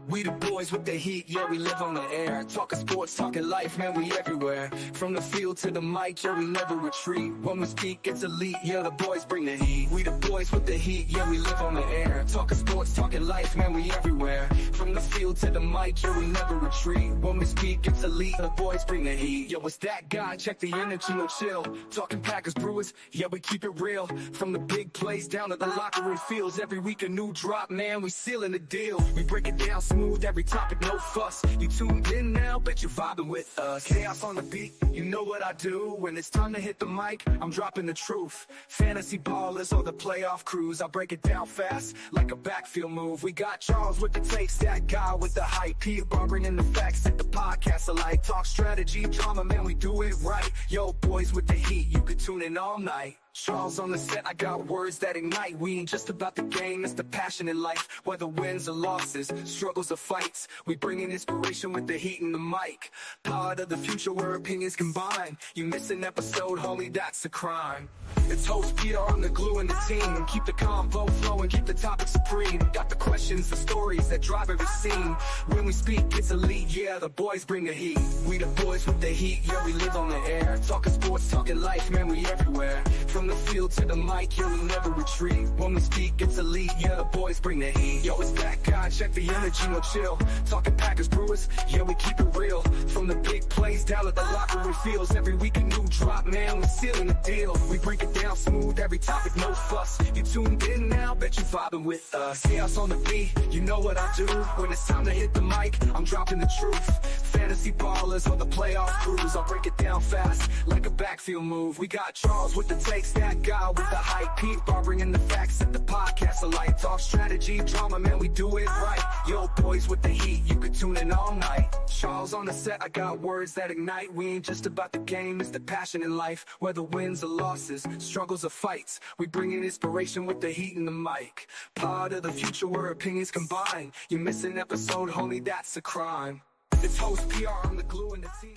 We the boys with the heat, yeah, we live on the air. Talking sports, talking life, man, we everywhere. From the field to the mic, yeah, we never retreat. When we speak, it's elite, yeah, the boys bring the heat. We the boys with the heat, yeah, we live on the air. Talking sports, talking life, man, we everywhere. From the field to the mic, yeah, we never retreat. When we speak, it's elite, the boys bring the heat. Yo, it's that guy, check the energy, no chill. Talking Packers, Brewers, yeah, we keep it real. From the big plays down to the locker room fields. Every week a new drop, man, we sealing the deal. We break it down smooth, every topic, no fuss. You tuned in now, bet you're vibing with us. Chaos on the beat, you know what I do. When it's time to hit the mic, I'm dropping the truth. Fantasy ballers or the playoff crews, I break it down fast, like a backfield move. We got Charles with the takes, that guy with the hype. Peter Bar bringing the facts at the podcast alike. Talk strategy, drama, man, we do it right. Yo, boys with the heat, you could tune in all night. Charles on the set, I got words that ignite. We ain't just about the game, it's the passion in life. Whether wins or losses, struggles or fights, we bring in inspiration with the heat and the mic. Part of the future where opinions combine. You miss an episode, homie, that's a crime. It's host Peter, I'm the glue in the team. Keep the convo flowing, keep the topic supreme. Got the questions, the stories that drive every scene. When we speak, it's elite, yeah, the boys bring the heat. We the boys with the heat, yeah, we live on the air. Talking sports, talking life, man, we everywhere. From the field to the mic, yeah, we never retreat. When we speak, it's elite, yeah, the boys bring the heat. Yo, it's that guy, check the energy, no chill. Talking Packers, Brewers, yeah, we keep it real. From the big plays down to the locker room fields. Every week a new drop, man, we sealing the deal. We break it down smooth, every topic, no fuss. You tuned in now, bet you vibing with us. Chaos on the beat, you know what I do. When it's time to hit the mic, I'm dropping the truth. Fantasy ballers or the playoff crews, I'll break it down fast, like a backfield move. We got Charles with the takes, that guy with the hype. Pete Bar bringing the facts at the podcast alike. Talk strategy, drama, man, we do it right. Yo, boys with the heat, you could tune in all night. Charles on the set, I got words that ignite. We ain't just about the game, it's the passion in life. Whether wins or losses, struggles or fights, we bring in inspiration with the heat and the mic. Part of the future where opinions combine. You miss an episode, homie, that's a crime. It's host PR, I'm the glue in the team.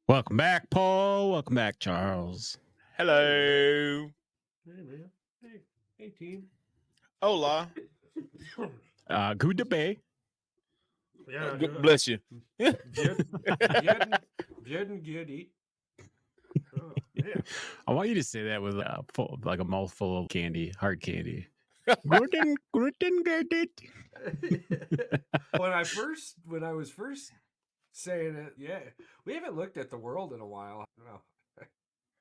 Welcome back, Paul. Welcome back, Charles. Hello. Hey, man. Hey, team. Hola. Good debate. Yeah, Bless you. Good. Oh, yeah. I want you to say that with like a mouthful of candy, hard candy. Gluten, get it. when I was first saying it, yeah, we haven't looked at the world in a while. I don't know.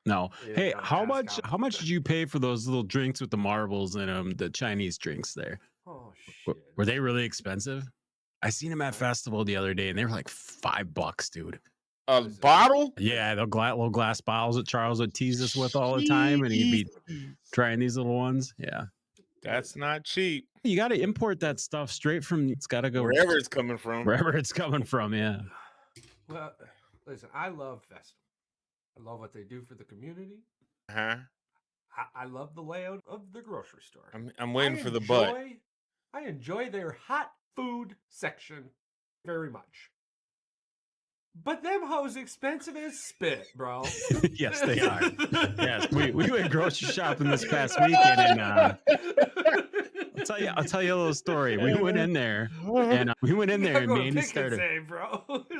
No. Yeah, Hey, don't how ask much did you pay for those little drinks with the marbles in them, the Chinese drinks there? Oh shit. Were they really expensive? I seen them at festival the other day and they were like $5, dude. A bottle? Yeah, the little glass bottles that Charles would tease us with all the time, and he'd be trying these little ones. Yeah. That's not cheap. You got to import that stuff straight from. It's got to go wherever it's coming from. Wherever it's coming from, yeah. Well, listen, I love Festival. I love what they do for the community. Uh-huh. I love the layout of the grocery store. I'm waiting for the butt. I enjoy their hot food section very much. But them hoes expensive as spit, bro. Yes, they are. Yes, we went grocery shopping this past weekend, and I'll tell you a little story. We went in there, and Mandy started.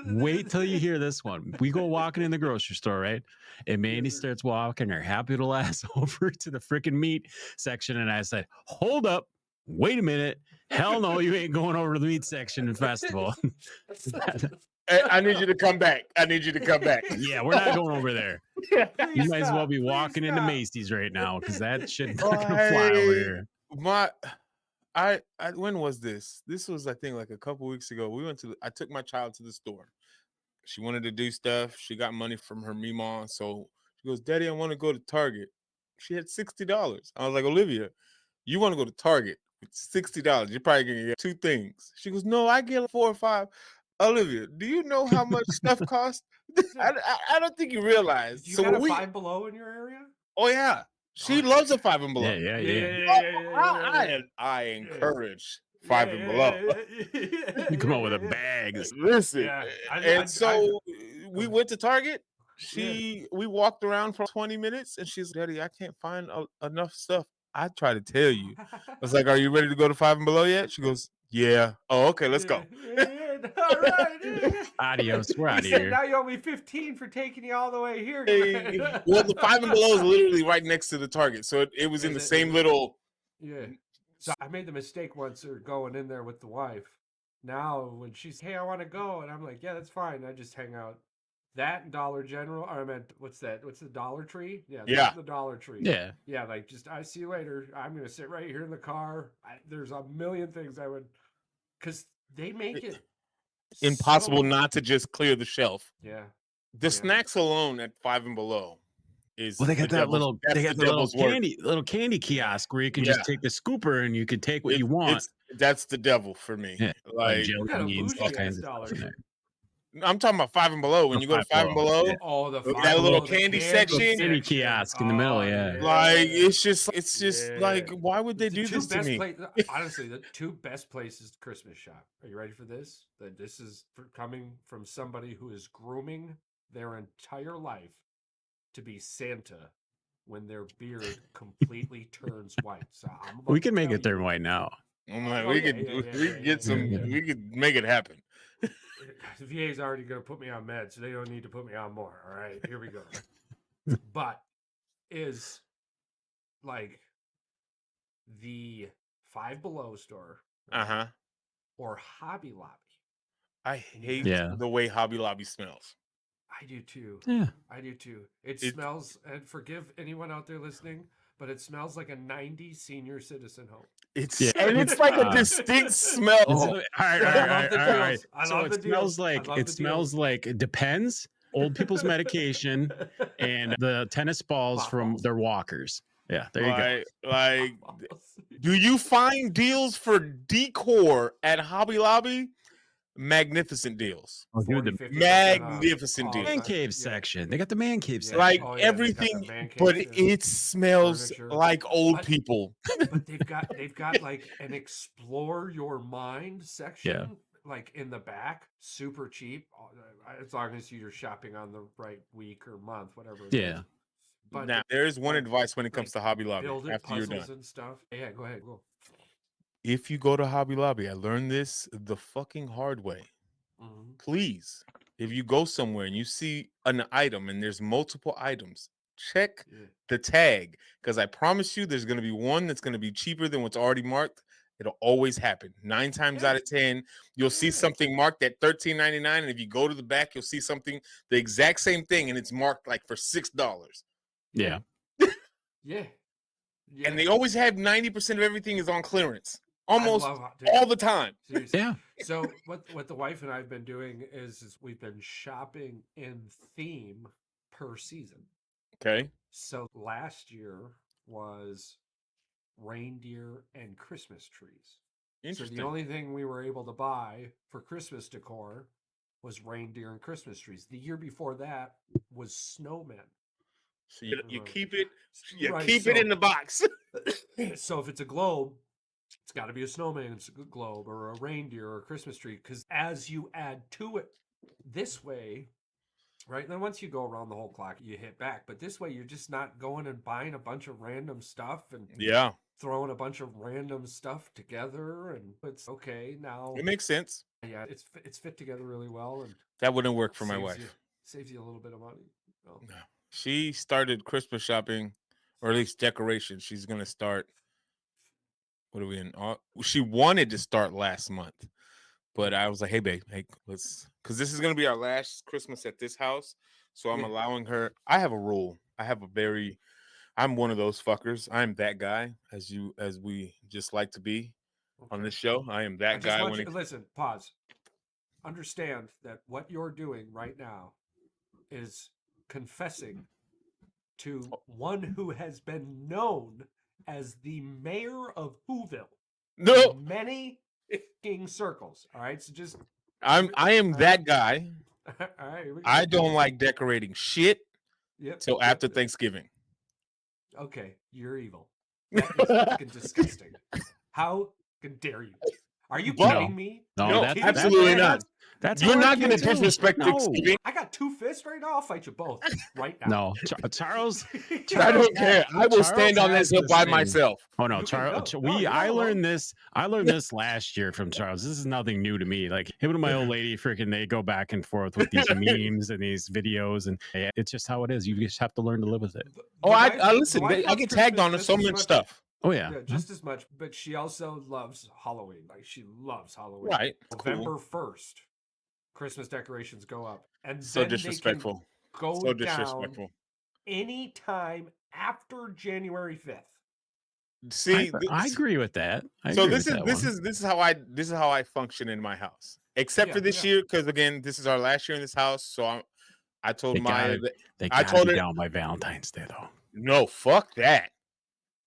Wait till you hear this one. We go walking in the grocery store, right? And Mandy starts walking her happy little ass over to the freaking meat section, and I said, "Hold up, wait a minute! Hell no, you ain't going over to the meat section in Festival." I need you to come back. Yeah, we're not going over there. You might as well be walking into Macy's right now because that shit's not gonna fly over here. When was this? This was, I think, like a couple weeks ago. I took my child to the store. She wanted to do stuff. She got money from her Mima, so she goes, "Daddy, I want to go to Target." She had $60. I was like, "Olivia, you want to go to Target with $60? You're probably gonna get two things." She goes, "No, I get 4 or 5." Olivia, do you know how much stuff costs? I don't think you realize. You got a Five Below in your area? Oh yeah, she loves a Five and Below. Yeah. I encourage Five and Below. You come out with a bag. Listen, we went to Target. We walked around for 20 minutes, and she's, "Daddy, I can't find enough stuff. I try to tell you. I was like, are you ready to go to Five and Below yet? She goes, yeah. Oh, okay, let's go. All right. Adios. We're out of He said, here. now you owe me 15 for taking you all the way here. Well, the Five and Below is literally right next to the Target, so it was in the same little. Yeah. So I made the mistake once of going in there with the wife. Now when she's, hey, I want to go, and I'm like, yeah, that's fine. I just hang out. That and Dollar General, or I meant, what's that? What's the Dollar Tree? Yeah, the Dollar Tree. Yeah. Yeah, like just, I see you later. I'm gonna sit right here in the car. There's a million things I would, because they make it Impossible not to just clear the shelf. Yeah. The snacks alone at Five and Below is they got that little candy kiosk where you can just take the scooper and you can take what you want. That's the devil for me. Yeah. Like got a bougie ass Dollar Tree. I'm talking about Five and Below. When you go to Five and Below, that little candy section, candy kiosk in the middle. Yeah, like it's just like, why would they do this to me? Honestly, the two best places to Christmas shop. Are you ready for this? This is coming from somebody who is grooming their entire life to be Santa when their beard completely turns white. So we can make it turn white now. I'm like, we could get some. We could make it happen. VA's already going to put me on meds, so they don't need to put me on more. All right, here we go. But is like the Five Below store, or Hobby Lobby. I hate the way Hobby Lobby smells. I do too. Yeah, I do too. It smells, and forgive anyone out there listening, but it smells like a 90s senior citizen home. And it's like a distinct smell. All right. So it smells like it depends. Old people's medication and the tennis balls from their walkers. Yeah, there you go. Like, do you find deals for decor at Hobby Lobby? Magnificent deals. Magnificent deals. Man cave section. They got the man cave section. Like everything, but it smells like old people. But they've got like an explore your mind section. Like in the back, super cheap, as long as you're shopping on the right week or month, whatever. Yeah. But now there is one advice when it comes to Hobby Lobby. After you're done and stuff. Yeah, go ahead. Go. If you go to Hobby Lobby, I learned this the fucking hard way. Please, if you go somewhere and you see an item and there's multiple items, check the tag, because I promise you there's going to be one that's going to be cheaper than what's already marked. It'll always happen. 9 times out of 10, you'll see something marked at $13.99, and if you go to the back, you'll see something the exact same thing, and it's marked like for $6. Yeah. And they always have 90% of everything is on clearance. Almost all the time. Seriously. Yeah. So what the wife and I have been doing is we've been shopping in theme per season. Okay. So last year was reindeer and Christmas trees. Interesting. So the only thing we were able to buy for Christmas decor was reindeer and Christmas trees. The year before that was snowmen. So you keep it, it in the box. So if it's a globe, it's got to be a snowman globe or a reindeer or a Christmas tree, because as you add to it this way, right? And then once you go around the whole clock, you hit back. But this way, you're just not going and buying a bunch of random stuff and throwing a bunch of random stuff together. And it's okay now. It makes sense. Yeah, it's fit together really well. And that wouldn't work for my wife. Saves you a little bit of money. No. She started Christmas shopping, or at least decoration. She's going to start. What are we in? She wanted to start last month, but I was like, "Hey, babe, let's," because this is gonna be our last Christmas at this house. So I'm allowing her. I have a rule. I'm one of those fuckers. I'm that guy, as we just like to be on this show. I am that guy. Listen, pause. Understand that what you're doing right now is confessing to one who has been known as the mayor of Whoville. No, many circles. All right, so just I am that guy. All right, I don't like decorating shit till after Thanksgiving. Okay, you're evil. That is fucking disgusting. How dare you? Are you kidding me? No, absolutely not. That's You're how I not feel going to too. disrespect No. Thanksgiving. I got 2 fists right now. I'll fight you both right now. No, Charles. I don't care. I will Charles stand on has this hill this by thing. myself. Oh no, You can Charles. go. No, you're I not learned alone. this. I learned this last year from Charles. This is nothing new to me. Like him and my old lady, freaking, they go back and forth with these memes and these videos, and it's just how it is. You just have to learn to live with it. Oh, I listen. wife I loves get tagged on Christmas so just as much stuff. Oh yeah, just as much. But she also loves Halloween. Like she loves Halloween. Right. November 1st, Christmas decorations go up, and So then disrespectful. they can go So down disrespectful. anytime after January 5th. See, I agree with that. this is how I function in my house. Except for this year, because again, this is our last year in this house. So I told Maya that I told her down by Valentine's Day though. No, fuck that.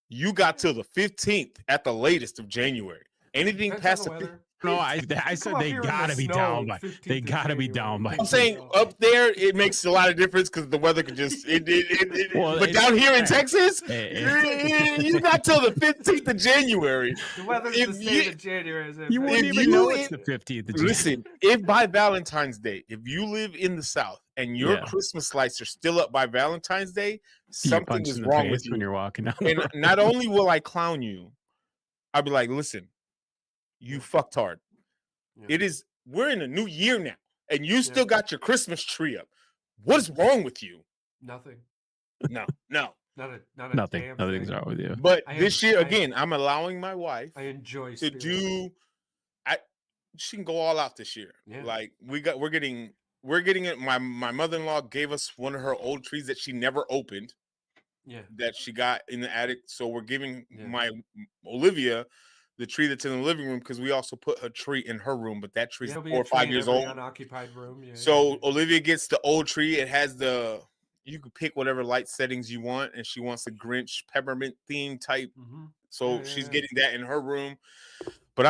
You got till the 15th at the latest of January. Anything past the weather. No, I said they gotta be down by. They gotta be down by. I'm saying up there it makes a lot of difference because the weather could just. But down here in Texas, you got till the 15th of January. The weather's the same in January. You wouldn't even know it's the 15th of January. Listen, if by Valentine's Day, if you live in the South and your Christmas lights are still up by Valentine's Day, something is wrong with you when you're walking down. And not only will I clown you, I'll be like, listen. You fucked hard. Yeah. We're in a new year now, and you still got your Christmas tree up. What is wrong with you? Nothing. No. Not a nothing. Damn Nothing's thing. wrong with you. But this year, again, I'm allowing my wife to do. She can go all out this year. Yeah. Like we're getting it. My mother-in-law gave us one of her old trees that she never opened. Yeah. That she got in the attic. So we're giving my Olivia the tree that's in the living room because we also put her tree in her room, but that tree's 4 or 5 years old. Unoccupied room. Yeah, so Olivia gets the old tree. It has you can pick whatever light settings you want, and she wants a Grinch peppermint theme type. Mm-hmm. So she's getting that in her room. But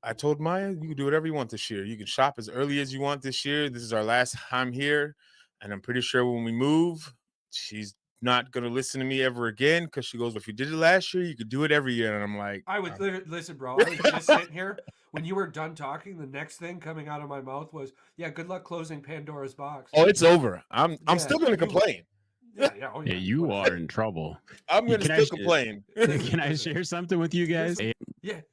I told Maya, you can do whatever you want this year. You can shop as early as you want this year. This is our last time here, and I'm pretty sure when we move, she's not gonna listen to me ever again because she goes, if you did it last year, you could do it every year. And I'm like, I was listen, bro. I was just sitting here when you were done talking. The next thing coming out of my mouth was, "Yeah, good luck closing Pandora's box." Oh, it's over. I'm still gonna complain. Yeah, you are in trouble. I'm gonna still complain. Can I share something with you guys?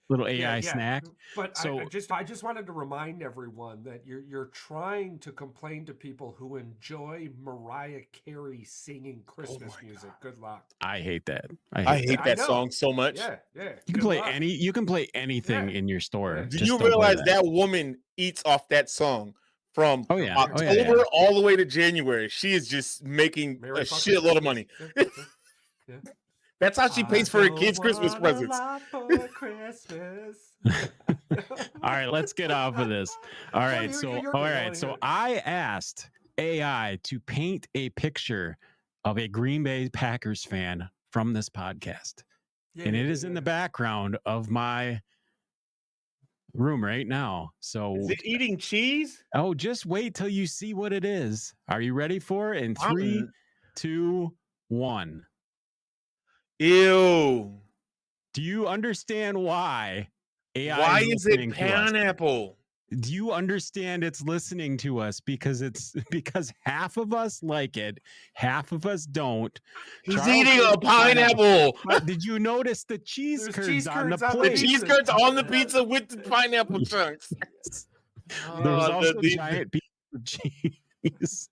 Little AI snack. But I just wanted to remind everyone that you're trying to complain to people who enjoy Mariah Carey singing Christmas music. God. Good luck. I hate that. I hate that song so much. Yeah. You can play anything in your store. Do you realize that woman eats off that song? From October all the way to January, she is just making a shitload of money. Yeah. That's how she pays for her kids' Christmas presents. All right, let's get off of this. All right, so I asked AI to paint a picture of a Green Bay Packers fan from this podcast, and it is in the background of my room right now. So is it eating cheese? Oh, just wait till you see what it is. Are you ready for it? In 3, 2, 1. Ew. Do you understand why AI why is it pineapple? Do you understand it's listening to us because half of us like it, half of us don't. He's eating a pineapple. Did you notice the cheese curds on the plate? The cheese curds on the pizza with the pineapple chunks. There's also giant piece of cheese.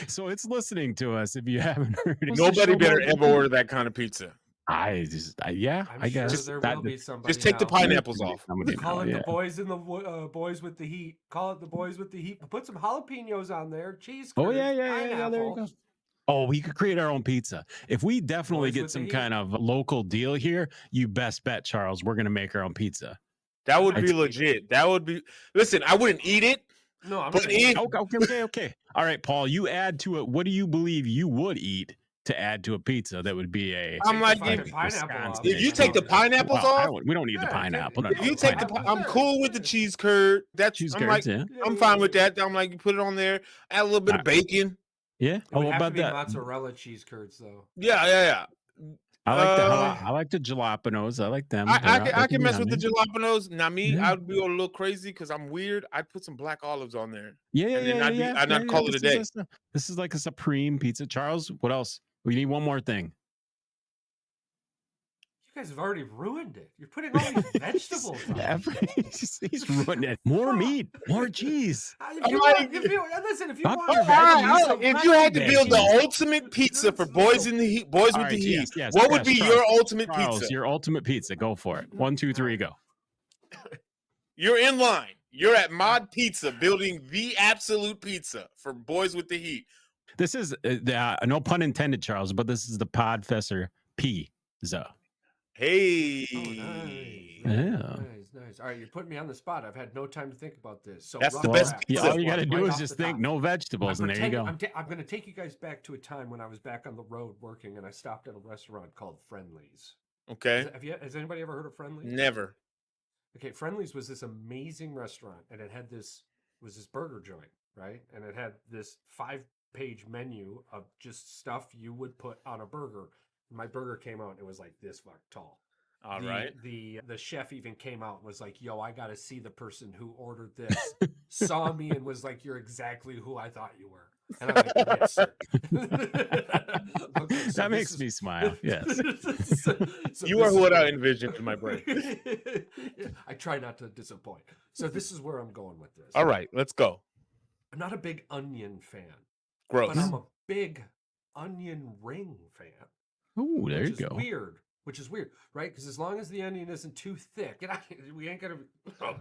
So it's listening to us. If you haven't heard it, nobody better ever order that kind of pizza. I guess there will be somebody. Just take the pineapples off. Call it the boys in the boys with the heat. Call it the boys with the heat. Put some jalapenos on there. Cheese. Oh yeah. There you go. Oh, we could create our own pizza. If we definitely get some kind of local deal here, you best bet, Charles, we're gonna make our own pizza. That would be legit. That would be. Listen, I wouldn't eat it. No, I'm okay. All right, Paul, you add to it. What do you believe you would eat to add to a pizza that would be a? I'm like, if you take the pineapples off, we don't need the pineapple. If you take I'm cool with the cheese curd. I'm fine with that. I'm like, you put it on there, add a little bit of bacon. Yeah. How about that? Mozzarella cheese curds, though. Yeah. I like the jalapenos. I like them. I can mess with the onion. jalapenos. Now me, Yeah. I'd be a little crazy because I'm weird. I'd put some black olives on there. Yeah, And then I'd not call it a day. This is like a supreme pizza. Charles, what else? We need one more thing. You guys have already ruined it. You're putting all these vegetables on. He's ruined it. More meat, more cheese. If you want, if you had to build the ultimate pizza for boys with the heat, what would be your ultimate pizza? Your ultimate pizza. Go for it. 1, 2, 3, go. You're in line. You're at Mod Pizza building the absolute pizza for boys with the heat. This is no pun intended, Charles, but this is the Podfessor pizza. Hey. Oh, nice. All right, you're putting me on the spot. I've had no time to think about this. So that's the best pizza. All you got to do is just think no vegetables, and there you go. I'm going to take you guys back to a time when I was back on the road working, and I stopped at a restaurant called Friendly's. Okay. Has anybody ever heard of Friendly's? Never. Okay, Friendly's was this amazing restaurant, and it had this burger joint, right? And it had this 5-page menu of just stuff you would put on a burger. My burger came out and it was like this fuck tall. All right. The chef even came out and was like, yo, I got to see the person who ordered this, saw me and was like, you're exactly who I thought you were. And I'm like, yes, sir. Okay, so that makes me smile. Yes. You are what I envisioned in my brain. I try not to disappoint. So this is where I'm going with this. All right, let's go. I'm not a big onion fan. Gross. But I'm a big onion ring fan. Oh, there you go. Which is weird, right? Because as long as the onion isn't too thick, we ain't gonna be. All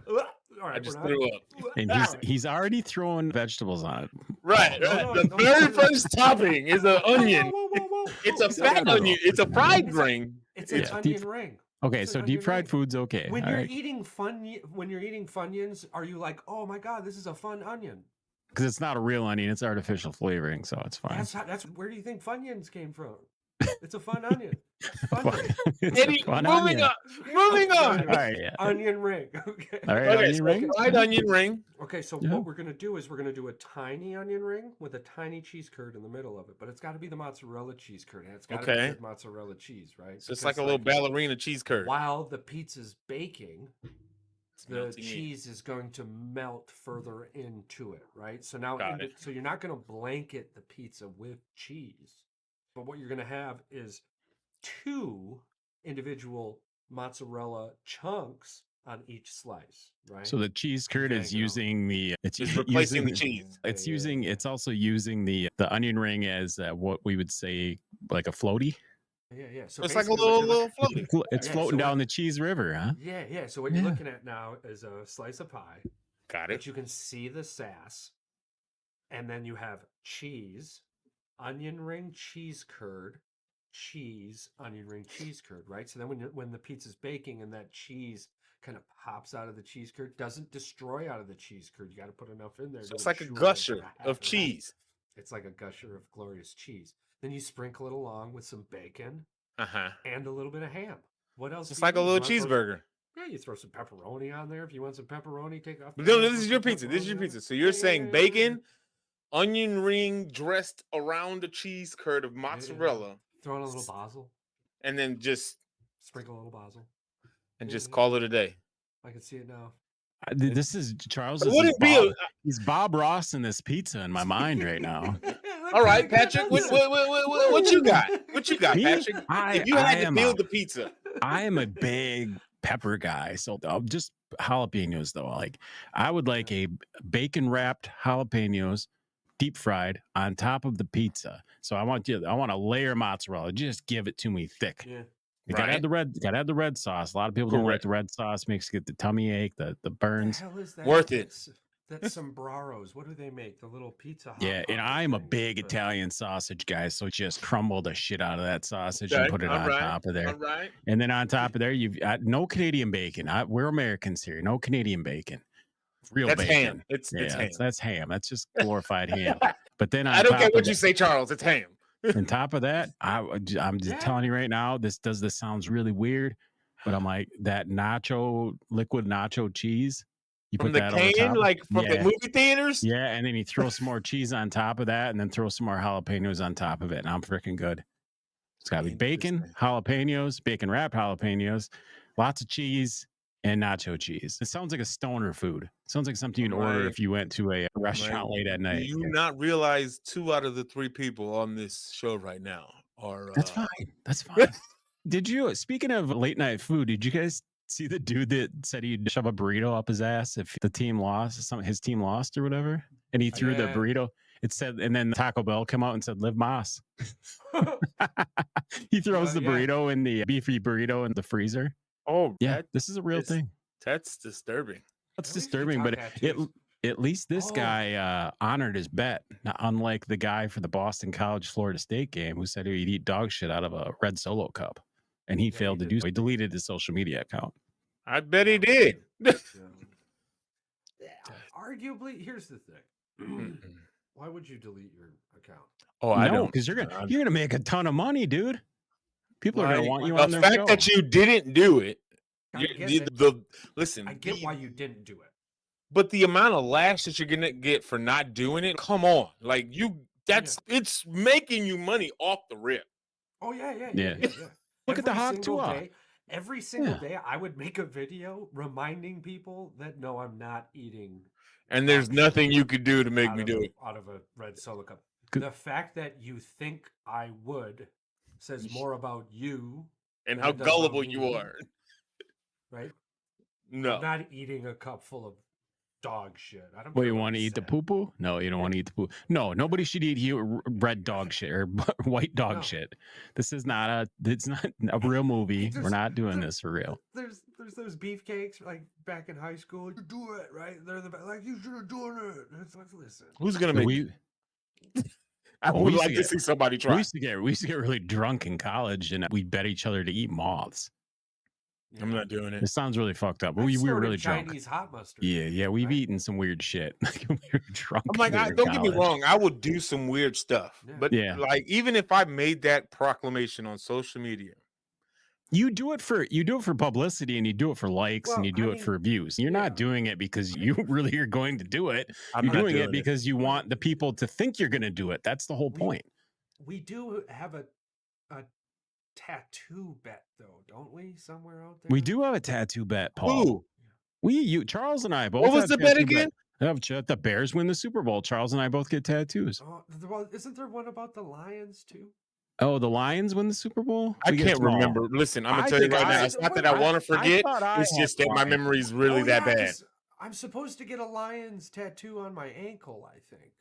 right, I just threw up. And he's already throwing vegetables on it. Right. The very first topping is an onion. Whoa. It's a fat onion. It's a fried ring. It's an onion ring. Okay, so deep fried food's okay. When you're eating Funyuns, are you like, oh my god, this is a fun onion? Because it's not a real onion; it's artificial flavoring, so it's fine. That's where do you think Funyuns came from? It's a fun onion. Moving on. All right, yeah. Onion ring. Okay. All right, onion ring. Fried onion ring. Okay, so what we're gonna do is we're gonna do a tiny onion ring with a tiny cheese curd in the middle of it, but it's got to be the mozzarella cheese curd. And it's got to be good mozzarella cheese, right? So it's like a little ballerina cheese curd. While the pizza's baking, the cheese is going to melt further into it, right? So now, so you're not going to blanket the pizza with cheese. But what you're going to have is 2 individual mozzarella chunks on each slice, right? So the cheese curd is using it's replacing the cheese. It's also using the onion ring as what we would say like a floaty. Yeah. So it's like a little floaty. It's floating down the cheese river, huh? Yeah. So what you're looking at now is a slice of pie. Got it. But you can see the sass, and then you have cheese. Onion ring, cheese curd, cheese, onion ring, cheese curd, right? So then when the pizza's baking and that cheese kind of pops out of the cheese curd, doesn't destroy out of the cheese curd. You got to put enough in there. So it's like a gusher of cheese. It's like a gusher of glorious cheese. Then you sprinkle it along with some bacon and a little bit of ham. What else? It's like a little cheeseburger. Yeah, you throw some pepperoni on there if you want some pepperoni. Take off. No, this is your pizza. This is your pizza. So you're saying bacon, onion ring dressed around a cheese curd of mozzarella. Throw in a little basil. And then just sprinkle a little basil. And just call it a day. I can see it now. This is Charles. He's Bob Ross in this pizza in my mind right now. All right, Patrick. What you got? What you got, Patrick? If you had to build the pizza. I am a big pepper guy, so just jalapenos though. Like I would like a bacon wrapped jalapenos, deep fried on top of the pizza. So I want a layer mozzarella. Just give it to me thick. Yeah. You gotta have the red sauce. A lot of people don't like the red sauce. Makes you get the tummy ache, the burns. What the hell is that? Worth it. That's Sombreros. What do they make? The little pizza. Yeah, and I'm a big Italian sausage guy, so just crumble the shit out of that sausage and put it on top of there. All right. And then on top of there, you've got no Canadian bacon. We're Americans here. No Canadian bacon. Real that's bacon. Ham. It's ham. That's ham. That's just glorified ham. But then I don't care what you say, Charles. It's ham. On top of that, I'm just telling you right now, this sounds really weird, but I'm like that liquid nacho cheese. You from put the that can, over top. like from the movie theaters. Yeah, and then you throw some more cheese on top of that, and then throw some more jalapenos on top of it, and I'm freaking good. It's got to be bacon, jalapenos, bacon wrapped jalapenos, lots of cheese, and nacho cheese. It sounds like a stoner food. It sounds like something you'd order if you went to a restaurant late at night. Do you not realize 2 out of the 3 people on this show right now are? That's fine. That's fine. Did you? Speaking of late night food, did you guys see the dude that said he'd shove a burrito up his ass if the team lost, his team lost or whatever, and he threw the burrito? It said, and then Taco Bell came out and said, "Live Moss." He throws the burrito in the beefy burrito in the freezer. Oh, yeah, this is a real thing. That's disturbing. That's disturbing, but at least this guy honored his bet, unlike the guy for the Boston College Florida State game who said he'd eat dog shit out of a red Solo cup, and he failed to do so. He deleted his social media account. I bet he did. Arguably, here's the thing. Why would you delete your account? Oh, I don't, because you're gonna make a ton of money, dude. People are gonna want you on their show. The fact fact that you didn't do it. Listen, I get why you didn't do it, but the amount of lash that you're gonna get for not doing it, come on, like it's making you money off the rip. Oh yeah. Look at the Hawk Tua. Every single day, I would make a video reminding people that no, I'm not eating. And there's nothing you could do to make me do it out of a red Solo cup. The fact that you think I would says more about you and how gullible you are. Right? No. I'm not eating a cup full of dog shit. I don't. Well, you want to eat the poo-poo? No, you don't want to eat the poo. No, nobody should eat red dog shit or white dog shit. This is not it's not a real movie. We're not doing this for real. There's those beefcakes like back in high school. You do it, right? They're like, you should have done it. And it's like, listen. Who's gonna make I would like to see somebody try. We used to get really drunk in college, and we'd bet each other to eat moths. Yeah. I'm not doing it. It sounds really fucked up, but we were really drunk. Chinese hot mustard. Yeah, we've eaten some weird shit. We were drunk. I'm like, don't get me wrong, I would do some weird stuff, but like even if I made that proclamation on social media, you do it for publicity, and you do it for likes, and you do it for views. You're not doing it because you really are going to do it. You're doing it because you want the people to think you're going to do it. That's the whole point. We do have a tattoo bet though, don't we? Somewhere out there. We do have a tattoo bet, Paul. Who? Charles and I both. What was the bet again? The Bears win the Super Bowl. Charles and I both get tattoos. Oh, isn't there one about the Lions too? Oh, the Lions win the Super Bowl? I can't remember. Listen, I'm gonna tell you right now. It's not that I want to forget. It's just that my memory is really that bad. I'm supposed to get a Lions tattoo on my ankle, I think.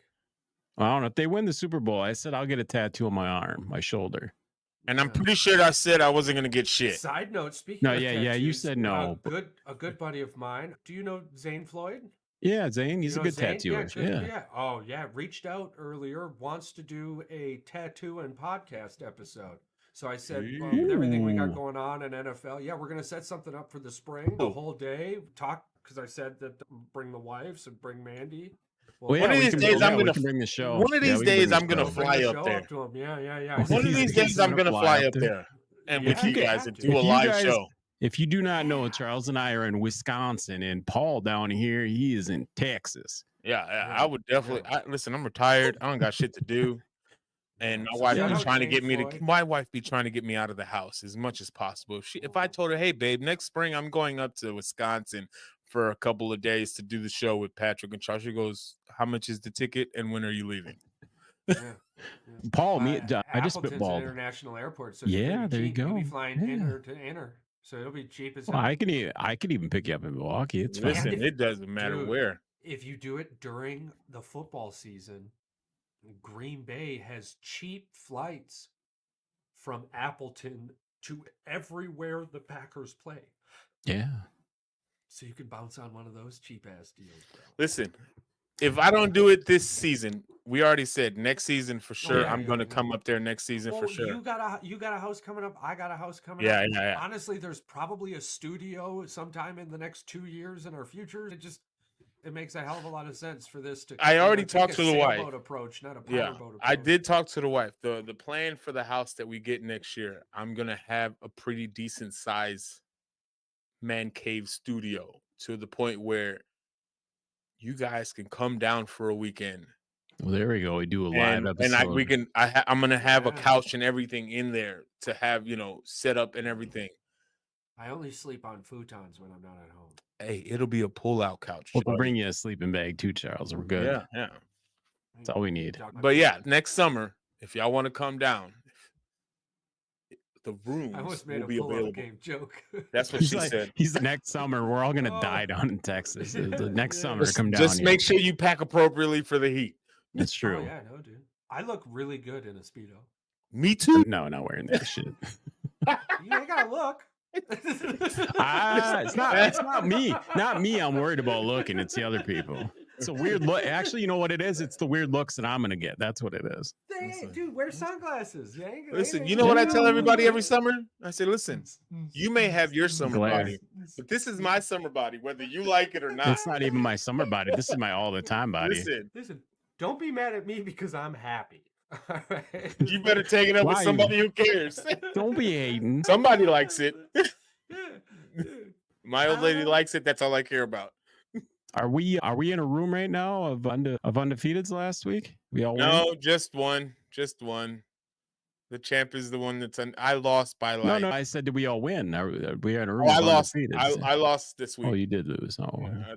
I don't know. If they win the Super Bowl, I said I'll get a tattoo on my arm, my shoulder. And I'm pretty sure I said I wasn't gonna get shit. Side note: speaking of tattoos, you said no. A good buddy of mine. Do you know Zane Floyd? Yeah, Zane. He's a good tattooer. Yeah. Oh yeah. Reached out earlier. Wants to do a tattoo and podcast episode. So I said, with everything we got going on in NFL, we're gonna set something up for the spring, the whole day. Talk because I said that bring the wives and bring Mandy. Well, one of these days I'm gonna bring the show. One of these days I'm gonna fly up there. Yeah. One of these days I'm gonna fly up there and with you guys and do a live show. If you do not know, Charles and I are in Wisconsin, and Paul down here, he is in Texas. Yeah, I would definitely. Listen, I'm retired. I don't got shit to do, and my wife be trying to get me to. My wife be trying to get me out of the house as much as possible. If I told her, "Hey, babe, next spring I'm going up to Wisconsin for a couple of days to do the show with Patrick and Charles," she goes, "How much is the ticket, and when are you leaving?" Paul, I just spitballed. International airport. So there you go. You'll be flying inner to inner. So it'll be cheap as hell. I could even pick you up in Milwaukee. It's fine. Listen, it doesn't matter where. If you do it during the football season, Green Bay has cheap flights from Appleton to everywhere the Packers play. Yeah. So you can bounce on one of those cheap ass deals, bro. Listen, if I don't do it this season, we already said next season for sure. I'm going to come up there next season for sure. You got a house coming up. I got a house coming up. Yeah. Honestly, there's probably a studio sometime in the next 2 years in our future. It makes a hell of a lot of sense for this to. I already talked to the wife. Approach, not a power boat approach. I did talk to the wife. The plan for the house that we get next year, I'm gonna have a pretty decent size man cave studio to the point where you guys can come down for a weekend Well, there we go. We do a live episode. I'm gonna have a Yeah. couch and everything in there to have set up and everything. I only sleep on futons when I'm not at home. Hey, it'll be a pull-out couch. We'll bring you a sleeping bag too, Charles. We're good. Yeah. That's all we need. But yeah, next summer, if y'all want to come down, the rooms I almost made will a be available. game joke. That's what she said. He's the next summer. We're all gonna die down in Texas. The next summer, come down. Just make sure you pack appropriately for the heat. It's true. Oh, yeah, no, dude. I look really good in a Speedo. Me too. No, not wearing that shit. You ain't gotta look. It's not me. Not me. I'm worried about looking. It's the other people. It's a weird look. Actually, you know what it is? It's the weird looks that I'm gonna get. That's what it is. Dude, wear sunglasses. Listen, you know what I tell everybody every summer? I say, listen, you may have your summer body, but this is my summer body, whether you like it or not. It's not even my summer body. This is my all the time body. Listen, don't be mad at me because I'm happy. All right. You better take it up with somebody who cares. Don't be hating. Somebody likes it. My old lady likes it. That's all I care about. Are we in a room right now of undefeateds last week? We all No, win? Just one. The champ is the one that's I lost by like. No. I said, did we all win? Are we in a room? I lost. I lost this week. Oh, you did lose. Oh, yeah,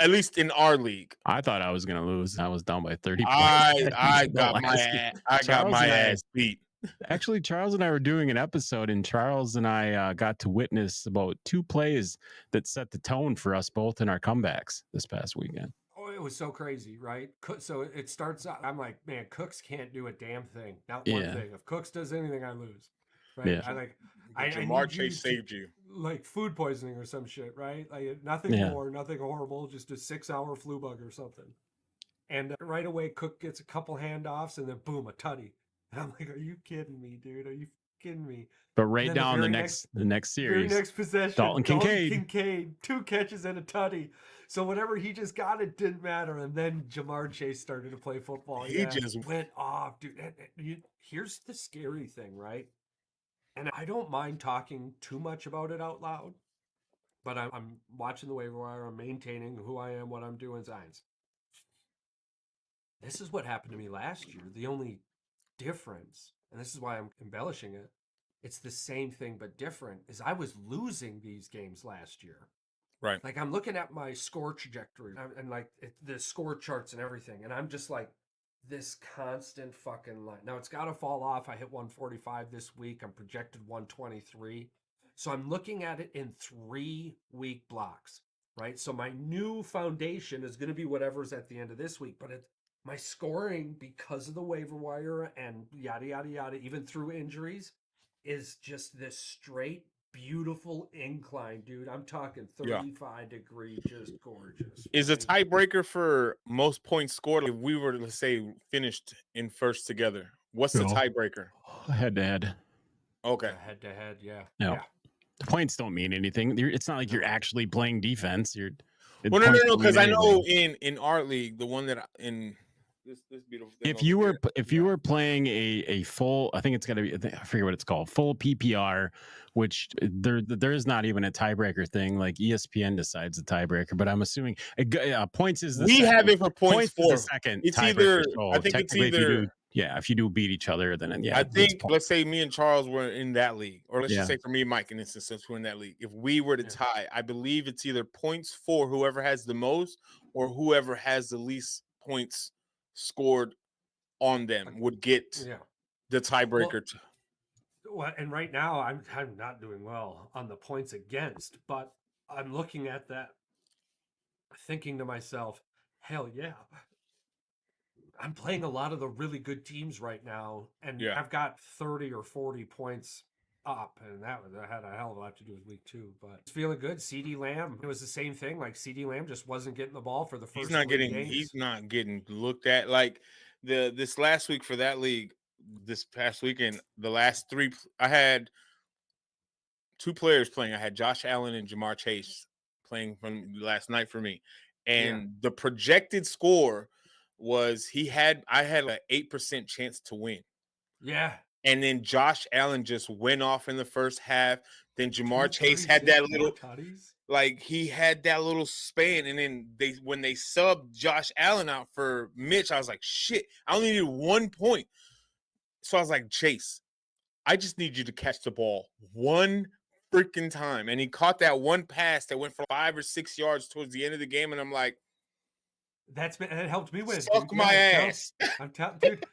at least in our league. I thought I was gonna lose. I was down by 30 points. I got my ass beat. Actually, Charles and I were doing an episode, and Charles and I got to witness about 2 plays that set the tone for us both in our comebacks this past weekend. Oh, it was so crazy, right? So it starts out, I'm like, man, Cooks can't do a damn thing. Not one thing. If Cooks does anything, I lose. Right? Yeah. Jamar Chase saved you. Like food poisoning or some shit, right? Like nothing more, nothing horrible, just a 6-hour flu bug or something. And right away, Cook gets a couple handoffs, and then boom, a tutty. And I'm like, are you kidding me, dude? Are you kidding me? But right down the next series, next possession, Dalton Kincaid, 2 catches and a tutty. So whatever he just got, it didn't matter. And then Jamar Chase started to play football. He just went off, dude. Here's the scary thing, right? And I don't mind talking too much about it out loud, but I'm watching the waiver wire. I'm maintaining who I am, what I'm doing, Zions. This is what happened to me last year. The only difference, and this is why I'm embellishing it, it's the same thing but different, is I was losing these games last year. Right. Like I'm looking at my score trajectory and like the score charts and everything, and I'm just like this constant fucking line. Now it's got to fall off. I hit 145 this week. I'm projected 123. So I'm looking at it in 3-week blocks, right? So my new foundation is going to be whatever's at the end of this week, but my scoring, because of the waiver wire and yada, yada, yada, even through injuries, is just this straight, beautiful incline, dude. I'm talking 35-degree, just gorgeous. Is a tiebreaker for most points scored. If we were to say finished in first together, what's the tiebreaker? Head-to-head. Okay. Head-to-head, yeah. No. Yeah. The points don't mean anything. It's not like you're actually playing defense. No, because I know in our league, the one that in this beautiful thing. If you were playing a full, I think it's got to be, I forget what it's called, full PPR, which there is not even a tiebreaker thing. Like ESPN decides the tiebreaker, but I'm assuming points is the second. Have it for points for the second. It's either I think it's either if you do beat each other, then I think let's say me and Charles were in that league, or let's just say for me and Mike, in instance, since we're in that league, if we were to tie, I believe it's either points for whoever has the most or whoever has the least points scored on them would get the tiebreaker. Well, and right now I'm not doing well on the points against, but I'm looking at that, thinking to myself, hell yeah. I'm playing a lot of the really good teams right now, and I've got 30 or 40 points up, and that had a hell of a lot to do with week 2. But it's feeling good. CD Lamb, it was the same thing. Like CD Lamb just wasn't getting the ball for the first. He's not getting looked at. Like this last week for that league, this past weekend, the last 3, I had 2 players playing. I had Josh Allen and Jamar Chase playing from last night for me, and the projected score was I had an 8% chance to win. Yeah. And then Josh Allen just went off in the first half. Then Jamar Chase had that little like he had that little span, and then when they subbed Josh Allen out for Mitch, I was like, shit, I only needed 1 point. So I was like, Chase, I just need you to catch the ball one freaking time. And he caught that one pass that went for 5 or 6 yards towards the end of the game, and I'm like, it helped me win. Suck my ass. I'm telling, dude.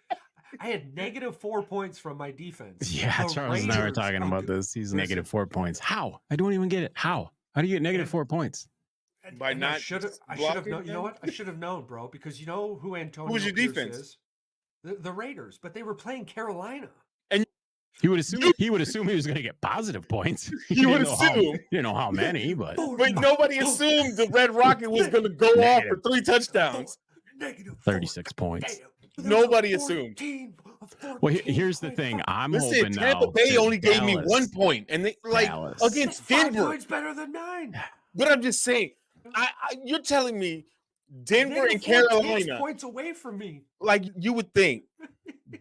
I had -4 points from my defense. Yeah, The Charles and I were talking about this. He's -4 points. How? I don't even get it. How do you get -4 points? By not I should have known. You know what? I should have known, bro, because you know who Antonio Who's your Pierce defense? is? The Raiders, but they were playing Carolina. And he would assume he was going to get positive points. You would assume. You didn't know how many, but nobody assumed the Red Rocket was going to go off for 3 touchdowns. 36 points. Nobody assumed. Well, here's the thing. I'm Listen, hoping Tampa now. Bay only gave me 1 point, and they against 5 Denver. points better than 9. But I'm just saying, you're telling me Denver and Carolina points away from me. Like you would think,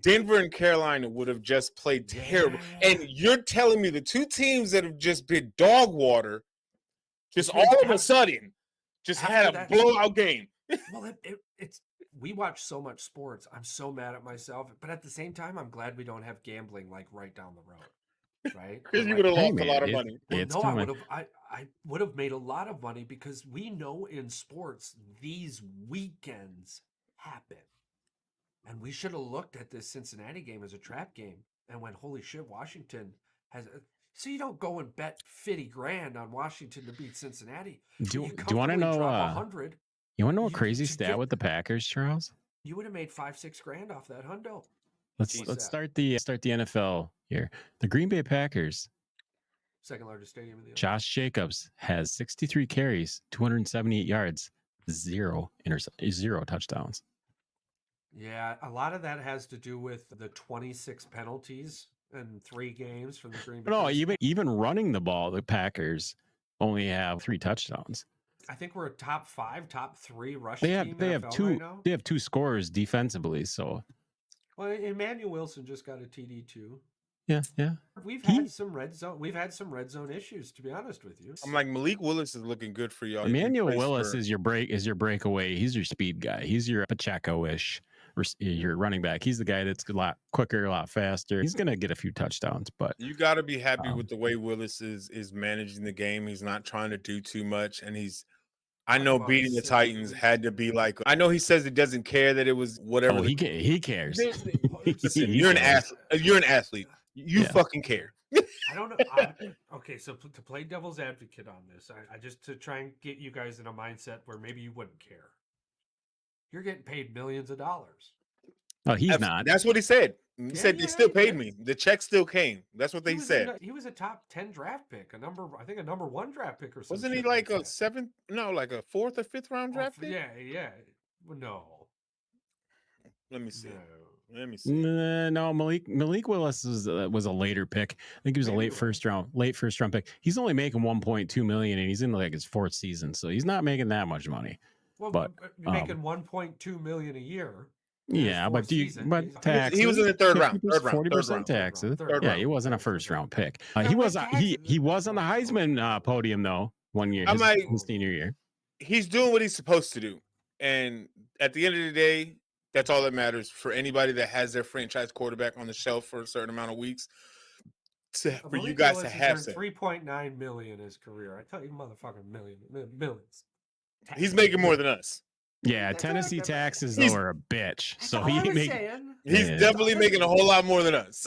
Denver and Carolina would have just played terrible, and you're telling me the 2 teams that have just been dog water, just all of a sudden, just had a blowout game. Well, it's. We watch so much sports. I'm so mad at myself, but at the same time, I'm glad we don't have gambling like right down the road, right? Because you would have lost a lot of money. I would have made a lot of money because we know in sports these weekends happen, and we should have looked at this Cincinnati game as a trap game and went, "Holy shit, Washington has." So you don't go and bet $50,000 on Washington to beat Cincinnati. Do you want to know? 100. You want to know a crazy stat with the Packers, Charles? You would have made $5-6 off that hundo. Let's start the NFL here. The Green Bay Packers, second largest stadium in the Josh Jacobs has 63 carries, 278 yards, 0 touchdowns. Yeah, a lot of that has to do with the 26 penalties in 3 games from the Green Bay. No, even running the ball, the Packers only have 3 touchdowns. I think we're a top 5, top 3 rush team. They have 2. Right now. They have 2 scorers defensively. So, well, Emmanuel Wilson just got a TD too. Yeah. We've had some red zone issues, to be honest with you. I'm like, Malik Willis is looking good for y'all. Emmanuel Willis is your breakaway. He's your speed guy. He's your Pacheco-ish. Your running back. He's the guy that's a lot quicker, a lot faster. He's gonna get a few touchdowns, but you got to be happy with the way Willis is managing the game. He's not trying to do too much, and I know beating the Titans had to be like. I know he says he doesn't care that it was whatever. Oh, he cares. Listen, you're an athlete. You're an athlete. You fucking care. I don't know. Okay, so to play devil's advocate on this, I just to try and get you guys in a mindset where maybe you wouldn't care. You're getting paid millions of dollars. Oh, he's not. That's what he said. He said they still paid me. The check still came. That's what they said. He was a top 10 draft pick, a number 1 draft pick or something. Wasn't he like a 7th? No, like a 4th or 5th round draft pick? Yeah. No. Let me see. No, Malik Willis was a later pick. I think he was a late first round pick. He's only making $1.2 million, and he's in like his 4th season, so he's not making that much money. Well, but you're making $1.2 million a year. Yeah, but taxes. He was in the 3rd round. 40% taxes. Yeah, he wasn't a first round pick. He was on the Heisman podium though 1 year. His senior year. He's doing what he's supposed to do, and at the end of the day, that's all that matters for anybody that has their franchise quarterback on the shelf for a certain amount of weeks. For you guys to have $3.9 million his career. I tell you, motherfucking millions. He's making more than us. Yeah, Tennessee taxes though are a bitch. So he's definitely making a whole lot more than us.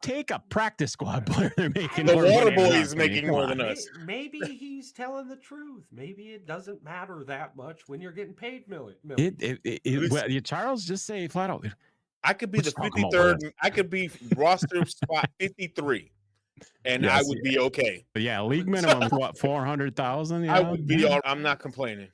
Take a practice squad player, they're making the more water money boy is making more than us. Maybe he's telling the truth. Maybe it doesn't matter that much when you're getting paid million. Charles, just say flat out. I could be the 53rd. I could be roster spot 53. And I would be okay. Yeah, league minimum what 400,000. I would be all. I'm not complaining.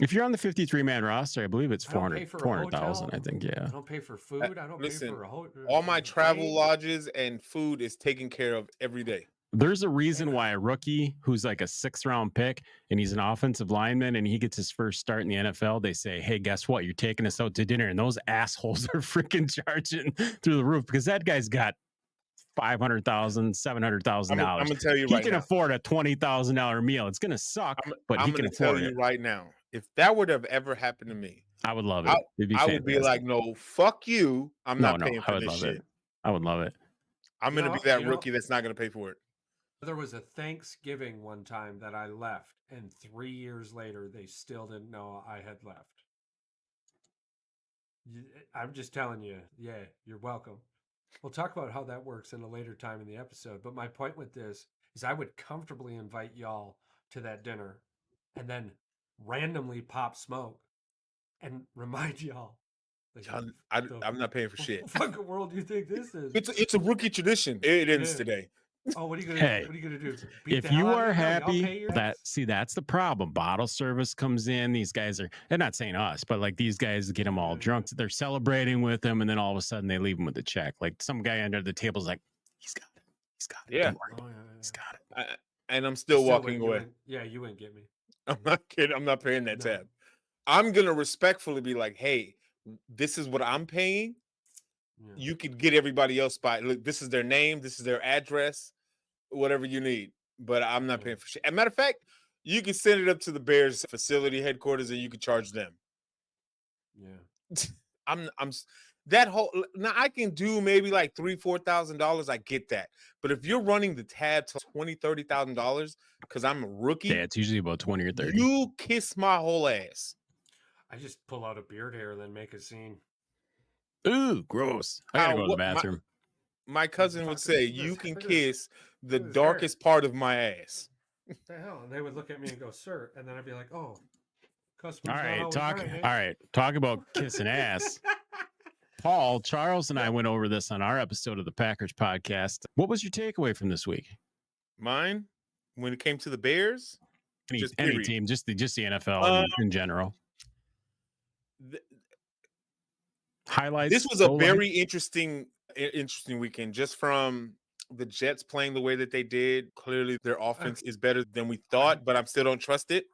If you're on the 53-man roster, I believe it's 400,000. I think. Yeah. I don't pay for food. I don't pay for a hotel. All my travel lodges and food is taken care of every day. There's a reason why a rookie who's like a 6th round pick and he's an offensive lineman and he gets his first start in the NFL, they say, hey, guess what? You're taking us out to dinner. And those assholes are freaking charging through the roof because that guy's got $500,000, $700,000. I'm gonna tell you He right can now. afford a $20,000 meal. It's gonna suck, but he I'm can gonna tell afford you it. right now. If that would have ever happened to me, I would love it. It'd be I would be like, no, fuck you. I'm not paying I for would this love shit. it. I would love it. I'm gonna be that rookie that's not gonna pay for it. There was a Thanksgiving one time that I left, and 3 years later, they still didn't know I had left. I'm just telling you, yeah, you're welcome. We'll talk about how that works in a later time in the episode. But my point with this is I would comfortably invite y'all to that dinner and then randomly pop smoke and remind y'all. I'm not paying for shit. What fucking world do you think this is? It's a rookie tradition. It ends today. Oh, what are you gonna Hey, do? What are you gonna do? Beat If the hell you out of are everybody? I'll happy, pay your debts? that's the problem. Bottle service comes in. These guys are, they're not saying us, but like these guys get them all drunk. They're celebrating with them, and then all of a sudden they leave them with a check. Like some guy under the table's like, he's got it. He's got it. Yeah. Don't worry. He's got it. And I'm still walking away. You wouldn't get me. I'm not kidding. I'm not paying that tab. I'm gonna respectfully be like, hey, this is what I'm paying. Yeah. You could get everybody else by look, this is their name, this is their address, whatever you need. But I'm not paying for shit. As a matter of fact, you can send it up to the Bears facility headquarters and you can charge them. Yeah. I'm that whole now I can do maybe like $3,000-$4,000. I get that. But if you're running the tab to $20,000-$30,000 because I'm a rookie, yeah, it's usually about 20 or 30. You kiss my whole ass. I just pull out a beard hair and then make a scene. Ooh, gross. I gotta go to the bathroom. My cousin would say, you can kiss the darkest part of my ass. What the hell? And they would look at me and go, sir. And then I'd be like, oh. All right, talk about kissing ass. Paul, Charles, and I went over this on our episode of the Packers podcast. What was your takeaway from this week? Mine, when it came to the Bears? Any team, just the NFL in general. Highlights. This was a very interesting weekend, just from the Jets playing the way that they did. Clearly, their offense is better than we thought, but I still don't trust it.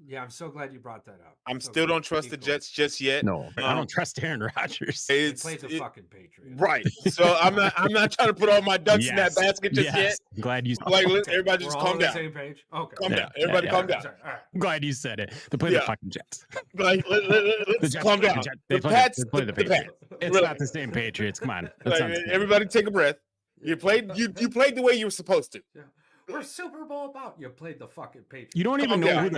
Yeah, I'm so glad you brought that up. I still don't trust the Jets just yet. No, I don't trust Aaron Rodgers. They played the fucking Patriots, right? So I'm not trying to put all my ducks in that basket just yet. I'm glad you. Like, everybody just calm down. Same page. Okay, calm down. Everybody, calm down. Sorry. All right. I'm glad you said it. They play the fucking Jets. Like, let's calm down. They play the Patriots. It's not the same Patriots. Come on. Like, everybody, take a breath. You played the way you were supposed to. Yeah. We're Super Bowl about. You played the fucking Patriots. You don't even know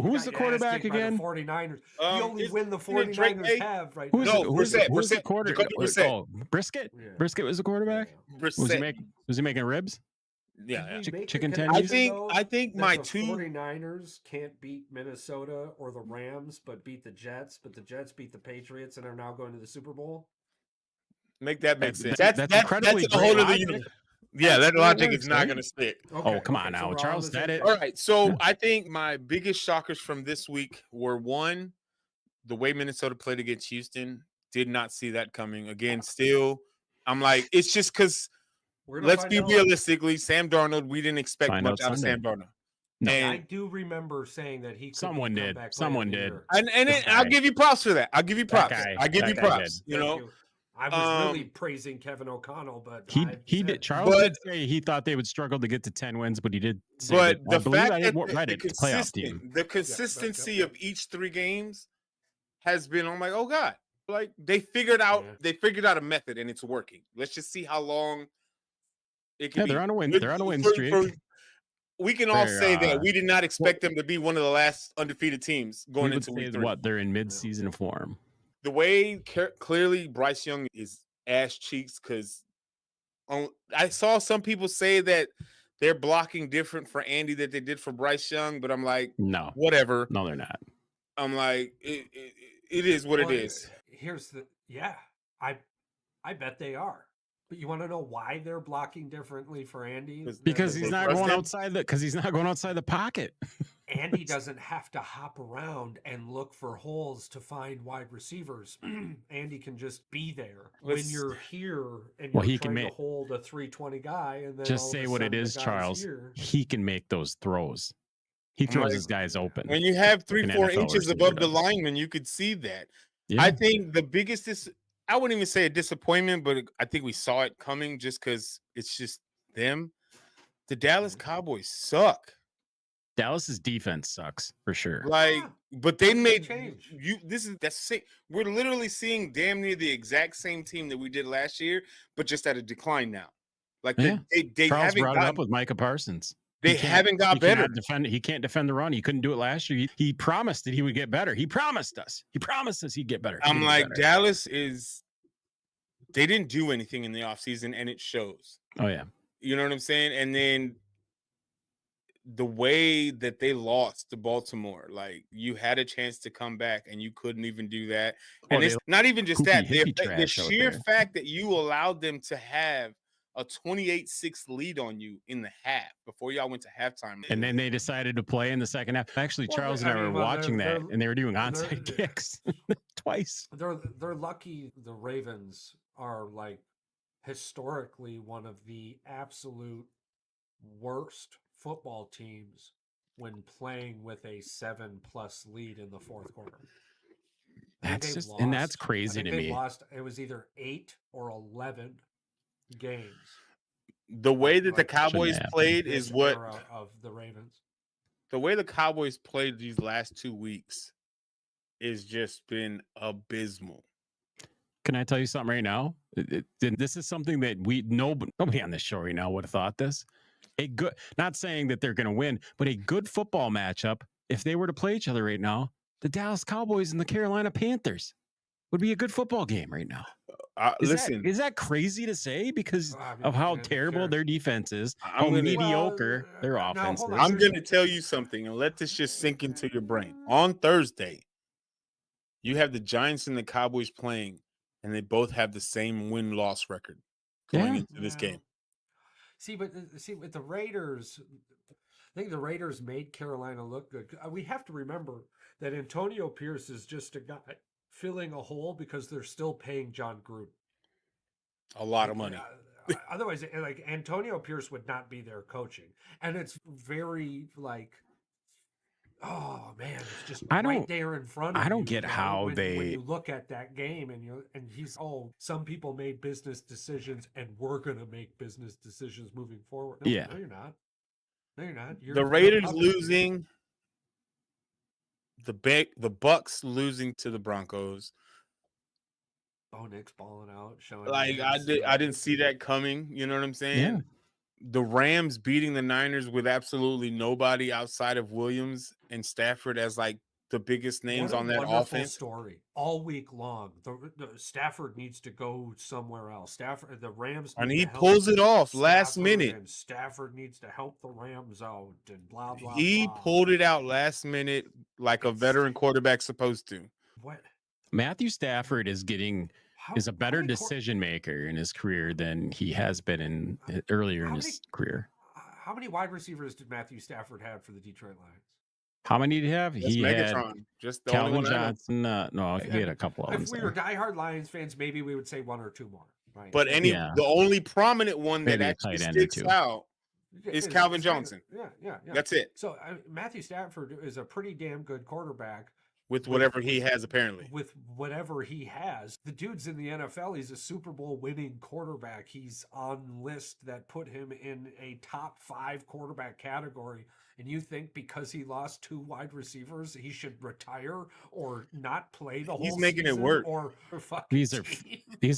who's the quarterback again. The 49ers. You only win the 49ers have right now. Who's the quarterback? Oh, Brisket? Yeah. Brisket was the quarterback? Brissett. Was he making ribs? Yeah. Chicken tendies? I think my the 49ers can't beat Minnesota or the Rams, but beat the Jets. But the Jets beat the Patriots and are now going to the Super Bowl. Make that make sense. That's incredibly a whole other universe. Yeah, that logic is not going to stick. Okay, come on now. Charles said it. All right. So I think my biggest shockers from this week were, one, the way Minnesota played against Houston. Did not see that coming. Again, still, I'm like, it's just because, let's be realistically, Sam Darnold, we didn't expect much out of Sam Darnold. No, I do remember saying that he. Someone did. And I'll give you props for that. I'll give you props. I give you props. You know. I was really praising Kevin O'Connell, but he did. Charles did say he thought they would struggle to get to 10 wins, but he did. Say but the fact that the consistency of each 3 games has been, I'm like, oh god, like they figured out a method and it's working. Let's just see how long it can be. They're on a win. They're on a win streak. We can all say that we did not expect them to be one of the last undefeated teams going into week 3. What, they're in mid-season form. The way clearly Bryce Young is ass cheeks, because I saw some people say that they're blocking different for Andy that they did for Bryce Young, but I'm like, no, whatever. No, they're not. I'm like, it is what it is. Here's I bet they are. But you want to know why they're blocking differently for Andy? Because he's not going outside the pocket. Andy doesn't have to hop around and look for holes to find wide receivers. Andy can just be there when you're here and you're trying to hold a 320 guy. And then just say what it is, Charles. He can make those throws. He throws his guys open. When you have 3-4 inches above the lineman, you could see that. Yeah. I think the biggest I wouldn't even say a disappointment, but I think we saw it coming just because it's just them. The Dallas Cowboys suck. Dallas's defense sucks for sure. Like, but they made change. you. This is that's same. We're literally seeing damn near the exact same team that we did last year, but just at a decline now. Like Yeah. they Charles haven't brought it gotten, up with Micah Parsons. they haven't got better. He can't defend the run. He couldn't do it last year. He promised that he would get better. He promised us. He promised us he'd get better. I'm like, Dallas is. They didn't do anything in the offseason, and it shows. Oh yeah. You know what I'm saying? And then the way that they lost to Baltimore, like you had a chance to come back and you couldn't even do that. And it's not even just that. The sheer fact that you allowed them to have a 28-6 lead on you in the half before y'all went to halftime. And then they decided to play in the second half. Actually, Charles and I were watching that, and they were doing onside kicks twice. They're lucky the Ravens are like historically one of the absolute worst football teams when playing with a 7+ lead in the fourth quarter. That's crazy to me. It was either 8 or 11 games. The way that the Cowboys played is what of the Ravens. The way the Cowboys played these last 2 weeks is just been abysmal. Can I tell you something right now? This is something that nobody on this show right now would have thought this. Not saying that they're going to win, but a good football matchup, if they were to play each other right now, the Dallas Cowboys and the Carolina Panthers would be a good football game right now. Is that crazy to say because of how terrible their defense is, how mediocre their offense is? I'm going to tell you something and let this just sink into your brain. On Thursday, you have the Giants and the Cowboys playing, and they both have the same win-loss record going into this game. See, with the Raiders, I think the Raiders made Carolina look good. We have to remember that Antonio Pierce is just a guy filling a hole because they're still paying John Gruden a lot of money. Otherwise, like Antonio Pierce would not be there coaching, and it's very like, oh man, it's just right there in front of you. I don't get how when you look at that game and he's some people made business decisions and we're gonna make business decisions moving forward. No, you're not. No, you're not. The Raiders losing. The Bucks losing to the Broncos. Oh, Nick's balling out, showing like I didn't see that coming. You know what I'm saying? Yeah. The Rams beating the Niners with absolutely nobody outside of Williams and Stafford as like the biggest names on that offense. Story all week long. The Stafford needs to go somewhere else. The Rams, and he pulls it off last minute. And Stafford needs to help the Rams out and blah blah. He pulled it out last minute like a veteran quarterback supposed to. What? Matthew Stafford is a better decision maker in his career than he has been earlier in his career. How many wide receivers did Matthew Stafford have for the Detroit Lions? How many did he have? He Megatron. Had just the Calvin Johnson. No, he had a couple of them. If we were diehard Lions fans, maybe we would say 1 or 2 more. Right? But the only prominent one that actually sticks out is Calvin Johnson. Yeah. That's it. So Matthew Stafford is a pretty damn good quarterback. With whatever he has, apparently. With whatever he has. The dude's in the NFL. He's a Super Bowl winning quarterback. He's on lists that put him in a top 5 quarterback category. And you think because he lost 2 wide receivers, he should retire or not play the whole season? He's making it work. Or these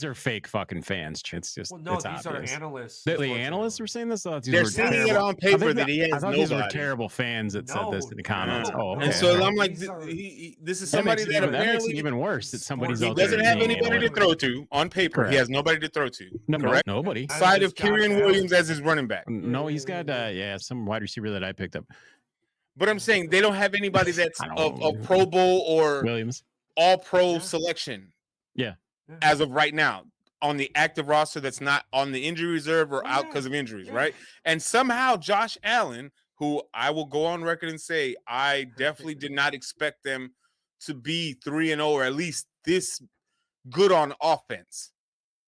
are fake fucking fans. It's just these are analysts. The analysts were saying this. They're saying it on paper that he has nobody. These were terrible fans that said this in the comments. And so I'm like, this is somebody that apparently makes it even worse. That somebody's he doesn't have anybody to throw to on paper. Correct. He has nobody to throw to. Correct? Nobody. Side of Kyren Williams as his running back. No, he's got some wide receiver that I picked up. But I'm saying they don't have anybody that's a Pro Bowl or Williams All-Pro selection. Yeah. As of right now, on the active roster that's not on the injury reserve or out because of injuries, right? And somehow Josh Allen, who I will go on record and say I definitely did not expect them to be 3-0 or at least this good on offense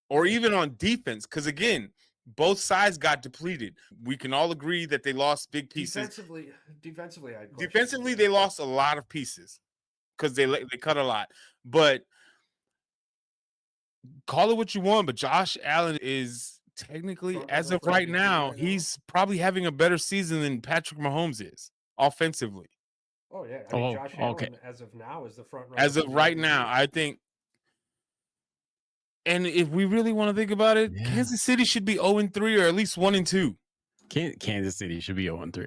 or even on defense. Because again, both sides got depleted. We can all agree that they lost big pieces. Defensively, they lost a lot of pieces because they cut a lot. But call it what you want, but Josh Allen is technically, as of right now, he's probably having a better season than Patrick Mahomes is offensively. Oh yeah, I mean Josh Allen as of now is the front runner. As of right now, I think. And if we really want to think about it, Kansas City should be 0-3 or at least 1-2. Kansas City should be 0-3.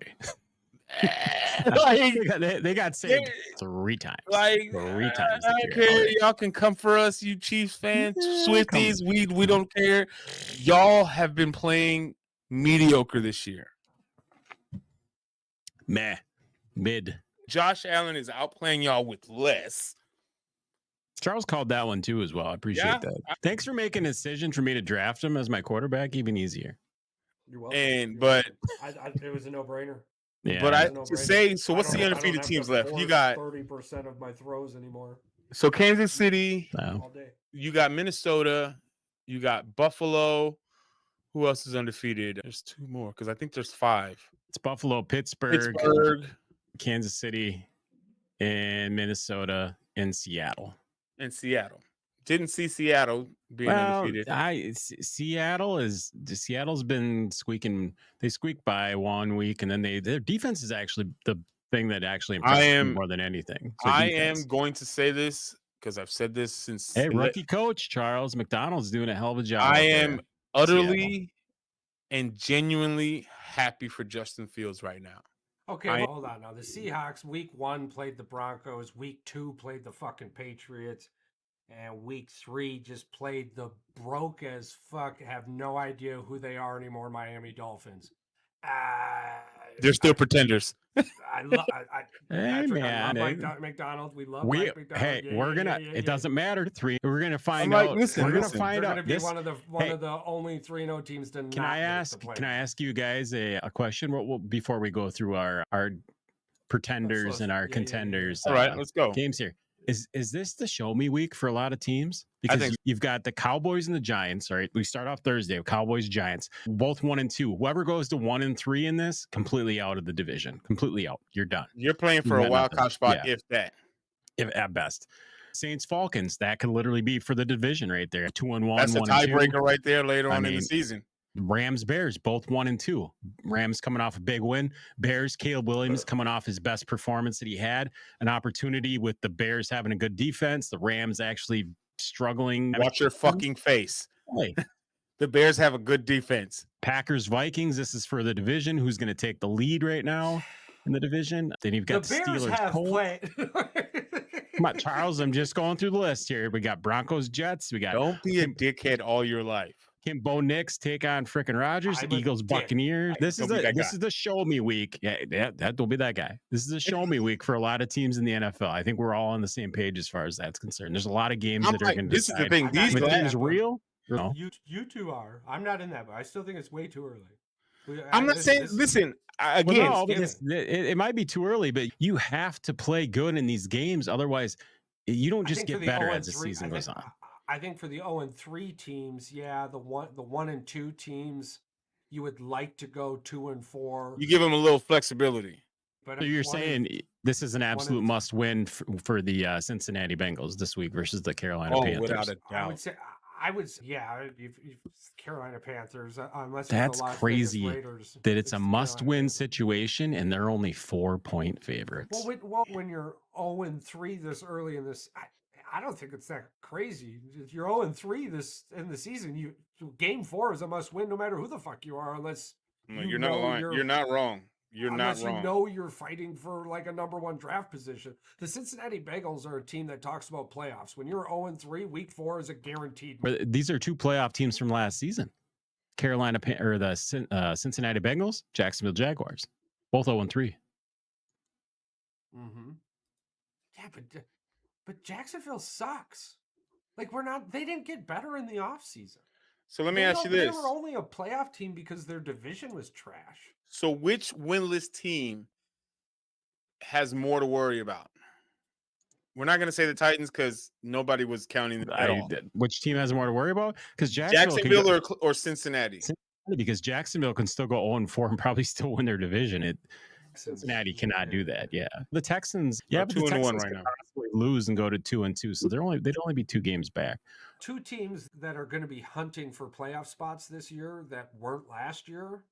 Like, they got saved 3 times. Like 3 times. I don't care. Y'all can come for us, you Chiefs fans, Swifties. We don't care. Y'all have been playing mediocre this year. Mid. Josh Allen is outplaying y'all with less. Charles called that one too as well. I appreciate that. Thanks for making a decision for me to draft him as my quarterback even easier. You're welcome. It was a no-brainer. Yeah. But what's the undefeated teams left? You got 30% of my throws anymore. So Kansas City, all day. You got Minnesota, you got Buffalo. Who else is undefeated? There's 2 more because I think there's 5. It's Buffalo, Pittsburgh, Kansas City, and Minnesota, and Seattle. Didn't see Seattle being undefeated. Seattle's been squeaking. They squeaked by 1 week, and then their defense is actually the thing that actually impresses me more than anything. So I am going to say this because I've said this since. Hey, rookie coach Charles McDonald's doing a hell of a job. I am utterly and genuinely happy for Justin Fields right now. Okay, hold on. Now the Seahawks week 1 played the Broncos, week 2 played the fucking Patriots, and week 3 just played the broke as fuck, have no idea who they are anymore, Miami Dolphins. They're still pretenders. I love Mike McDonald. We love Mike McDonald. Hey, it doesn't matter. We're gonna find out. We're gonna find out. Be one of the only 3-0 teams to Can I ask you guys a question? Before we go through our pretenders and our contenders. All right, let's go. Games here. Is this the show me week for a lot of teams? Because you've got the Cowboys and the Giants. All right, we start off Thursday with Cowboys, Giants, both 1-2. Whoever goes to 1-3 in this, completely out of the division, completely out. You're done. You're playing for a wild card spot, if at best. Saints, Falcons, that could literally be for the division right there. 2-1. That's a tiebreaker right there later on in the season. Rams, Bears, both 1-2. Rams coming off a big win. Bears, Caleb Williams coming off his best performance that he had. An opportunity with the Bears having a good defense. The Rams actually struggling. Watch your fucking face. Hey. The Bears have a good defense. Packers, Vikings. This is for the division. Who's going to take the lead right now in the division? Then you've got the Steelers. Come on, Charles. I'm just going through the list here. We got Broncos, Jets. We got. Don't be a dickhead all your life. Can Bo Nix take on frickin' Rodgers? Eagles, Buccaneers. This is the show me week. Yeah, that will be that guy. This is a show me week for a lot of teams in the NFL. I think we're all on the same page as far as that's concerned. There's a lot of games that are going to decide. This is the thing. These teams real. No. You two are. I'm not in that, but I still think it's way too early. I'm not saying. Listen, again, it might be too early, but you have to play good in these games. Otherwise, you don't just get better as the season goes on. I think for the 0-3 teams, the 1-2 teams, you would like to go 2-4. You give them a little flexibility. But so you're saying this is an absolute must-win for the Cincinnati Bengals this week versus the Carolina Panthers. Without a doubt. Carolina Panthers. Unless that's crazy that it's a must-win situation and they're only 4-point favorites. Well, when you're 0-3 this early in this. I don't think it's that crazy. If you're 0-3 this in the season, game 4 is a must win no matter who the fuck you are, unless you're not lying. You're not wrong. Unless you know you're fighting for like a number 1 draft position. The Cincinnati Bengals are a team that talks about playoffs. When you're 0-3, week 4 is a guaranteed. But these are 2 playoff teams from last season. Carolina or the Cincinnati Bengals, Jacksonville Jaguars, both 0-3. Mm-hmm. Yeah, but Jacksonville sucks. Like they didn't get better in the offseason. So let me ask you this. They were only a playoff team because their division was trash. So which winless team has more to worry about? We're not going to say the Titans because nobody was counting them at all. Which team has more to worry about? Because Jacksonville or Cincinnati? Because Jacksonville can still go 0-4 and probably still win their division. Texans. Cincinnati cannot do that. Yeah, the Texans. Yeah, but the 2-1 Texans right could now. possibly lose and go to 2-2, so they'd only be 2 games back. Two teams that are going to be hunting for playoff spots this year that weren't last year,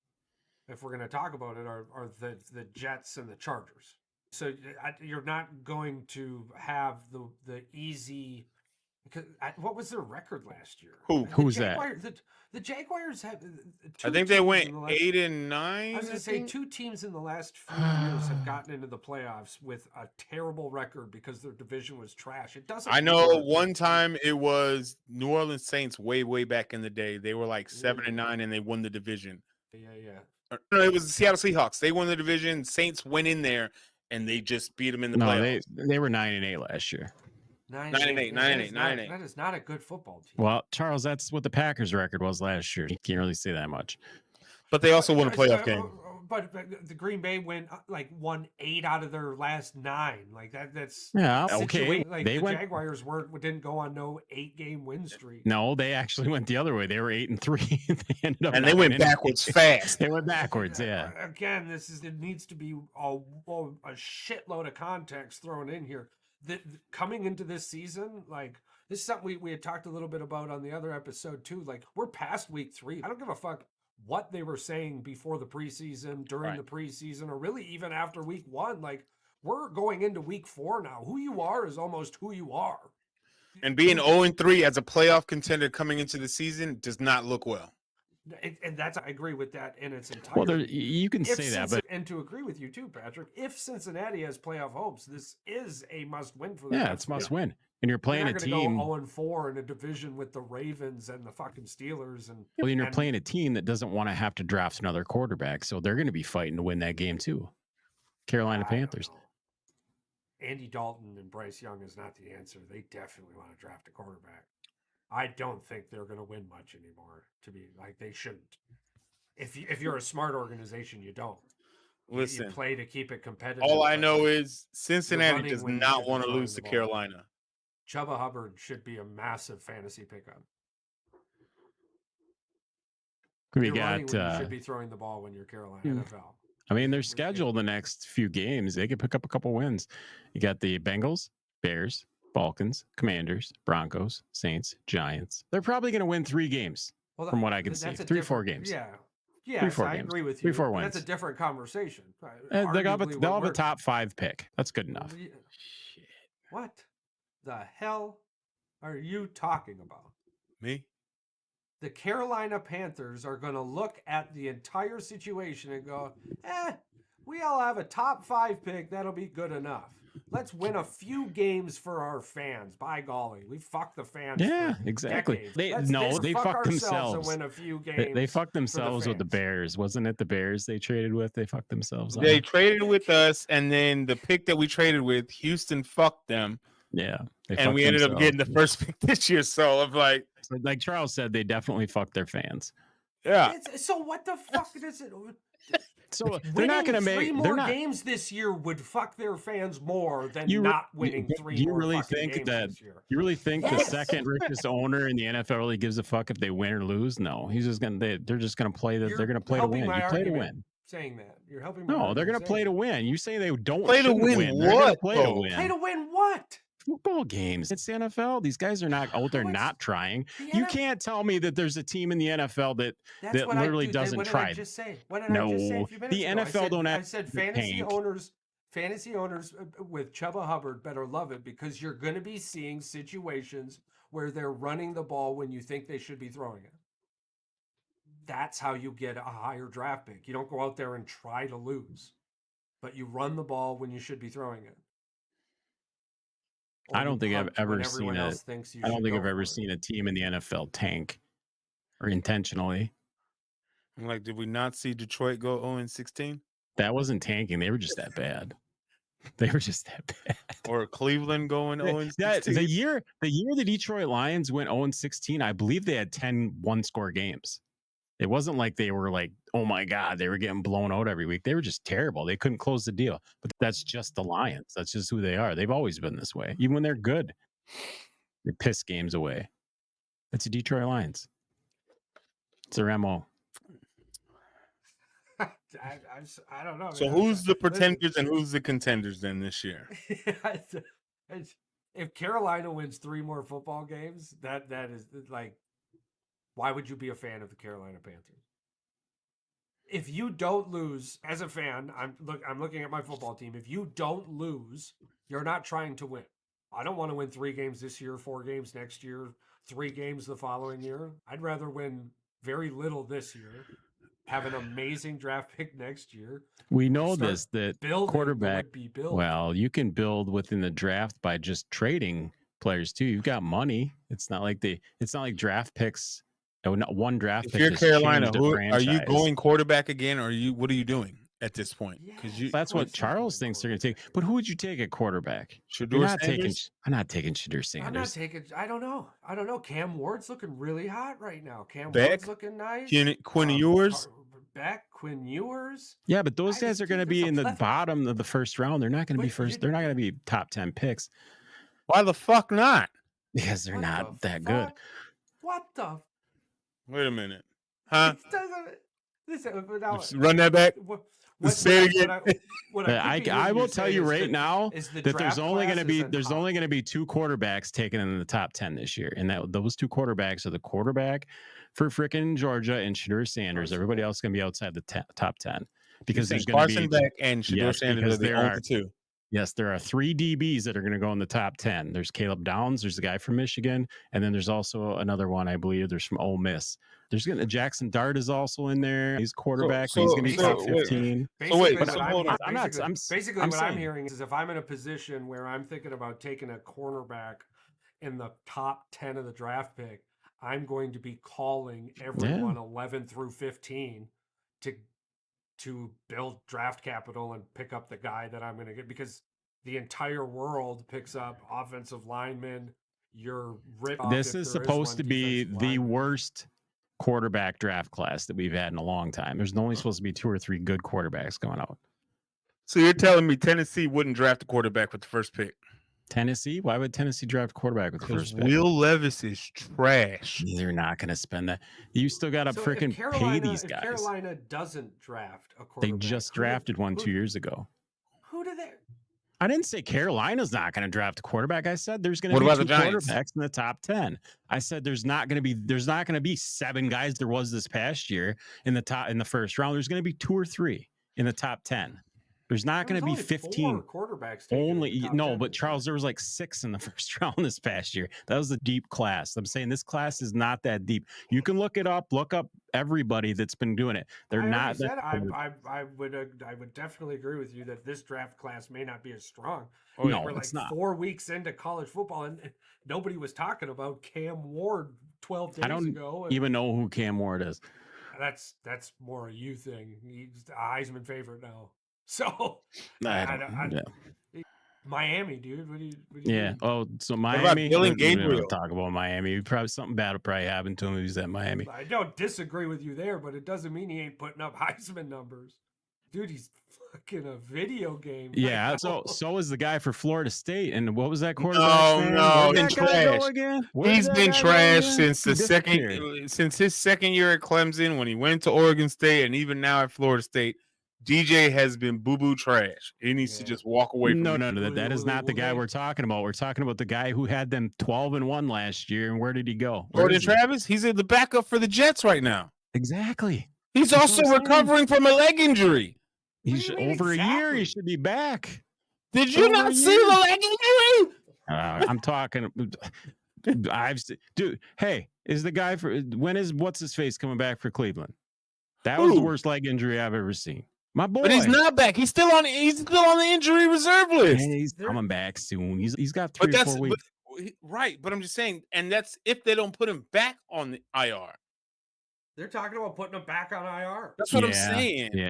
if we're going to talk about it, are the Jets and the Chargers. So you're not going to have the easy. Because what was their record last year? Who's that? The Jaguars have. I think they went 8-9. I was going to say 2 teams in the last few years have gotten into the playoffs with a terrible record because their division was trash. It doesn't. I know one time it was New Orleans Saints way back in the day. They were like 7-9 and they won the division. Yeah. No, it was the Seattle Seahawks. They won the division. Saints went in there and they just beat them in the playoffs. They were 9-8 last year. 9-8. That is not a good football team. Well, Charles, that's what the Packers' record was last year. You can't really say that much. But they also won a playoff game. But the Green Bay won 8 out of their last 9. Like that's okay. Like the Jaguars didn't go on no 8-game win streak. No, they actually went the other way. They were 8-3. They ended up they went backwards fast. They went backwards. Yeah. Again, it needs to be a shitload of context thrown in here. Coming into this season, like this is something we had talked a little bit about on the other episode too. Like we're past week 3. I don't give a fuck what they were saying before the preseason, during the preseason, or really even after week 1. Like we're going into week 4 now. Who you are is almost who you are. And being 0-3 as a playoff contender coming into the season does not look well. And I agree with that in its entirety. Well, you can say that, but and to agree with you too, Patrick. If Cincinnati has playoff hopes, this is a must-win for them. Yeah, it's must-win. And you're playing a team. Go 0-4 in a division with the Ravens and the fucking Steelers, and you're playing a team that doesn't want to have to draft another quarterback, so they're going to be fighting to win that game too. Carolina Panthers. Andy Dalton and Bryce Young is not the answer. They definitely want to draft a quarterback. I don't think they're going to win much anymore. To be like, they shouldn't. If you're a smart organization, you don't. Listen, you play to keep it competitive. All I know is Cincinnati does not want to lose to Carolina. Chuba Hubbard should be a massive fantasy pickup. We got. You should be throwing the ball when you're Carolina NFL. I mean, they're scheduled the next few games. They could pick up a couple wins. You got the Bengals, Bears, Falcons, Commanders, Broncos, Saints, Giants. They're probably going to win 3 games from what I can see. 3-4 games. Yeah. 3-4 I games. agree with you. 3-4 wins. That's a different conversation. They'll have a top 5 pick. That's good enough. Shit. What the hell are you talking about? Me? The Carolina Panthers are going to look at the entire situation and go, we all have a top 5 pick. That'll be good enough. Let's win a few games for our fans. By golly, we fucked the fans. Yeah, exactly. They fucked themselves. And win a few games. They fucked themselves with the Bears. Wasn't it the Bears they traded with? They fucked themselves. They traded with us, and then the pick that we traded with, Houston fucked them. Yeah, and we ended up getting the first pick this year. So I'm like Charles said, they definitely fucked their fans. Yeah. So what the fuck does it? So they're not going to make 3 more games this year would fuck their fans more than not winning 3 you more really think think that this year. You really think the second richest owner in the NFL really gives a fuck if they win or lose? No, he's just going to. They're just going to play. They're going to play to win. You play to win. Saying that you're helping. No, they're going to play to win. You say they don't play to win. What? Play to win. Play to win what? Football games. It's the NFL. These guys are not out there not trying. You can't tell me that there's a team in the NFL that literally doesn't try. What did I just say? What did I just say a few minutes ago? NFL don't have. I said fantasy owners with Chuba Hubbard better love it because you're going to be seeing situations where they're running the ball when you think they should be throwing it. That's how you get a higher draft pick. You don't go out there and try to lose, but you run the ball when you should be throwing it. I don't think I've ever seen a team in the NFL tank or intentionally. Like, did we not see Detroit go 0-16? That wasn't tanking. They were just that bad. They were just that bad. Or Cleveland going 0-16. The year the Detroit Lions went 0-16, I believe they had 10 one-score games. It wasn't like they were like, oh my God, they were getting blown out every week. They were just terrible. They couldn't close the deal. But that's just the Lions. That's just who they are. They've always been this way. Even when they're good, they piss games away. It's the Detroit Lions. It's their MO. I don't know. So man. who's the pretenders and who's the contenders then this year? If Carolina wins 3 more football games, that is like, why would you be a fan of the Carolina Panthers? If you don't lose as a fan, I'm looking at my football team. If you don't lose, you're not trying to win. I don't want to win 3 games this year, 4 games next year, 3 games the following year. I'd rather win very little this year, have an amazing draft pick next year. We know this, that quarterback, build. well, you can build within the draft by just trading players too. You've got money. It's not like draft picks. One draft If pick. you're Carolina, are you going quarterback again, or what are you doing at this point? Because that's what Charles thinks they're going to take. But who would you take at quarterback? Shedeur I'm not taking Shedeur Sanders. I'm not taking. I don't know. Cam Ward's looking really hot right now. Ward's looking nice. Quinn Ewers. Quinn Ewers. Yeah, but those guys are going to be in the bottom of the first round. They're not going to be first. They're not going to be top 10 picks. Why the fuck not? Because they're not that good. What the? Wait a minute. Huh? Listen, run that back. Say it again. I will tell you right now that there's only going to be 2 quarterbacks taken in the top 10 this year, and those 2 quarterbacks are the quarterback for frickin' Georgia and Shedeur Sanders. Everybody else is going to be outside the top 10 because there's going to be Carson Beck and Shedeur Sanders are the only 2. Yes, there are 3 DBs that are going to go in the top 10. There's Caleb Downs, there's the guy from Michigan, and then there's also another one, I believe. There's from Ole Miss. There's going to Jackson Dart is also in there. He's quarterback. He's going to be top 15. Basically, what I'm hearing is if I'm in a position where I'm thinking about taking a cornerback in the top 10 of the draft pick, I'm going to be calling everyone 11 through 15 to build draft capital and pick up the guy that I'm going to get, because the entire world picks up offensive linemen. This is supposed to be the worst quarterback draft class that we've had in a long time. There's only supposed to be 2 or 3 good quarterbacks going out. So you're telling me Tennessee wouldn't draft a quarterback with the first pick? Tennessee? Why would Tennessee draft a quarterback with the first pick? Will Levis is trash. They're not going to spend that. You still got to freaking pay these guys. Carolina doesn't draft a quarterback. They just drafted one 2 years ago. Who did they? I didn't say Carolina's not going to draft a quarterback. I said there's going to be 2 quarterbacks in the top 10. I said there's not going to be 7 guys there was this past year in the first round. There's going to be 2 or 3 in the top 10. There's not going to be 15 quarterbacks. But Charles, there was like 6 in the first round this past year. That was a deep class. I'm saying this class is not that deep. You can look it up. Look up everybody that's been doing it. They're not. I would definitely agree with you that this draft class may not be as strong. No, we're it's not. 4 weeks into college football, and nobody was talking about Cam Ward 12 days ago. I don't even know who Cam Ward is. That's more a you thing. He's a Heisman favorite now. So Miami, dude. What do you Oh, so Miami. Dylan Gabriel? Talk about Miami. Probably something bad will probably happen to him if he's at Miami. I don't disagree with you there, but it doesn't mean he ain't putting up Heisman numbers. Dude, he's fucking a video game. Yeah, so is the guy for Florida State. And what was that quarterback? No, he's trash. He's been trash since his second year at Clemson, when he went to Oregon State, and even now at Florida State. DJ has been boo-boo trash. He needs to just walk away from No. That is not the guy we're talking about. We're talking about the guy who had them 12-1 last year. And where did he go? Jordan Travis? He's in the backup for the Jets right now. Exactly. He's also recovering from a leg injury. He's over a year. He should be back. Did you not see the leg injury? I'm talking. Dude, hey, is the guy what's his face coming back for Cleveland? That was the worst leg injury I've ever seen. My boy. But he's not back. He's still on the injury reserve list. And he's coming back soon. He's got 3 or 4 weeks. Right, but I'm just saying, and that's if they don't put him back on the IR. They're talking about putting him back on IR. That's what I'm saying. Yeah.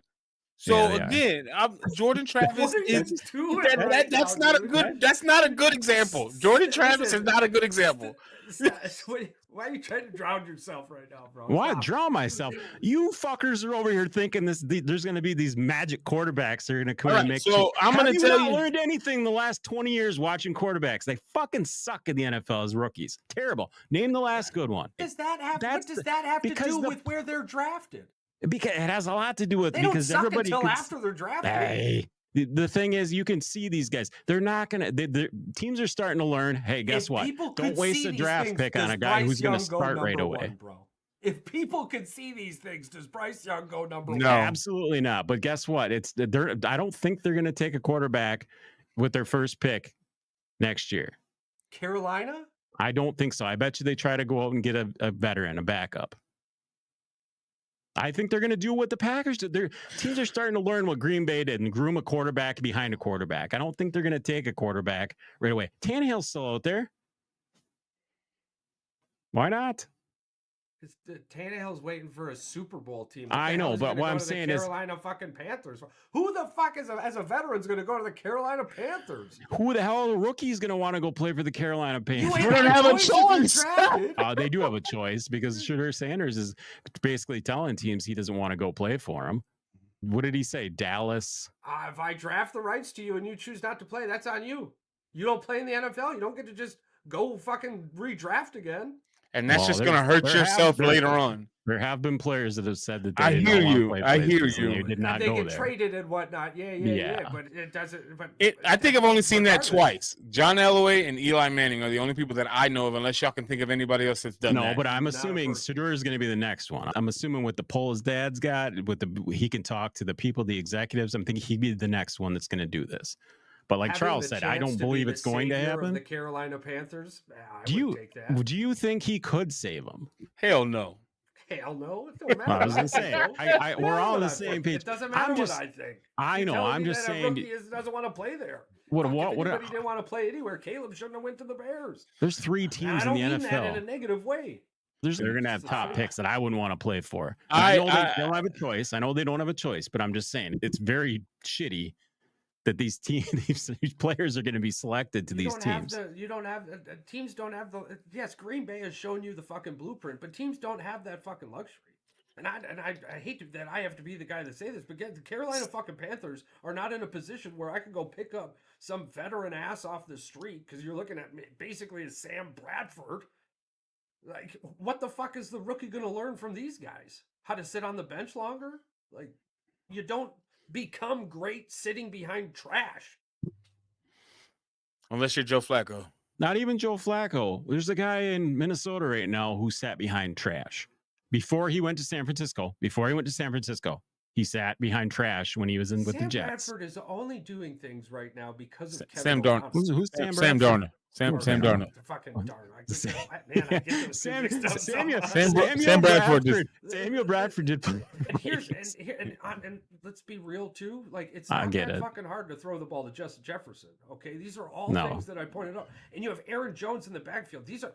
So again, Jordan Travis is that's not a good example. Jordan Travis is not a good example. Why are you trying to drown yourself right now, bro? Why drown myself? You fuckers are over here thinking there's going to be these magic quarterbacks that are going to come and make. So I'm going to tell you, learned anything the last 20 years watching quarterbacks? They fucking suck in the NFL as rookies. Terrible. Name the last good one. What does that have to do with where they're drafted? Because it has a lot to do with They don't because suck everybody until could, after they're drafted. hey, the thing is, you can see these guys. They're not gonna. Teams are starting to learn. Hey, guess If what? people Don't could waste see a these draft things, pick on does a guy Bryce who's going to Young go start right number away. one, bro? If people could see these things, does Bryce Young go number one? No. Absolutely not. But guess what? I don't think they're going to take a quarterback with their first pick next year. Carolina? I don't think so. I bet you they try to go out and get a veteran, a backup. I think they're going to do what the Packers did. Their teams are starting to learn what Green Bay did and groom a quarterback behind a quarterback. I don't think they're going to take a quarterback right away. Tannehill's still out there. Why not? Tannehill's waiting for a Super Bowl team. I know, but what I'm saying is, Carolina fucking Panthers. Who the fuck as a veteran's going to go to the Carolina Panthers? who the hell are the rookies going to want to go play for the Carolina Panthers? You don't have a choice. They do have a choice because Shedeur Sanders is basically telling teams he doesn't want to go play for them. What did he say? Dallas? If I draft the rights to you and you choose not to play, that's on you. You don't play in the NFL. You don't get to just go fucking redraft again. And that's just going to hurt yourself later on. There have been players that have said that they I hear you. I hear you. They did not they go get there. traded and whatnot. Yeah. But it doesn't. But I think I've only seen that twice. John Elway and Eli Manning are the only people that I know of, unless y'all can think of anybody else that's done that. No, but I'm assuming Shedeur is going to be the next one. I'm assuming with the pull his dad's got, he can talk to the people, the executives. I'm thinking he'd be the next one that's going to do this. But like Charles said, I don't believe it's going to happen. The Carolina Panthers. Do you think he could save them? Hell no. Hell no. It don't matter. I was going to say, we're all on the same page. It doesn't matter what I think. I know. I'm just saying. He doesn't want to play there. What he didn't want to play anywhere. Caleb shouldn't have went to the Bears. There's 3 teams in the NFL. I don't mean that in a negative way. They're going to have top picks that I wouldn't want to play for. I know they don't have a choice. I know they don't have a choice, but I'm just saying it's very shitty that these players are going to be selected to these teams. Teams don't have the. Yes, Green Bay has shown you the fucking blueprint, but teams don't have that fucking luxury. And I hate that I have to be the guy that say this, but the Carolina fucking Panthers are not in a position where I can go pick up some veteran ass off the street because you're looking at basically a Sam Bradford. Like, what the fuck is the rookie going to learn from these guys? How to sit on the bench longer? Like, you don't become great sitting behind trash. Unless you're Joe Flacco. Not even Joe Flacco. There's a guy in Minnesota right now who sat behind trash. Before he went to San Francisco, he sat behind trash when he was with the Jets. Sam Bradford is only doing things right now because of Sam Kevin Darnold. Who's Sam Sam Darnold? Darnold. Sam Darnold. Fucking Darnold. Samuel Bradford did. And let's be real too. Like, it's not that fucking hard to throw the ball to Justin Jefferson. Okay, these are all things that I pointed out. And you have Aaron Jones in the backfield. These are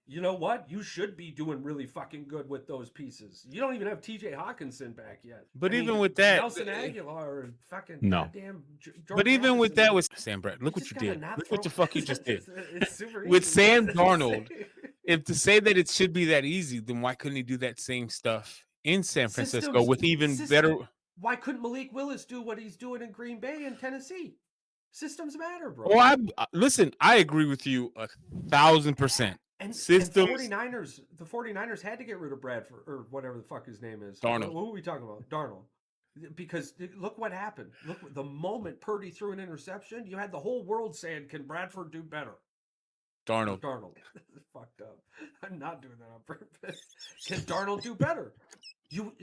you know what? You should be doing really fucking good with those pieces. You don't even have T.J. Hawkinson back yet. But even with that, Nelson Aguilar and fucking goddamn. But even with that, with Sam Bradford, look what you did. Look what the fuck you just did. It's super easy. With Sam Darnold, if to say that it should be that easy, then why couldn't he do that same stuff in San Francisco with even better? Why couldn't Malik Willis do what he's doing in Green Bay and Tennessee? Systems matter, bro. Well, listen, I agree with you 1,000%. And systems. The 49ers had to get rid of Bradford or whatever the fuck his name is. Darnold. What are we talking about? Darnold. Because look what happened. Look, the moment Purdy threw an interception, you had the whole world saying, "Can Bradford do better?" Darnold. Fucked up. I'm not doing that on purpose. Can Darnold do better? You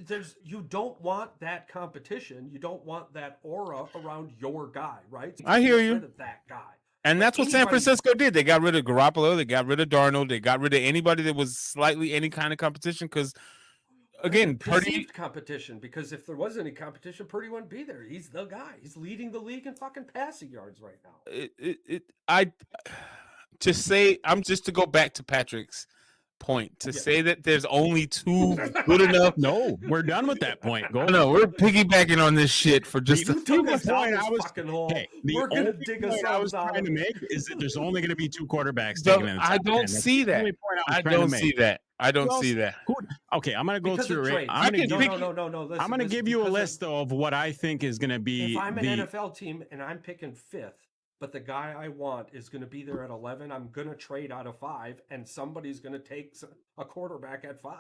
don't want that competition. You don't want that aura around your guy, right? So I hear you. Rid of that guy. And that's what San Francisco did. They got rid of Garoppolo. They got rid of Darnold. They got rid of anybody that was slightly any kind of competition. Because, again, perceived competition. Because if there was any competition, Purdy wouldn't be there. He's the guy. He's leading the league in fucking passing yards right now. To go back to Patrick's point, say that there's only 2 good enough. No, we're done with that point. No, we're piggybacking on this shit for just a point. We're gonna dig us out. Trying to make is that there's only going to be 2 quarterbacks. I don't see that. I don't see that. Okay, I'm going to go through it. I'm going to give you a list of what I think is going to be. If I'm an NFL team and I'm picking 5th, but the guy I want is going to be there at 11, I'm going to trade out of 5, and somebody's going to take a quarterback at 5.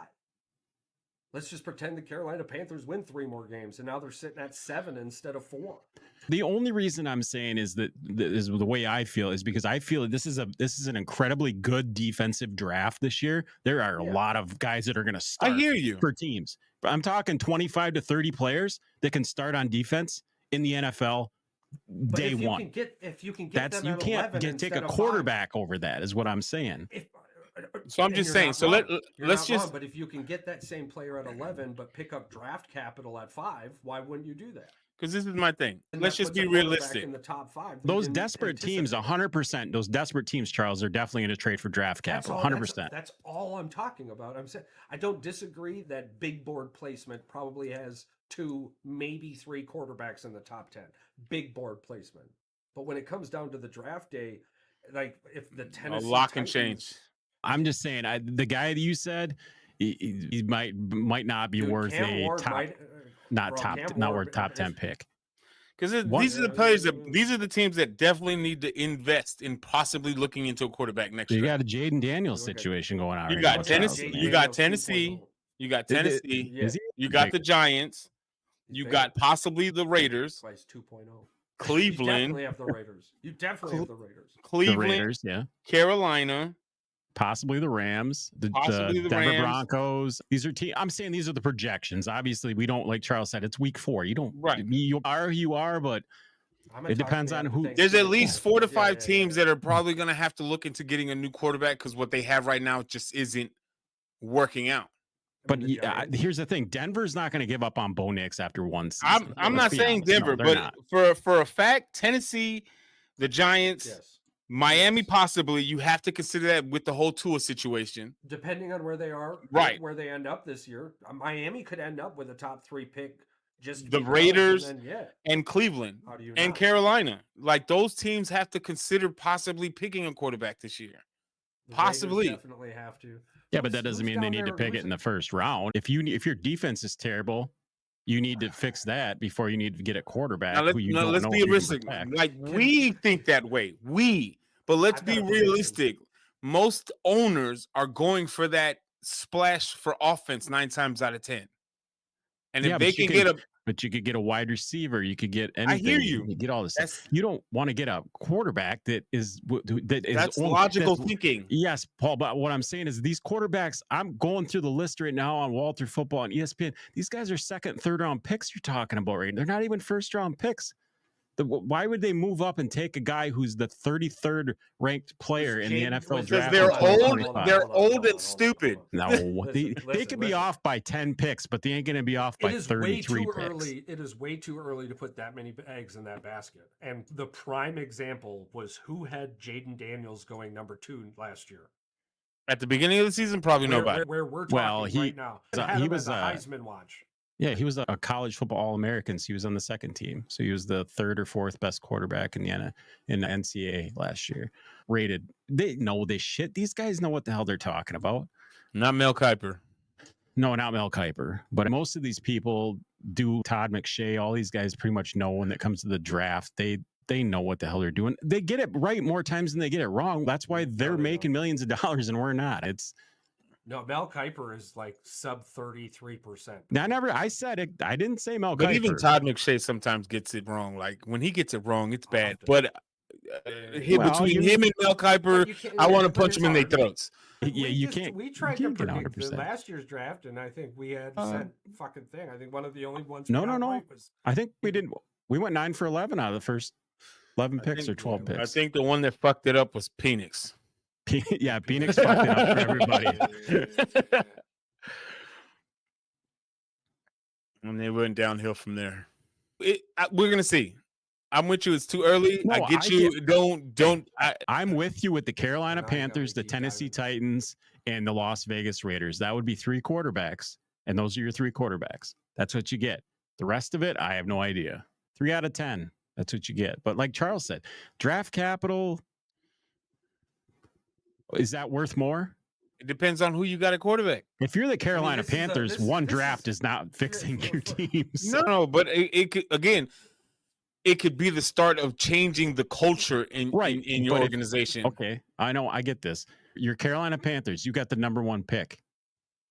Let's just pretend the Carolina Panthers win 3 more games, and now they're sitting at 7 instead of 4. The only reason I'm saying is that is the way I feel is because I feel this is an incredibly good defensive draft this year. There are a lot of guys that are going to start I hear you. for teams. But I'm talking 25 to 30 players that can start on defense in the NFL day one. If you can get them you at can't 11 take a quarterback over that is what I'm saying. So I'm just saying. So let's just. Wrong, but if you can get that same player at 11, but pick up draft capital at 5, why wouldn't you do that? Because this is my thing. And let's just be realistic. In the top 5, those desperate teams, 100%. Those desperate teams, Charles, are definitely going to trade for draft capital. 100%. That's all I'm talking about. I'm saying I don't disagree that big board placement probably has 2, maybe 3 quarterbacks in the top 10. Big board placement. But when it comes down to the draft day, like if the Tennessee lock and change. I'm just saying, the guy that you said, he might not be worth a top, not worth top 10 pick. Because these are the players these are the teams that definitely need to invest in possibly looking into a quarterback next year. You got a Jaden Daniels situation going on. You got Tennessee. You got Tennessee. You got Tennessee. You got the Giants. You got possibly the Raiders. 2.0. Cleveland. You definitely have the Raiders. You definitely have the Raiders. Cleveland. The Raiders, yeah. Carolina. Possibly the Rams, the Denver Broncos. These are I'm saying these are the projections. Obviously, we don't, like Charles said, it's week 4. You don't, you are, but it depends on who. There's at least 4 to 5 teams that are probably going to have to look into getting a new quarterback because what they have right now just isn't working out. But here's the thing: Denver's not going to give up on Bo Nix after one season. I'm not saying Denver, but for a fact, Tennessee, the Giants, Miami, possibly. You have to consider that with the whole Tua situation, depending on where they are, where they end up this year. Miami could end up with a top 3 pick. Just the Raiders and Cleveland and Carolina, like those teams have to consider possibly picking a quarterback this year. Possibly, definitely have to. Yeah, but that doesn't mean they need to pick it in the first round. If your defense is terrible, you need to fix that before you need to get a quarterback. Let's be realistic. Like we think that way. But let's be realistic. Most owners are going for that splash for offense 9 times out of 10. And if they can get a But you could get a wide receiver. You could get anything. I hear you. You get all this stuff. You don't want to get a quarterback that is that's logical thinking. Yes, Paul. But what I'm saying is these quarterbacks. I'm going through the list right now on Walter Football and ESPN. These guys are 2nd, 3rd round picks. You're talking about right? They're not even 1st round picks. Why would they move up and take a guy who's the 33rd ranked player in the NFL draft? Because they're old and stupid. No, they could be off by 10 picks, but they ain't going to be off by 33 picks. It is way too early to put that many eggs in that basket. And the prime example was who had Jaden Daniels going number 2 last year. At the beginning of the season, probably nobody. Where we're talking right now. He was a Heisman watch. Yeah, he was a college football All-American. So he was on the 2nd team. So he was the 3rd or 4th best quarterback in the NCAA last year. Rated. They know this shit. These guys know what the hell they're talking about. Not Mel Kiper. No, not Mel Kiper. But most of these people do. Todd McShay. All these guys pretty much know when it comes to the draft. They know what the hell they're doing. They get it right more times than they get it wrong. That's why they're making millions of dollars and we're not. No, Mel Kiper is like sub 33%. I said it. I didn't say Mel Kiper. But even Todd McShay sometimes gets it wrong. Like when he gets it wrong, it's bad. But between him and Mel Kiper, I want to punch him in their throats. You can't. We tried to predict the last year's draft, and I think we had said fucking thing. I think one of the only ones. No. I think we did. We went 9 for 11 out of the first 11 picks or 12 picks. I think the one that fucked it up was Penix. Yeah, Phoenix fucked it up for everybody. And they went downhill from there. We're gonna see. I'm with you. It's too early. No, I get you. Don't. I'm with you with the Carolina Panthers, the Tennessee Titans, and the Las Vegas Raiders. That would be 3 quarterbacks, and those are your 3 quarterbacks. That's what you get. The rest of it, I have no idea. 3 out of 10. That's what you get. But like Charles said, draft capital. Is that worth more? It depends on who you got at quarterback. If you're the Carolina Panthers, one draft is not fixing your team. So. No, but it could, again, it could be the start of changing the culture in your organization. Okay, I know. I get this. Your Carolina Panthers, you got the number 1 pick.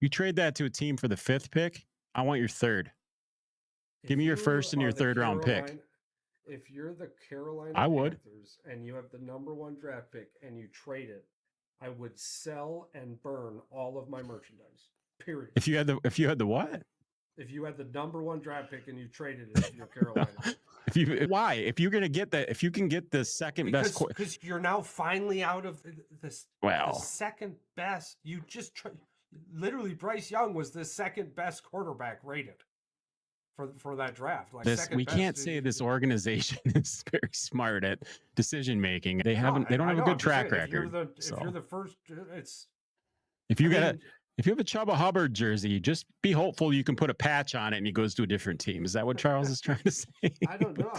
You trade that to a team for the 5th pick. I want your 3rd. Give me your 1st and your 3rd round pick. If you're the Carolina I would. Panthers and you have the number 1 draft pick and you trade it, I would sell and burn all of my merchandise. Period. If you had the what? If you had the number 1 draft pick and you traded it to your Carolina. Why? If you're gonna get that, if you can get the second best, because you're now finally out of this. Well, the second best. You just literally Bryce Young was the second best quarterback rated for that draft. Like we can't say this organization is very smart at decision making. They don't have a good track record. If you're the first, it's if you have a Chubba Hubbard jersey, just be hopeful you can put a patch on it and he goes to a different team. Is that what Charles is trying to say? I don't know.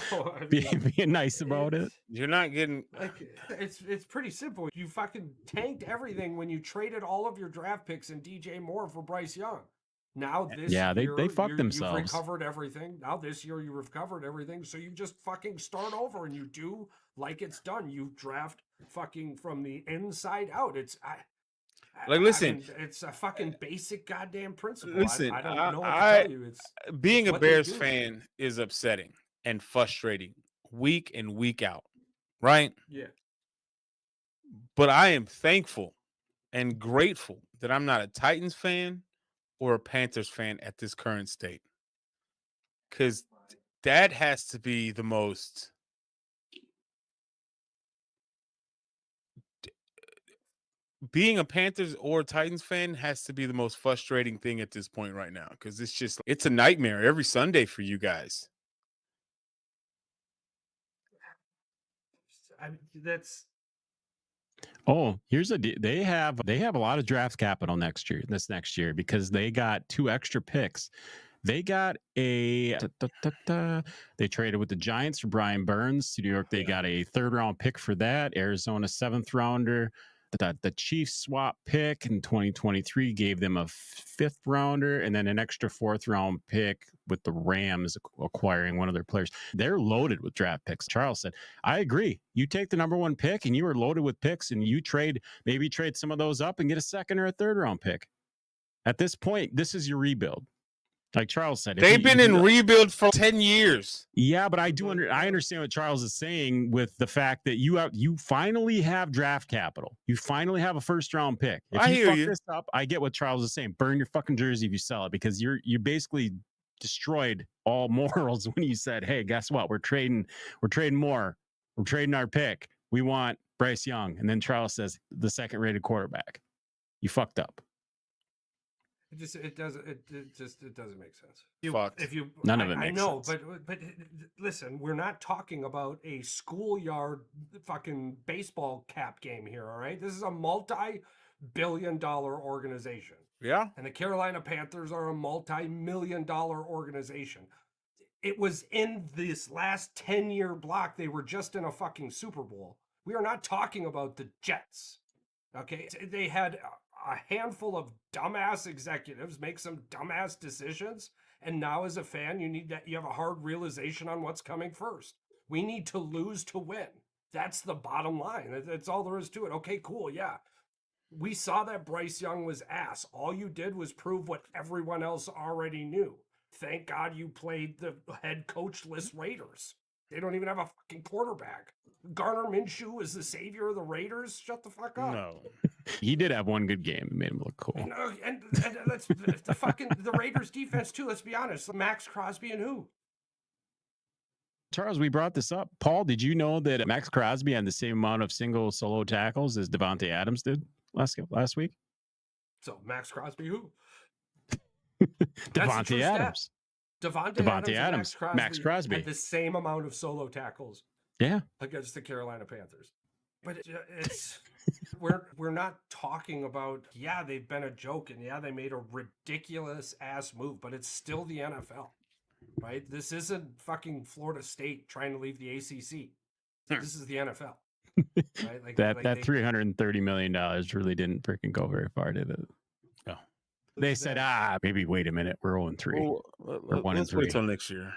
Being nice about it. You're not getting it's pretty simple. You fucking tanked everything when you traded all of your draft picks and DJ Moore for Bryce Young. Now this year, they fucked themselves. You've recovered everything. Now this year you've recovered everything. So you just fucking start over and you do like it's done. You draft fucking from the inside out. Listen, it's a fucking basic goddamn principle. Listen, I don't know what to tell you. Being a Bears fan is upsetting and frustrating week in, week out, right? Yeah. But I am thankful and grateful that I'm not a Titans fan or a Panthers fan at this current state. Because that has to be the most being a Panthers or Titans fan has to be the most frustrating thing at this point right now, because it's a nightmare every Sunday for you guys. Here's they have a lot of draft capital this next year because they got 2 extra picks. They got they traded with the Giants for Brian Burns to New York. They got a 3rd round pick for that. Arizona 7th rounder. The Chiefs swap pick in 2023 gave them a 5th rounder and then an extra 4th round pick with the Rams acquiring one of their players. They're loaded with draft picks. Charles said, I agree. You take the number 1 pick and you are loaded with picks and you trade some of those up and get a 2nd or a 3rd round pick. At this point, this is your rebuild. Like Charles said, they've been in rebuild for 10 years. Yeah, but I understand what Charles is saying with the fact that you finally have draft capital. You finally have a 1st round pick. If I you hear fuck you. this up, I get what Charles is saying. Burn your fucking jersey if you sell it, because you basically destroyed all morals when you said, "Hey, guess what? We're trading more. We're trading our pick. We want Bryce Young." And then Charles says the 2nd rated quarterback. You fucked up. It doesn't make sense. None of it makes sense. I know, but listen, we're not talking about a schoolyard fucking baseball cap game here, all right? This is a multi-billion-dollar organization. Yeah. And the Carolina Panthers are a multi-million-dollar organization. It was in this last 10-year block, they were just in a fucking Super Bowl. We are not talking about the Jets. Okay? They had a handful of dumbass executives make some dumbass decisions, and now as a fan you have a hard realization on what's coming first. We need to lose to win. That's the bottom line. That's all there is to it. Okay, cool, yeah. We saw that Bryce Young was ass. All you did was prove what everyone else already knew. Thank God you played the head coachless Raiders. They don't even have a fucking quarterback. Garner Minshew is the savior of the Raiders? Shut the fuck up. No. He did have one good game. It made him look cool. And let's the Raiders defense too, let's be honest. Max Crosby and who? Charles, we brought this up. Paul, did you know that Max Crosby had the same amount of single solo tackles as Devontae Adams did last week? So Max Crosby who? Devontae Adams. Devontae Adams. Max Crosby had the same amount of solo tackles. Yeah. Against the Carolina Panthers. But it's we're not talking about, yeah, they've been a joke and yeah, they made a ridiculous ass move, but it's still the NFL, right? This isn't fucking Florida State trying to leave the ACC. This is the NFL. Right? That $330 million really didn't freaking go very far, did it? No. They said, maybe wait a minute, we're 0-3. Well, or 1-3. Let's wait till next year.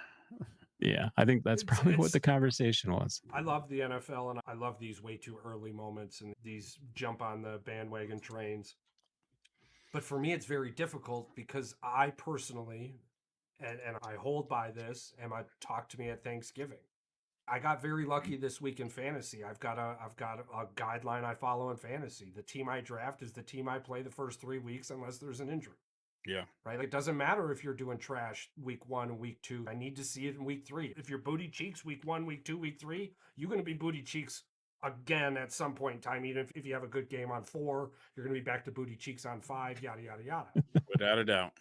Yeah, I think that's probably what the conversation was. I love the NFL, and I love these way too early moments and these jump on the bandwagon trains. But for me, it's very difficult because I personally, and I hold by this, and I talk to me at Thanksgiving. I got very lucky this week in fantasy. I've got a guideline I follow in fantasy. The team I draft is the team I play the first 3 weeks unless there's an injury. Yeah. Right? It doesn't matter if you're doing trash week 1 and week 2. I need to see it in week 3. If you're booty cheeks week 1, week 2, week 3, you're going to be booty cheeks again at some point in time. Even if you have a good game on 4, you're going to be back to booty cheeks on 5, yada, yada, yada. Without a doubt.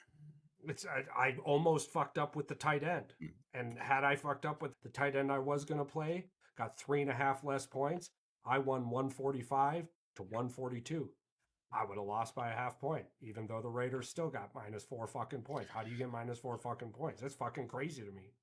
I almost fucked up with the tight end. And had I fucked up with the tight end I was going to play, got 3.5 less points, I won 145 to 142. I would have lost by a half point, even though the Raiders still got -4 fucking points. How do you get -4 fucking points? That's fucking crazy to me.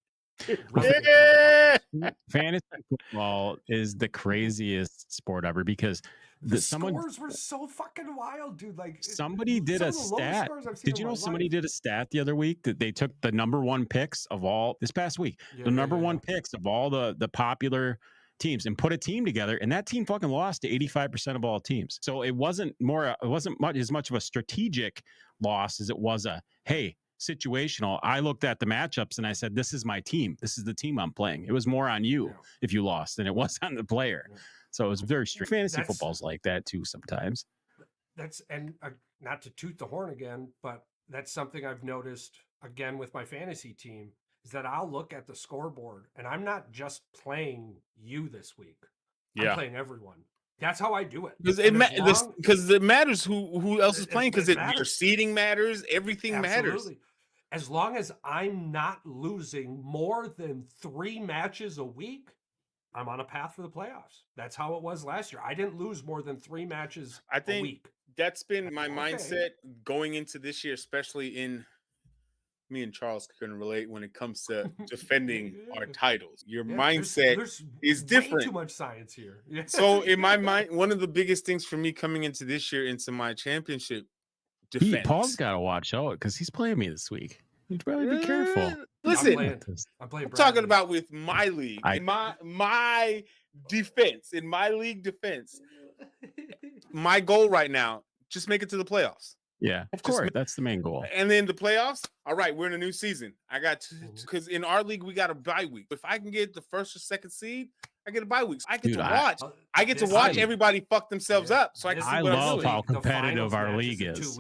Fantasy football is the craziest sport ever because the scores were so fucking wild, dude. Like somebody did a stat. Did you know somebody did a stat the other week that they took the #1 picks of all this past week, the #1 picks of all the popular teams and put a team together, and that team fucking lost to 85% of all teams. So it wasn't as much of a strategic loss as it was a situational. I looked at the matchups and I said, this is my team. This is the team I'm playing. It was more on you if you lost than it was on the player. So it was very strict. Fantasy football's like that too sometimes. Not to toot the horn again, but that's something I've noticed again with my fantasy team is that I'll look at the scoreboard and I'm not just playing you this week. I'm playing everyone. That's how I do it. Because it matters who else is playing, because your seeding matters, everything matters. As long as I'm not losing more than 3 matches a week, I'm on a path for the playoffs. That's how it was last year. I didn't lose more than 3 matches a week. That's been my mindset going into this year, especially in me and Charles couldn't relate when it comes to defending our titles. Your mindset is different. Way too much science here. So in my mind, one of the biggest things for me coming into this year, into my championship defense, Paul's got to watch out because he's playing me this week. You'd probably be careful. Listen, I'm talking about with my league, my defense, in my league defense. My goal right now, just make it to the playoffs. Yeah, of course. That's the main goal. And then the playoffs, all right, we're in a new season. I got because in our league, we got a bye week. If I can get the 1st or 2nd seed, I get a bye week. I get to watch. I get to watch everybody fuck themselves up. So I can see what I'm doing. I love how competitive our league is.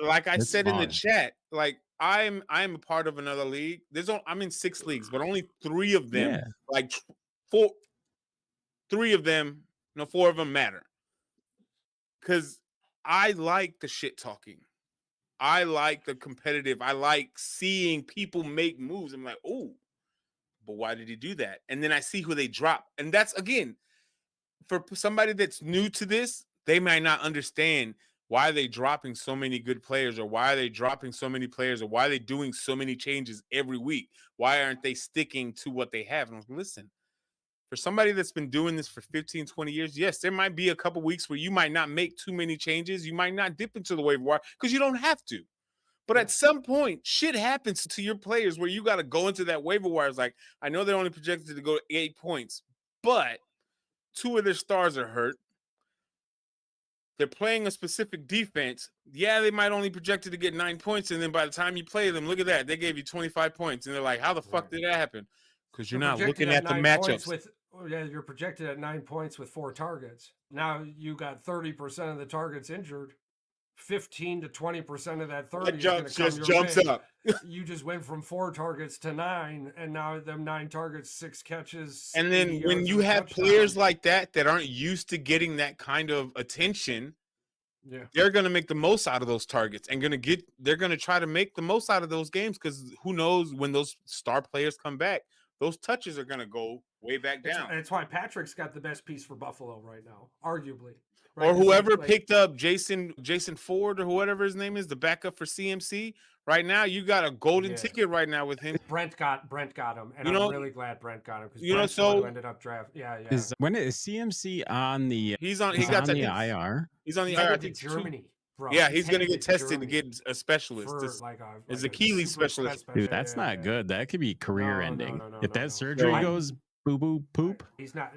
Like I said in the chat, like I'm a part of another league. I'm in 6 leagues, but only 3 of them, like 3 of them, 4 of them matter. Because I like the shit talking. I like the competitive. I like seeing people make moves. I'm like, oh, but why did he do that? And then I see who they drop. And that's, again, for somebody that's new to this, they might not understand why are they dropping so many good players, or why are they dropping so many players, or why are they doing so many changes every week? Why aren't they sticking to what they have? And I'm like, listen, for somebody that's been doing this for 15, 20 years, yes, there might be a couple weeks where you might not make too many changes. You might not dip into the waiver wire because you don't have to. But at some point, shit happens to your players where you got to go into that waiver wire. It's like, I know they're only projected to go 8 points, but 2 of their stars are hurt. They're playing a specific defense. Yeah, they might only projected to get 9 points. And then by the time you play them, look at that. They gave you 25 points. And they're like, how the fuck did that happen? Because you're not looking at the matchups. You're projected at 9 points with 4 targets. Now you got 30% of the targets injured. 15 to 20% of that 30 jumps up. You just went from 4 targets to 9, and now them 9 targets, 6 catches. And then when you have players like that aren't used to getting that kind of attention, they're going to make the most out of those targets and they're going to try to make the most out of those games, because who knows when those star players come back, those touches are going to go way back down. That's why Patrick's got the best piece for Buffalo right now, arguably. Right? Or whoever picked up Jason Ford or whatever his name is, the backup for CMC. Right now, you got a golden ticket right now with him. Brent got him, and I'm really glad Brent got him, because Brent ended up drafting. When is CMC on the? He got the IR. He's on the IR. To Germany. Bro. Yeah, he's gonna get tested to get a specialist, as Achilles specialist. Dude, that's not good. That could be career ending. If that surgery goes boo boo poop. He's not.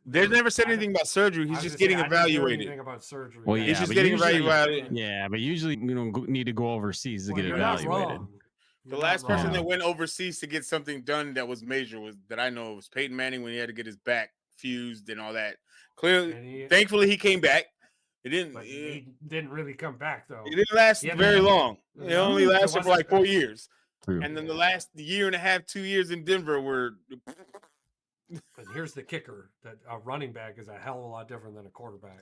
They never said anything about surgery. He's just getting evaluated. Anything about surgery? Well, yeah, he's just getting evaluated. Yeah, but usually you don't need to go overseas to get you're evaluated. Not wrong. The last person that went overseas to get something done that was major was that I know was Peyton Manning when he had to get his back fused and all that. Clearly, thankfully, he came back. He didn't really come back though. It didn't last very long. It only lasted for like 4 years. And then the last year and a half, 2 years in Denver were. And here's the kicker: that a running back is a hell of a lot different than a quarterback.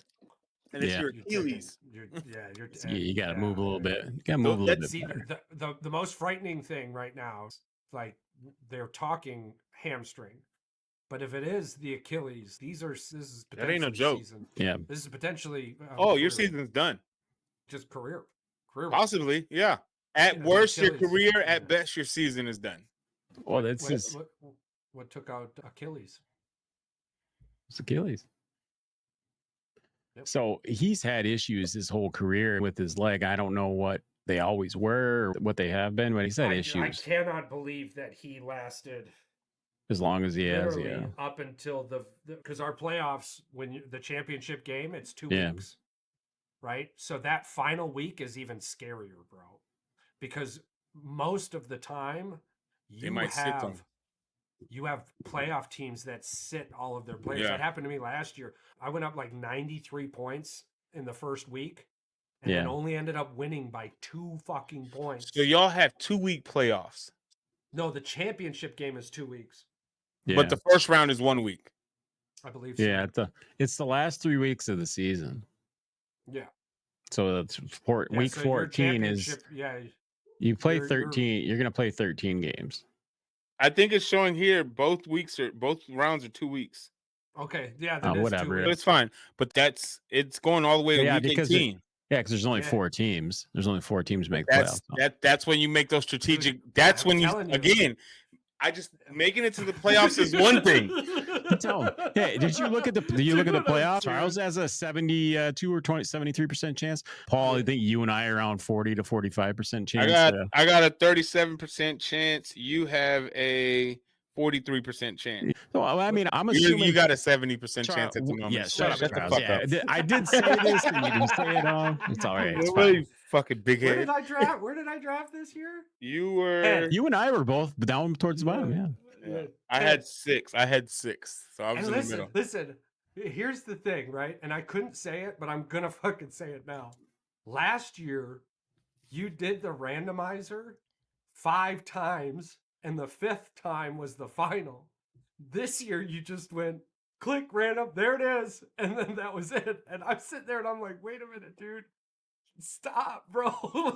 And it's your Achilles. You got to move a little bit. You got to move a little bit. See, the most frightening thing right now, like they're talking hamstring, but if it is the Achilles, this is potentially that ain't no joke. Season. Yeah, this is potentially. Your season's done. Just career. Possibly, yeah. At worst, your career. At best, your season is done. Well, that's just what took out Achilles. It's Achilles. Yep. So he's had issues his whole career with his leg. I don't know what they always were, or what they have been, but he's had issues. I cannot believe that he lasted as long as he has. Yeah, up until because our playoffs, the championship game, it's 2 weeks, right? So that final week is even scarier, bro, because most of the time you have playoff teams that sit all of their players. Yeah. That happened to me last year. I went up like 93 points in the first week and then only ended up winning by 2 fucking points. So y'all have 2-week playoffs. No, the championship game is 2 weeks. Yeah. But the first round is 1 week. I believe so. Yeah, it's the last 3 weeks of the season. Yeah. So that's week 14 is you play 13. You're going to play 13 games. I think it's showing here both rounds are 2 weeks. Okay, yeah, whatever. But it's fine. But it's going all the way to week 18. Because there's only 4 teams. There's only 4 teams make playoffs. That's when you make those strategic. That's when again. I just making it to the playoffs is one thing. Tell him. Hey, did you look at the playoffs? Charles has a 72 or 73% chance. Paul, I think you and I are around 40 to 45% chance. I got a 37% chance. You have a 43% chance. So I mean, I'm assuming you got a 70% chance at the moment. Yeah, shut the fuck up. I did say this, and you didn't say it all. It's all right. It's fine. Fucking big head. Where did I draft this year? You and I were both down towards the bottom. Yeah. I had 6. So I was in the middle. Listen, here's the thing, right? And I couldn't say it, but I'm gonna fucking say it now. Last year, you did the randomizer 5 times, and the 5th time was the final. This year, you just went click random, there it is, and then that was it. And I'm sitting there and I'm like, wait a minute, dude. Stop, bro.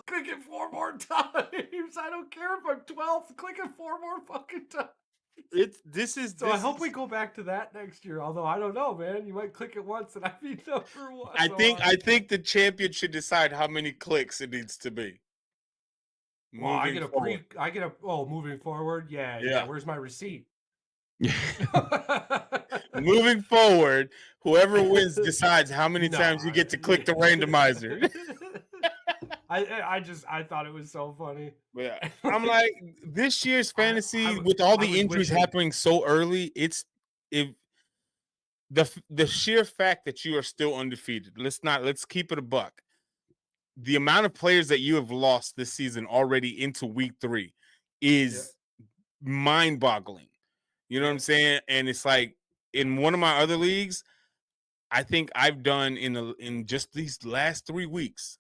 Click it 4 more times. I don't care if I'm 12th. Click it 4 more fucking times. I hope we go back to that next year. Although I don't know, man. You might click it once and I'd be number 1. I think the champion should decide how many clicks it needs to be. Well, moving forward. Yeah. Where's my receipt? Moving forward, whoever wins decides how many times you get to click the randomizer. I thought it was so funny. Yeah, I'm like, this year's fantasy with all the injuries happening so early, the sheer fact that you are still undefeated. Let's keep it a buck. The amount of players that you have lost this season already into week 3 is mind-boggling. You know what I'm saying? And it's like in one of my other leagues, I think I've done in just these last 3 weeks,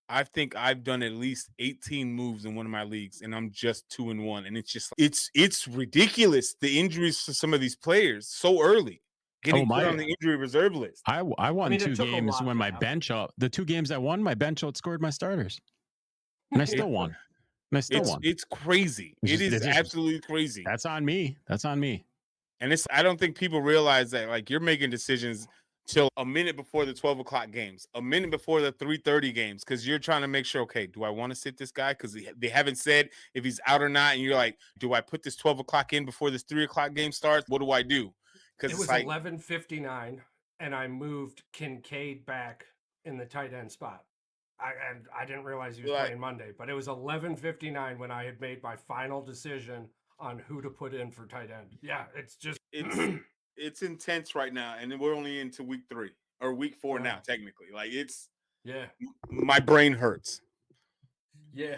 I think I've done at least 18 moves in one of my leagues, and I'm just 2-1. And it's just it's ridiculous, the injuries for some of these players so early. Getting put on the injury reserve list. I won 2 games when my bench out. The 2 games I won, my bench outscored my starters. And I still won. It's crazy. It is absolutely crazy. That's on me. And I don't think people realize that, like, you're making decisions till a minute before the 12 o'clock games, a minute before the 3:30 games, because you're trying to make sure, okay, do I want to sit this guy? Because they haven't said if he's out or not. And you're like, do I put this 12 o'clock in before this 3 o'clock game starts? What do I do? Because it was 11:59, and I moved Kincaid back in the tight end spot. I didn't realize he was playing Monday, but it was 11:59 when I had made my final decision on who to put in for tight end. Yeah, it's it's intense right now, and then we're only into week 3 or week 4 now, technically. Like it's my brain hurts. Yeah.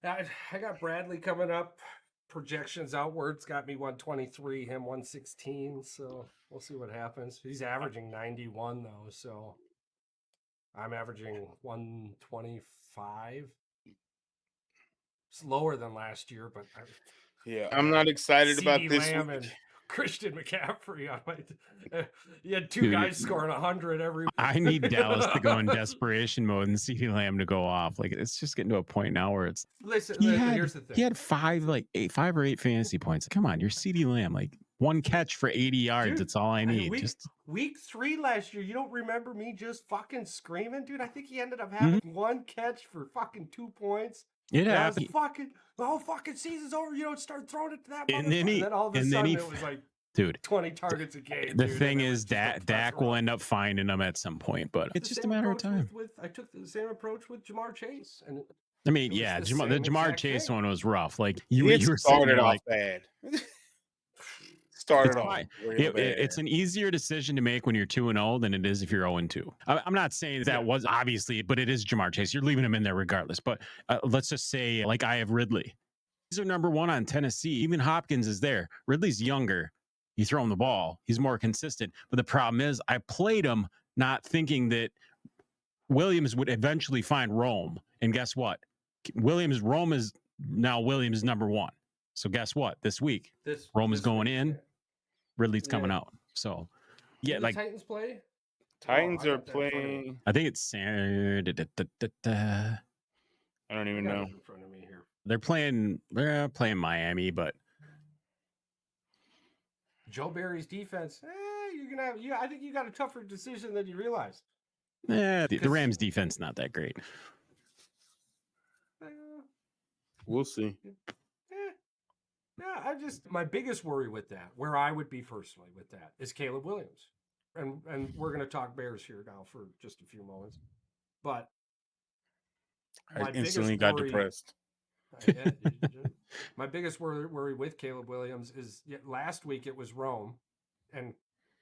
I got Bradley coming up. Projections outwards got me 123, him 116. So we'll see what happens. He's averaging 91 though, so I'm averaging 125. It's lower than last year, but I'm not excited about CD this Lamb week. and Christian McCaffrey. You had two guys scoring 100 every. I need Dallas to go in desperation mode and CD Lamb to go off. Like it's just getting to a point now where it's. Listen, here's the thing. He had 5 or 8 fantasy points. Come on, you're CD Lamb. Like one catch for 80 yards. Dude, that's all I need. Week 3 last year. You don't remember me just fucking screaming, dude? I think he ended up having one catch for fucking 2 points. Yeah, the whole fucking season's over. You don't start throwing it to that and then all of a sudden it was like, dude, 20 targets a game. The thing is that Dak will end up finding them at some point, but it's just a matter of time. I took the same approach with Jamar Chase, and I mean, the Jamar Chase one was rough. Like you were started off bad. It's an easier decision to make when you're 2-0 than it is if you're 0-2. I'm not saying that was obviously, but it is Jamar Chase. You're leaving him in there regardless. But let's just say, like I have Ridley. These are number 1 on Tennessee. Even Hopkins is there. Ridley's younger. You throw him the ball. He's more consistent. But the problem is, I played him not thinking that Williams would eventually find Rome. And guess what? Rome is now Williams number 1. So guess what? This week, Rome is going in. Ridley's coming out. So, yeah, like Titans play. Titans are playing. I think it's. I don't even know. In front of me here. They're playing Miami, but Joe Barry's defense. You're gonna have. I think you got a tougher decision than you realize. The Rams' defense not that great. We'll see. Yeah, my biggest worry with that, where I would be personally with that, is Caleb Williams. And we're going to talk Bears here now for just a few moments. But I instantly got depressed. My biggest worry with Caleb Williams is last week it was Rome and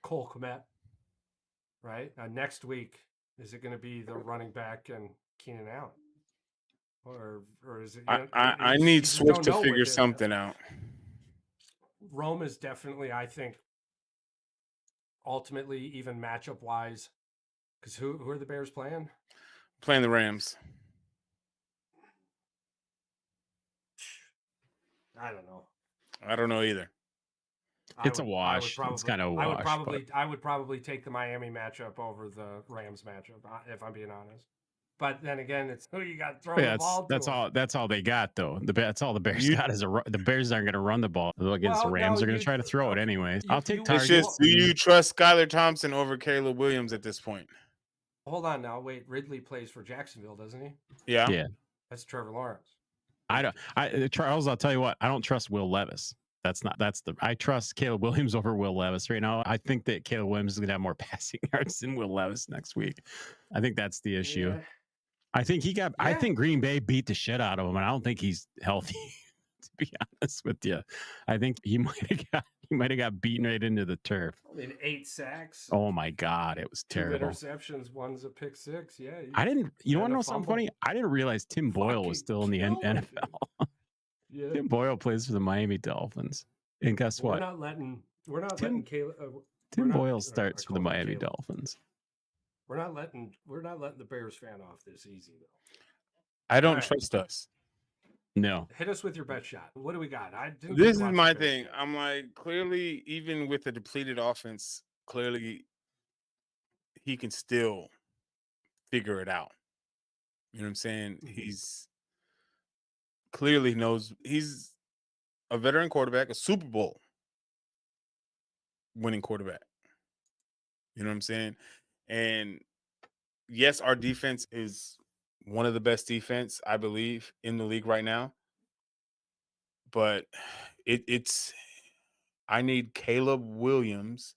Cole Kmet, right? Next week, is it going to be the running back and Keenan Allen? Or is it? I need Swift to figure something out. Rome is definitely, I think, ultimately even matchup wise, because who are the Bears playing? Playing the Rams. I don't know. I don't know either. It's a wash. It's kind of a wash. I would probably take the Miami matchup over the Rams matchup, if I'm being honest. But then again, it's who you got throwing the ball to. That's all they got, though. That's all the Bears got is the Bears aren't going to run the ball against the Rams. They're going to try to throw it anyways. I'll take targets. Do you trust Skylar Thompson over Caleb Williams at this point? Hold on now. Wait, Ridley plays for Jacksonville, doesn't he? Yeah. That's Trevor Lawrence. Charles, I'll tell you what. I don't trust Will Levis. I trust Caleb Williams over Will Levis right now. I think that Caleb Williams is going to have more passing yards than Will Levis next week. I think that's the issue. Yeah. I think Green Bay beat the shit out of him, and I don't think he's healthy. To be honest with you, I think he might have got beaten right into the turf. I mean, 8 sacks. Oh my God, it was terrible. 2 interceptions, one's a pick 6. Yeah, I didn't. You want to know something funny? I didn't realize Tim Boyle was still in the NFL. Yeah. Tim Boyle plays for the Miami Dolphins, and guess what? We're not letting Caleb. Tim Boyle starts for the Miami Dolphins. We're not letting the Bears fan off this easy though. I don't trust us. No. Hit us with your bet shot. What do we got? This is my thing. I'm like, clearly, even with a depleted offense, clearly he can still figure it out. You know what I'm saying? He's clearly knows he's a veteran quarterback, a Super Bowl winning quarterback. You know what I'm saying? And yes, our defense is one of the best defense, I believe, in the league right now. But I need Caleb Williams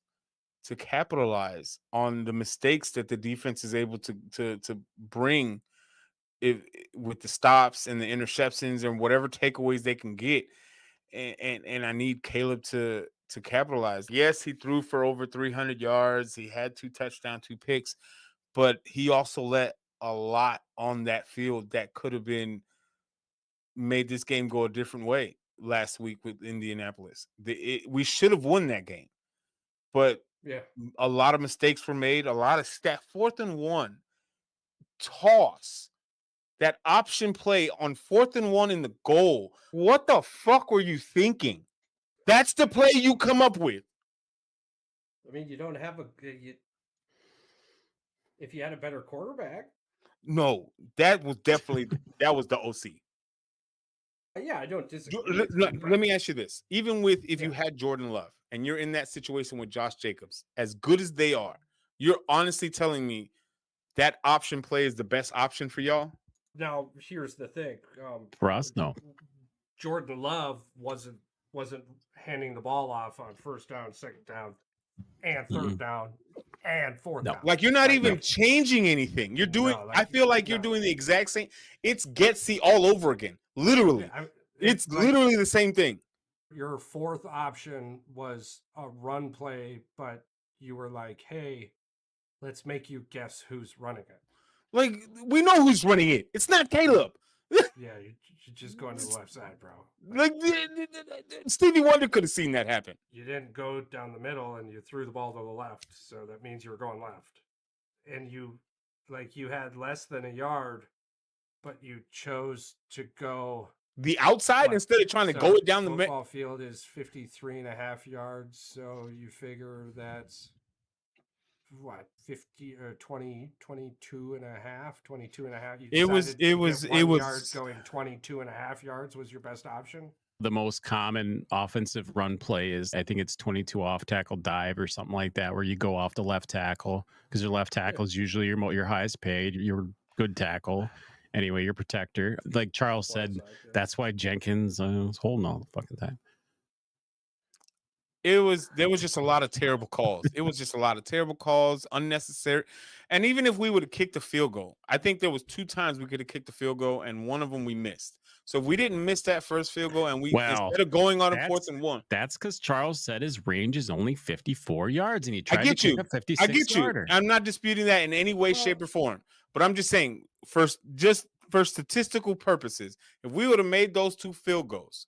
to capitalize on the mistakes that the defense is able to bring with the stops and the interceptions and whatever takeaways they can get. And I need Caleb to to capitalize. Yes, he threw for over 300 yards. He had 2 touchdowns, 2 picks, but he also let a lot on that field that could have been made this game go a different way last week with Indianapolis. We should have won that game, but a lot of mistakes were made. A lot of 4th and 1 toss. That option play on 4th and 1 in the goal. What the fuck were you thinking? That's the play you come up with. I mean, you don't have if you had a better quarterback. No, that was definitely that was the OC. Yeah, I don't disagree. Let me ask you this. Even with if you had Jordan Love and you're in that situation with Josh Jacobs, as good as they are, you're honestly telling me that option play is the best option for y'all? Now, here's the thing. For us, no. Jordan Love wasn't handing the ball off on 1st down, 2nd down, and 3rd down, and 4th down. Like you're not even changing anything. You're doing. I feel like you're doing the exact same. It's Getsy all over again. Literally, it's like, literally the same thing. Your 4th option was a run play, but you were like, "Hey, let's make you guess who's running it." Like we know who's running it. It's not Caleb. Yeah, you're just going to the left side, bro. Like Stevie Wonder could have seen that happen. You didn't go down the middle and you threw the ball to the left, so that means you were going left. And you had less than a yard, but you chose to go the outside instead of trying to go it down the middle. Football field is 53.5 yards, so you figure that's what 50 or 20 22 and a half. It was yards going 22.5 yards was your best option. The most common offensive run play is, I think it's 22 off tackle dive or something like that, where you go off the left tackle because your left tackle is usually your highest paid, your good tackle. Anyway, your protector. Like Charles said, that's why Jenkins was holding all the fucking time. There was just a lot of terrible calls. It was just a lot of terrible calls, unnecessary. And even if we would have kicked the field goal, I think there was 2 times we could have kicked the field goal, and one of them we missed. So if we didn't miss that first field goal, and instead of going on a 4th and 1, that's because Charles said his range is only 54 yards, and he tried to kick a 56 yarder. I'm not disputing that in any way, shape, or form. But I'm just saying, just for statistical purposes, if we would have made those 2 field goals,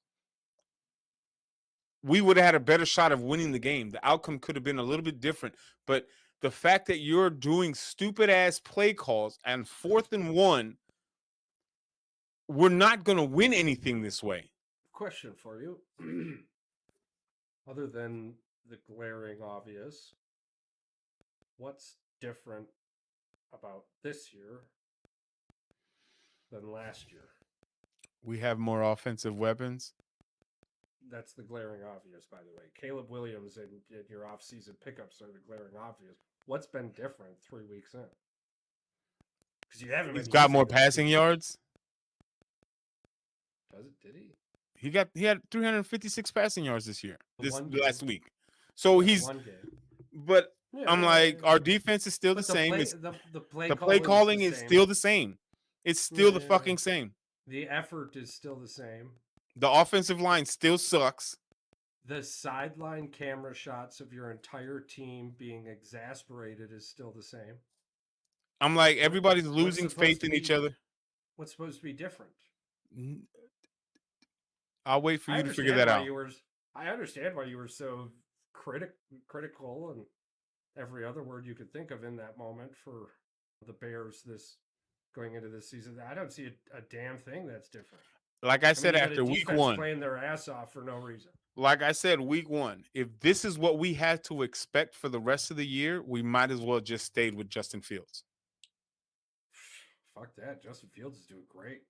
we would have had a better shot of winning the game. The outcome could have been a little bit different. But the fact that you're doing stupid ass play calls and 4th and 1, we're not going to win anything this way. Question for you. Other than the glaring obvious, what's different about this year than last year? We have more offensive weapons. That's the glaring obvious, by the way. Caleb Williams and your off-season pickups are the glaring obvious. What's been different 3 weeks in? Because you haven't. He's got more passing yards. Did he? He had 356 passing yards this year. Last week. So he's. One game. But I'm like, our defense is still the same. The play calling is still the same. It's still the fucking same. The effort is still the same. The offensive line still sucks. The sideline camera shots of your entire team being exasperated is still the same. I'm like, everybody's losing faith in each other. What's supposed to be different? I'll wait for you to figure that out. I understand why you were so critical and every other word you could think of in that moment for the Bears going into this season. I don't see a damn thing that's different. Like I said, after week 1, playing their ass off for no reason. Like I said, week 1, if this is what we had to expect for the rest of the year, we might as well just stayed with Justin Fields. Fuck that. Justin Fields is doing great.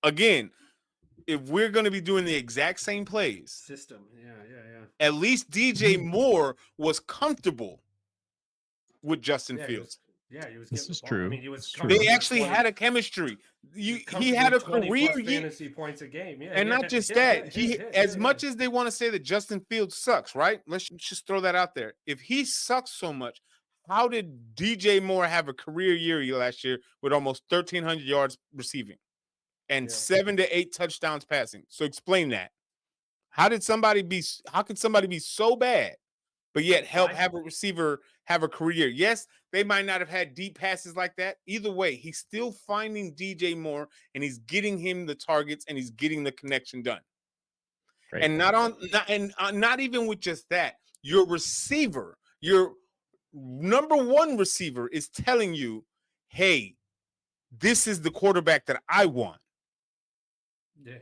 Again, if we're going to be doing the exact same plays, system, yeah. At least DJ Moore was comfortable with Justin Fields. He was. This is true. I mean, he was. They actually had a chemistry. He had a career fantasy points a game, and not just that. As much as they want to say that Justin Fields sucks, right? Let's just throw that out there. If he sucks so much, how did DJ Moore have a career year last year with almost 1,300 yards receiving and 7 to 8 touchdowns passing? So explain that. How could somebody be so bad, but yet have a receiver have a career? Yes, they might not have had deep passes like that. Either way, he's still finding DJ Moore and he's getting him the targets and he's getting the connection done. Right. And not even with just that, your receiver, your number one receiver is telling you, hey, this is the quarterback that I want. Yeah.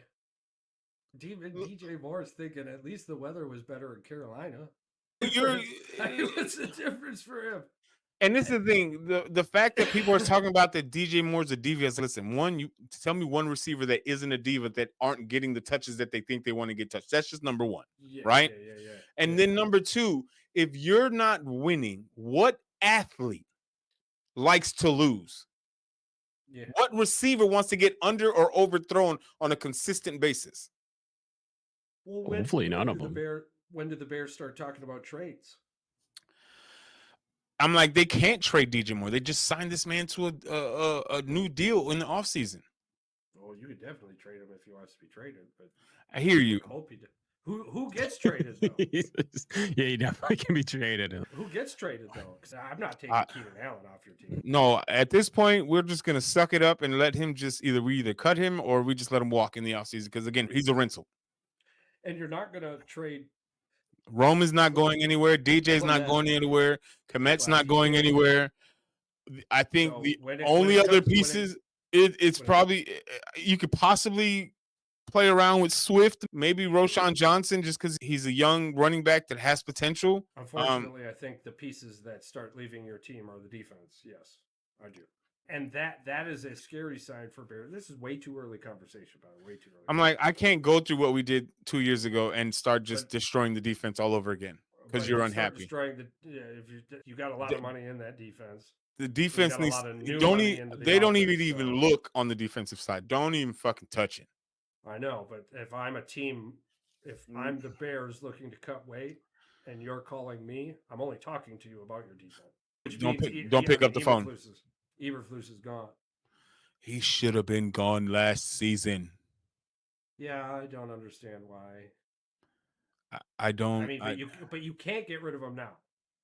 DJ Moore's thinking at least the weather was better in Carolina. What's the difference for him? And this is the thing: the fact that people are talking about that DJ Moore's a diva. Listen, you tell me one receiver that isn't a diva that aren't getting the touches that they think they want to get touched. That's just number one, right? Yeah. And then number two, if you're not winning, what athlete likes to lose? Yeah. What receiver wants to get under or overthrown on a consistent basis? Well, hopefully none of them. When did the Bears start talking about trades? I'm like, they can't trade DJ Moore. They just signed this man to a new deal in the offseason. Well, you could definitely trade him if he wants to be traded. But I hear you. I hope he did. Who gets traded though? Yeah, he definitely can be traded. Who gets traded though? Because I'm not taking Keenan Allen off your team. No, at this point, we're just gonna suck it up and let him just we either cut him or we just let him walk in the offseason. Because again, he's a rental. And you're not gonna trade. Rome is not going anywhere. DJ's not going anywhere. Komet's not going anywhere. I think the only other pieces, it's probably you could possibly play around with Swift, maybe Roshan Johnson, just because he's a young running back that has potential. Unfortunately, I think the pieces that start leaving your team are the defense. Yes, I do. And that is a scary sign for Bears. This is way too early conversation, by the way. Way too early. I'm like, I can't go through what we did 2 years ago and start just destroying the defense all over again because you're unhappy. Destroying if you got a lot of money in that defense. The defense needs they don't even look on the defensive side. Don't even fucking touch it. I know, but if I'm a team, if I'm the Bears looking to cut weight, and you're calling me, I'm only talking to you about your defense. Don't pick up the phone. Eberflus is gone. He should have been gone last season. Yeah, I don't understand why. I don't. I mean, but you can't get rid of him now.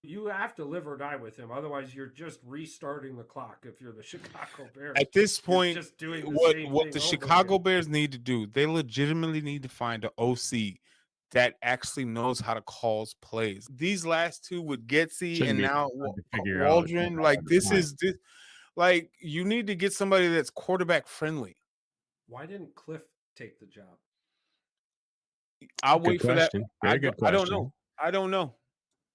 You have to live or die with him. Otherwise, you're just restarting the clock if you're the Chicago Bears. At this point, just doing what the Chicago Bears need to do, they legitimately need to find an OC that actually knows how to call plays. These last two with Getsy and now Waldron, like you need to get somebody that's quarterback friendly. Why didn't Cliff take the job? I'll wait for that. I don't know.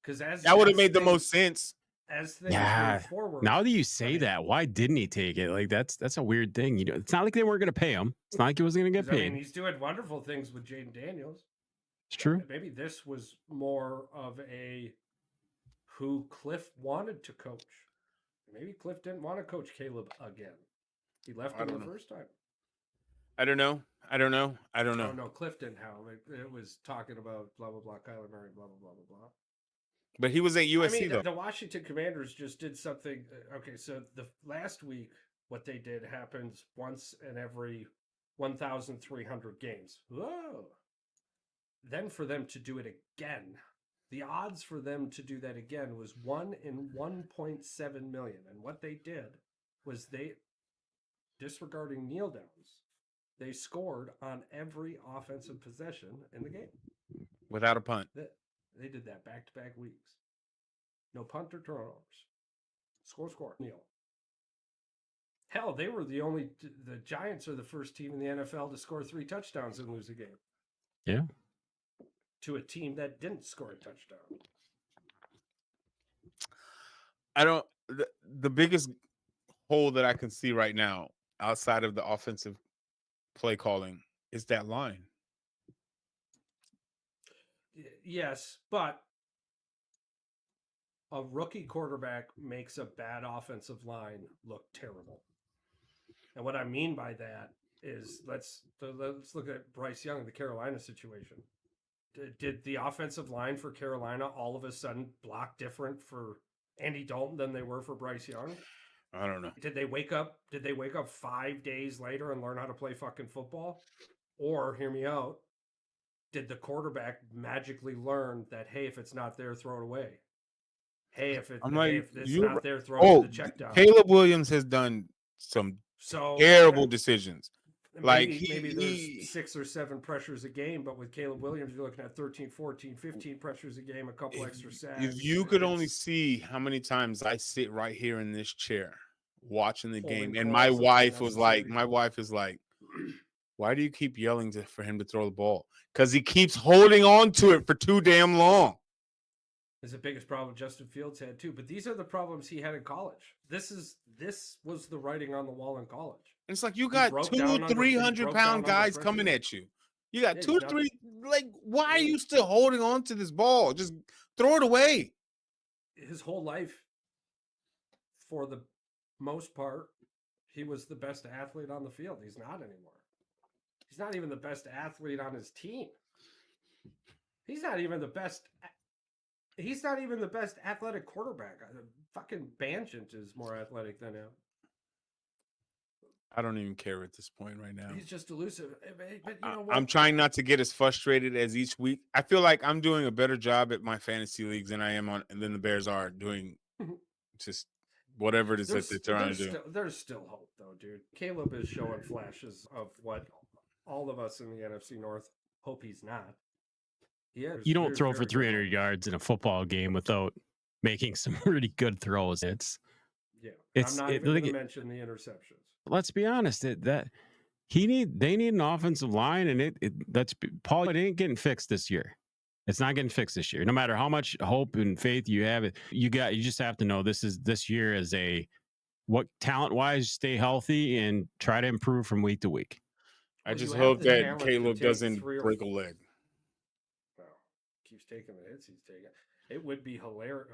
Because that would have made the most sense. As things move forward. Now that you say that, why didn't he take it? Like that's a weird thing. It's not like they weren't going to pay him. It's not like he wasn't going to get paid. I mean, he's doing wonderful things with Jaden Daniels. It's true. Maybe this was more of a who Cliff wanted to coach. Maybe Cliff didn't want to coach Caleb again. He left him the first time. I don't know. Oh, no, Cliff didn't have. It was talking about blah, blah, blah, Kyler Murray, blah, blah, blah, blah, blah. But he was at USC, though. The Washington Commanders just did something. Okay, so the last week, what they did happens once in every 1,300 games. Whoa. Then for them to do it again, the odds for them to do that again was 1 in 1.7 million. And what they did was disregarding kneel downs, they scored on every offensive possession in the game. Without a punt. They did that back-to-back weeks. No punt or turnovers. Score, kneel. Hell, they were the Giants are the first team in the NFL to score 3 touchdowns and lose a game. Yeah. To a team that didn't score a touchdown. The biggest hole that I can see right now outside of the offensive play calling is that line. Yes, but a rookie quarterback makes a bad offensive line look terrible. And what I mean by that is let's look at Bryce Young, the Carolina situation. Did the offensive line for Carolina all of a sudden block different for Andy Dalton than they were for Bryce Young? I don't know. Did they wake up 5 days later and learn how to play fucking football? Or, hear me out, did the quarterback magically learn that, hey, if it's not there, throw it away? Hey, if I'm like, it's not there, throw it to the check down. Caleb Williams has done some terrible decisions. Like maybe there's 6 or 7 pressures a game, but with Caleb Williams, you're looking at 13, 14, 15 pressures a game, a couple extra sacks. If you could only see how many times I sit right here in this chair watching the game, and my wife is like, why do you keep yelling for him to throw the ball? Because he keeps holding on to it for too damn long. Is the biggest problem Justin Fields had too, but these are the problems he had in college. This was the writing on the wall in college. And it's like you got 200-300-pound guys coming at you. You got 2 to 3. Like, why are you still holding on to this ball? Just throw it away. His whole life, for the most part, he was the best athlete on the field. He's not anymore. He's not even the best athlete on his team. He's not even the best athletic quarterback. Fucking Banchant is more athletic than him. I don't even care at this point right now. He's just elusive. But you know what? I'm trying not to get as frustrated as each week. I feel like I'm doing a better job at my fantasy leagues than I am than the Bears are doing just whatever it is that they're trying to do. There's still hope, though, dude. Caleb is showing flashes of what all of us in the NFC North hope he's not. You don't throw for 300 yards in a football game without making some really good throws. I'm not even going to mention the interceptions. Let's be honest. They need an offensive line, and it ain't getting fixed this year. It's not getting fixed this year. No matter how much hope and faith you have, you just have to know this year is what talent wise, stay healthy and try to improve from week to week. I just hope that Caleb doesn't break a leg. Keeps taking the hits he's taking. It would be hilarious.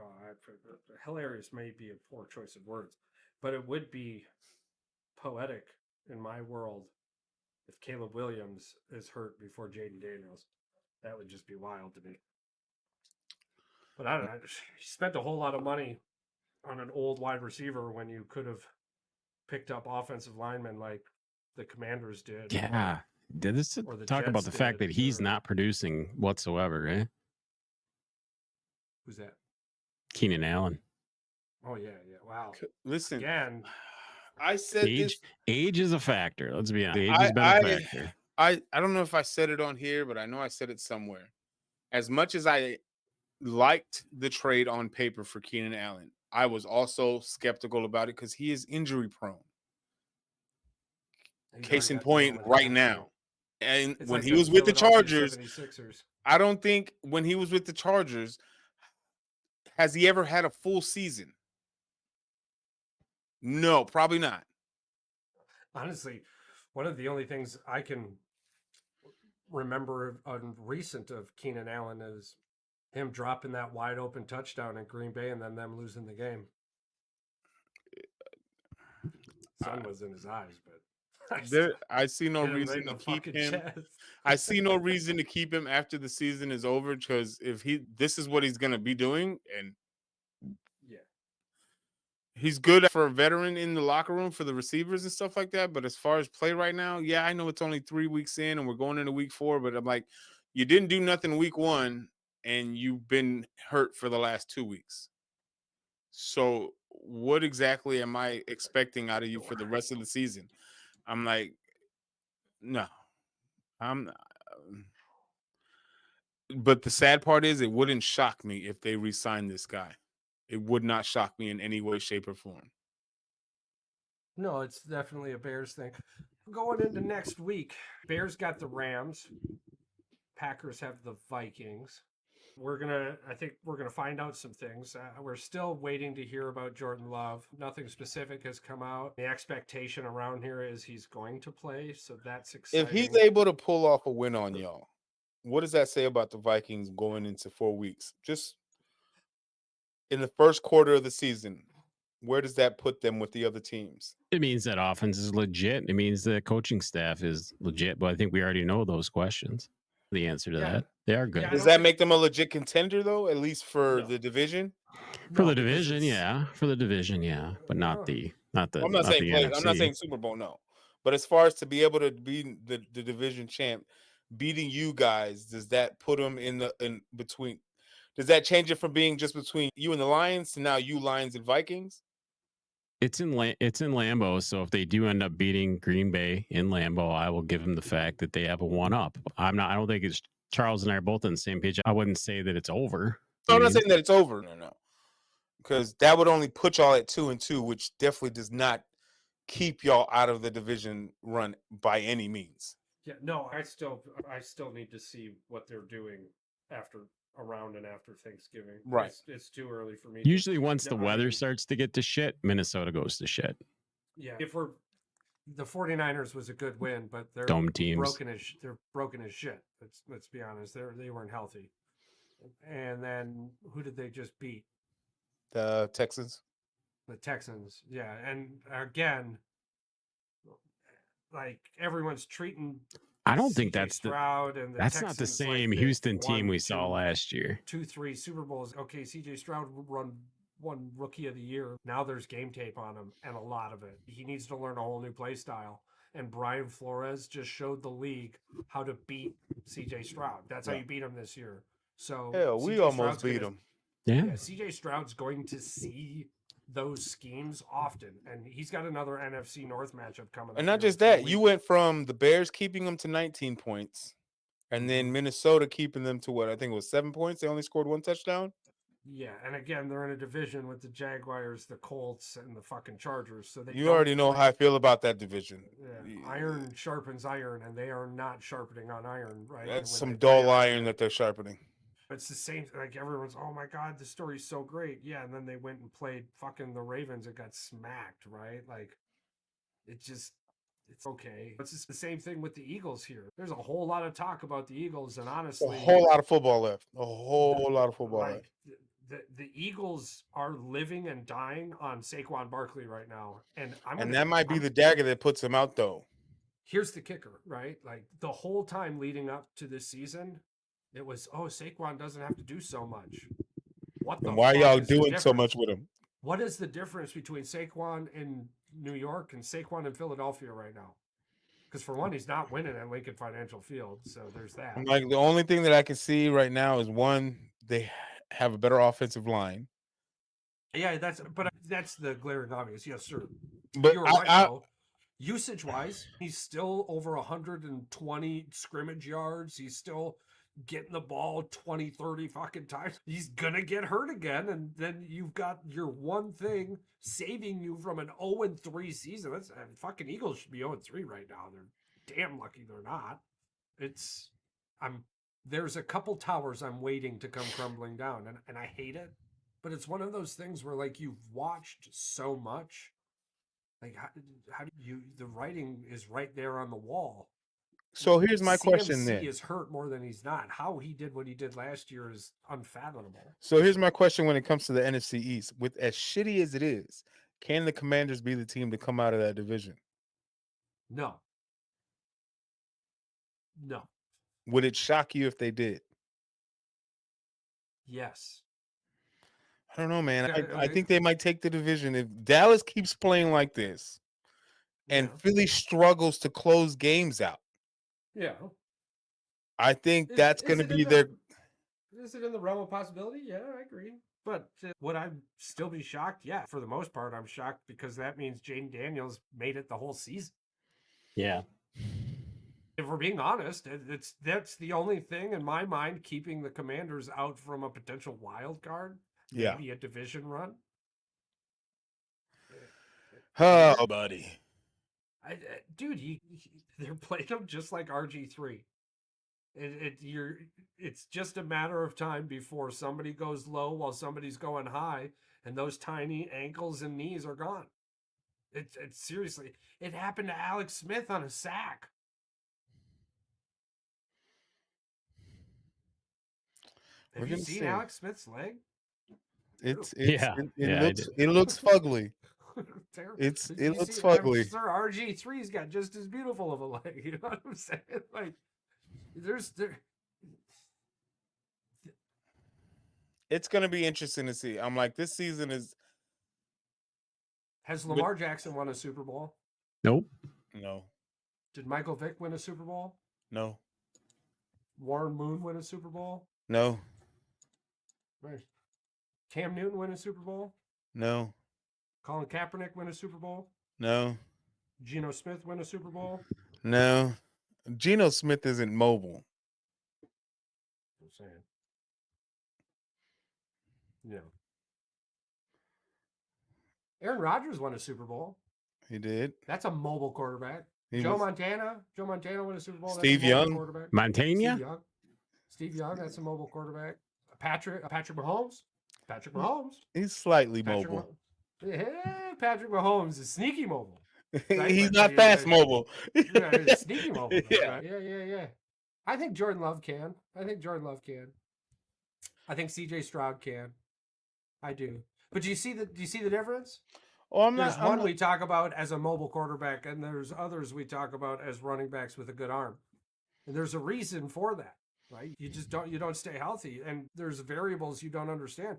Hilarious may be a poor choice of words, but it would be poetic in my world if Caleb Williams is hurt before Jaden Daniels. That would just be wild to me. But I don't know. He spent a whole lot of money on an old wide receiver when you could have picked up offensive linemen like the Commanders did. Yeah. Talk about the fact that he's not producing whatsoever, right? Who's that? Keenan Allen. Oh, yeah. Wow. Listen. Again. I said age is a factor. Let's be honest. Age has been a factor. I don't know if I said it on here, but I know I said it somewhere. As much as I liked the trade on paper for Keenan Allen, I was also skeptical about it because he is injury prone. Case in point right now. And when he was with the Chargers, I don't think when he was with the Chargers, has he ever had a full season? No, probably not. Honestly, one of the only things I can remember on recent of Keenan Allen is him dropping that wide open touchdown in Green Bay and then them losing the game. Sun was in his eyes, but I see no reason to keep him. I see no reason to keep him after the season is over because this is what he's going to be doing, and he's good for a veteran in the locker room for the receivers and stuff like that. But as far as play right now, I know it's only 3 weeks in and we're going into week 4, but I'm like, you didn't do nothing week 1 and you've been hurt for the last 2 weeks. So what exactly am I expecting out of you for the rest of the season? I'm like, no, I'm not. But the sad part is it wouldn't shock me if they re-signed this guy. It would not shock me in any way, shape, or form. No, it's definitely a Bears thing. Going into next week, Bears got the Rams. Packers have the Vikings. I think we're gonna find out some things. We're still waiting to hear about Jordan Love. Nothing specific has come out. The expectation around here is he's going to play, so that's exciting. If he's able to pull off a win on y'all, what does that say about the Vikings going into 4 weeks? Just in the first quarter of the season, where does that put them with the other teams? It means that offense is legit. It means the coaching staff is legit, but I think we already know those questions. The answer to that. They are good. Does that make them a legit contender, though, at least for the division? For the division, yeah. For the division, yeah. But not the I'm not saying NFC. I'm not saying Super Bowl, no. But as far as to be able to be the division champ, beating you guys, does that put them in between? Does that change it from being just between you and the Lions to now you, Lions, and Vikings? It's in Lambeau, so if they do end up beating Green Bay in Lambeau, I will give them the fact that they have a one up. I don't think it's Charles and I are both on the same page. I wouldn't say that it's over. No, I'm not saying that it's over. No. Because that would only put y'all at 2-2, which definitely does not keep y'all out of the division run by any means. Yeah, no, I still need to see what they're doing after around and after Thanksgiving. Right. It's too early for me. Usually once the weather starts to get to shit, Minnesota goes to shit. Yeah. The 49ers was a good win, but they're dome teams. They're broken as shit. Let's be honest. They weren't healthy. And then who did they just beat? The Texans. The Texans. Yeah. And again, like everyone's treating I don't think that's Stroud and that's not the same Houston team we saw last year. 2-3 Super Bowls. Okay, CJ Stroud won Rookie of the Year. Now there's game tape on him, and a lot of it. He needs to learn a whole new play style. And Brian Flores just showed the league how to beat CJ Stroud. That's how you beat him this year. So hell, we almost beat him. Yeah, CJ Stroud's going to see those schemes often, and he's got another NFC North matchup coming up. And not just that, you went from the Bears keeping them to 19 points, and then Minnesota keeping them to what I think it was 7 points. They only scored 1 touchdown. Yeah, and again, they're in a division with the Jaguars, the Colts, and the fucking Chargers. So you already know how I feel about that division. Yeah. Iron sharpens iron, and they are not sharpening on iron, right? That's some dull iron that they're sharpening. It's the same. Like everyone's, oh my god, the story's so great. Yeah, and then they went and played fucking the Ravens and got smacked, right? Like, it's okay. It's just the same thing with the Eagles here. There's a whole lot of talk about the Eagles, and honestly, a whole lot of football left. A whole lot of football left. The Eagles are living and dying on Saquon Barkley right now, and that might be the dagger that puts him out, though. Here's the kicker, right? Like the whole time leading up to this season, it was, Saquon doesn't have to do so much. Why y'all doing so much with him? What is the difference between Saquon in New York and Saquon in Philadelphia right now? Because for one, he's not winning at Lincoln Financial Field, so there's that. Like the only thing that I can see right now is one, they have a better offensive line. Yeah, that's the glaring obvious. Yes, sir. But you're right, though. Usage-wise, he's still over 120 scrimmage yards. He's still getting the ball 20, 30 fucking times. He's going to get hurt again, and then you've got your one thing saving you from an 0-3 season. Fucking Eagles should be 0-3 right now. They're damn lucky they're not. There's a couple towers I'm waiting to come crumbling down, and I hate it, but it's one of those things where, like, you've watched so much. Like, how do you, the writing is right there on the wall. So here's my question then. CMC is hurt more than he's not. How he did what he did last year is unfathomable. So here's my question when it comes to the NFC East. With as shitty as it is, can the Commanders be the team to come out of that division? No. Would it shock you if they did? Yes. I don't know, man. I think they might take the division if Dallas keeps playing like this and Philly struggles to close games out. Yeah. I think that's going to be their... Is it in the realm of possibility? Yeah, I agree. But would I still be shocked? Yeah, for the most part, I'm shocked because that means Jaden Daniels made it the whole season. Yeah. If we're being honest, that's the only thing in my mind keeping the Commanders out from a potential wild card. Maybe a division run. Oh, buddy. Dude, they're playing them just like RG3. It's just a matter of time before somebody goes low while somebody's going high, and those tiny ankles and knees are gone. It's seriously, it happened to Alex Smith on a sack. Have you seen Alex Smith's leg? It looks fugly. It looks fugly. Sir, RG3's got just as beautiful of a leg. You know what I'm saying? Like, it's going to be interesting to see. I'm like, this season is. Has Lamar Jackson won a Super Bowl? Nope. No. Did Michael Vick win a Super Bowl? No. Warren Moon win a Super Bowl? No. Right. Cam Newton win a Super Bowl? No. Colin Kaepernick win a Super Bowl? No. Geno Smith win a Super Bowl? No. Geno Smith isn't mobile. I'm saying. Yeah. Aaron Rodgers won a Super Bowl. He did. That's a mobile quarterback. He Joe was- Montana won a Super Bowl. Steve That's a mobile Young. quarterback. Montana? Steve Young, that's a mobile quarterback. Patrick Mahomes. Patrick Mahomes. He's slightly Patrick mobile. Yeah, Patrick Mahomes is sneaky mobile. Right? He's But not he- fast mobile. Yeah, he's sneaky mobile. Yeah. Right? Yeah. I think Jordan Love can. I think CJ Stroud can. I do. But do you see the difference? Oh, There's one we talk about as a mobile quarterback, and there's others we talk about as running backs with a good arm. And there's a reason for that, right? You don't stay healthy, and there's variables you don't understand.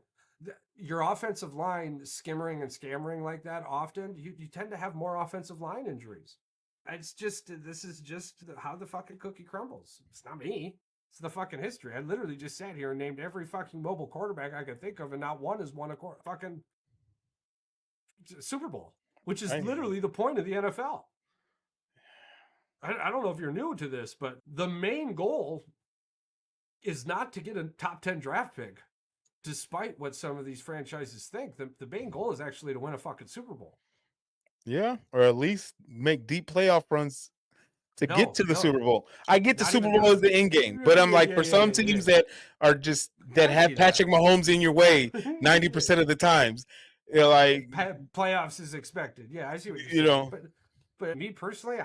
Your offensive line skimmering and scammering like that often, you tend to have more offensive line injuries. This is just how the fucking cookie crumbles. It's not me. It's the fucking history. I literally just sat here and named every fucking mobile quarterback I could think of, and not one has won a fucking Super Bowl, which is literally the point of the NFL. I don't know if you're new to this, but the main goal is not to get a top 10 draft pick, despite what some of these franchises think. The main goal is actually to win a fucking Super Bowl. Yeah, or at least make deep playoff runs to get to the Super Bowl. I get the Super Bowl as the end game, but I'm like, for some teams that are just that have Patrick Mahomes in your way 90% of the times, you're like playoffs is expected. Yeah, I see what you're saying. You know. But me personally,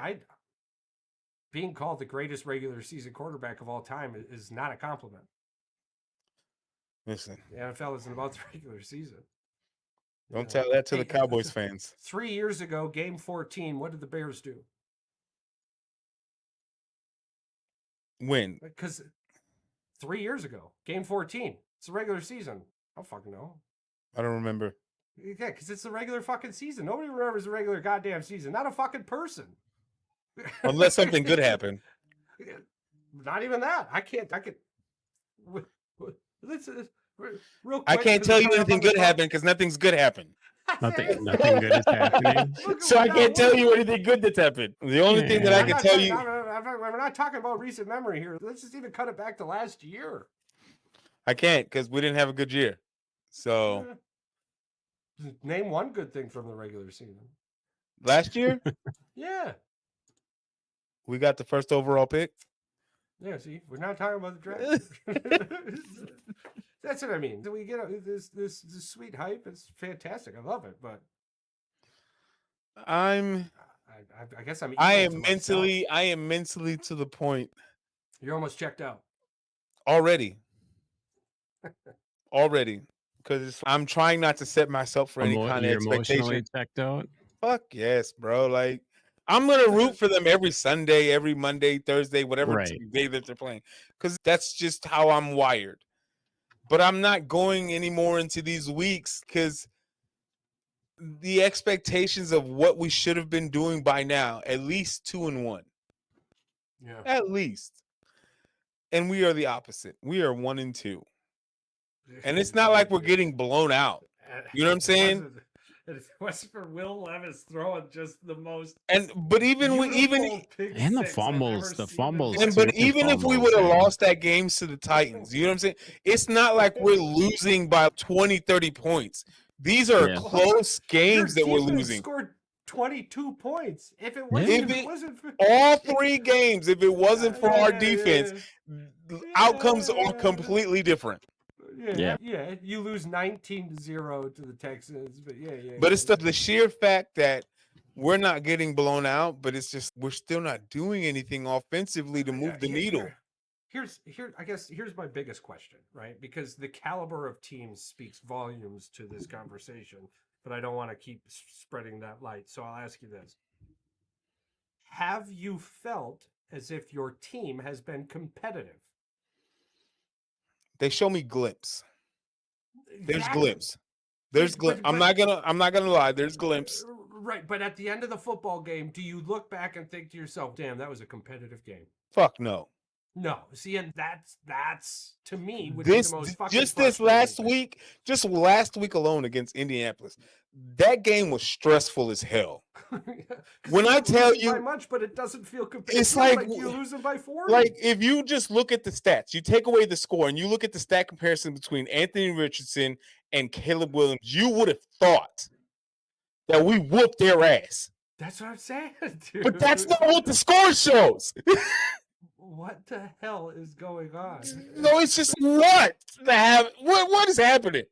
being called the greatest regular season quarterback of all time is not a compliment. Listen, the NFL isn't about the regular season. Don't tell that to the Cowboys fans. 3 years ago, game 14, what did the Bears do? Win. Because 3 years ago, game 14, it's the regular season. I don't fucking know. I don't remember. Yeah, because it's the regular fucking season. Nobody remembers the regular goddamn season. Not a fucking person. Unless something good happened. Not even that. I could. Real quick, I can't tell you anything good happened because nothing's good happened. Nothing good is happening. So I can't tell you anything good that's happened. The only thing that I can tell you. We're not talking about recent memory here. Let's just even cut it back to last year. I can't because we didn't have a good year. So. Name one good thing from the regular season. Last year? Yeah. We got the first overall pick. Yeah, see, we're not talking about the draft. That's what I mean. So we get this sweet hype. It's fantastic. I love it, but I guess I am mentally to the point. You're almost checked out. Already. Because I'm trying not to set myself for any kind of expectation. Emotionally checked out? Fuck yes, bro. Like, I'm going to root for them every Sunday, every Monday, Thursday, whatever day that they're playing. Because that's just how I'm wired. But I'm not going anymore into these weeks because the expectations of what we should have been doing by now, at least 2-1. Yeah. At least. And we are the opposite. We are 1-2. And it's not like we're getting blown out. You know what I'm saying? It wasn't for Will Levis throwing just the most. But even the fumbles. But even if we would have lost that games to the Titans, you know what I'm saying? It's not like we're losing by 20, 30 points. These are close games that we're losing. Scored 22 points. If it wasn't for all 3 games, if it wasn't for our defense, outcomes are completely different. Yeah. You lose 19-0 to the Texans, but But it's the sheer fact that we're not getting blown out, but it's just we're still not doing anything offensively to move the needle. Here's my biggest question, right? Because the caliber of teams speaks volumes to this conversation, but I don't want to keep spreading that light. So I'll ask you this. Have you felt as if your team has been competitive? They show me glimpse. There's glimpse. There's glimpse. I'm not gonna lie. There's glimpse. Right, but at the end of the football game, do you look back and think to yourself, "Damn, that was a competitive game"? Fuck no. No, see, and that's to me would be the most fucking Just this frustrating last thing. week, just last week alone against Indianapolis, that game was stressful as hell. When I tell you by much, but it doesn't feel it's like you're losing by 40. Like if you just look at the stats, you take away the score and you look at the stat comparison between Anthony Richardson and Caleb Williams, you would have thought that we whooped their ass. That's what I'm saying, dude. But that's not what the score shows. What the hell is going on? No, it's just what is happening?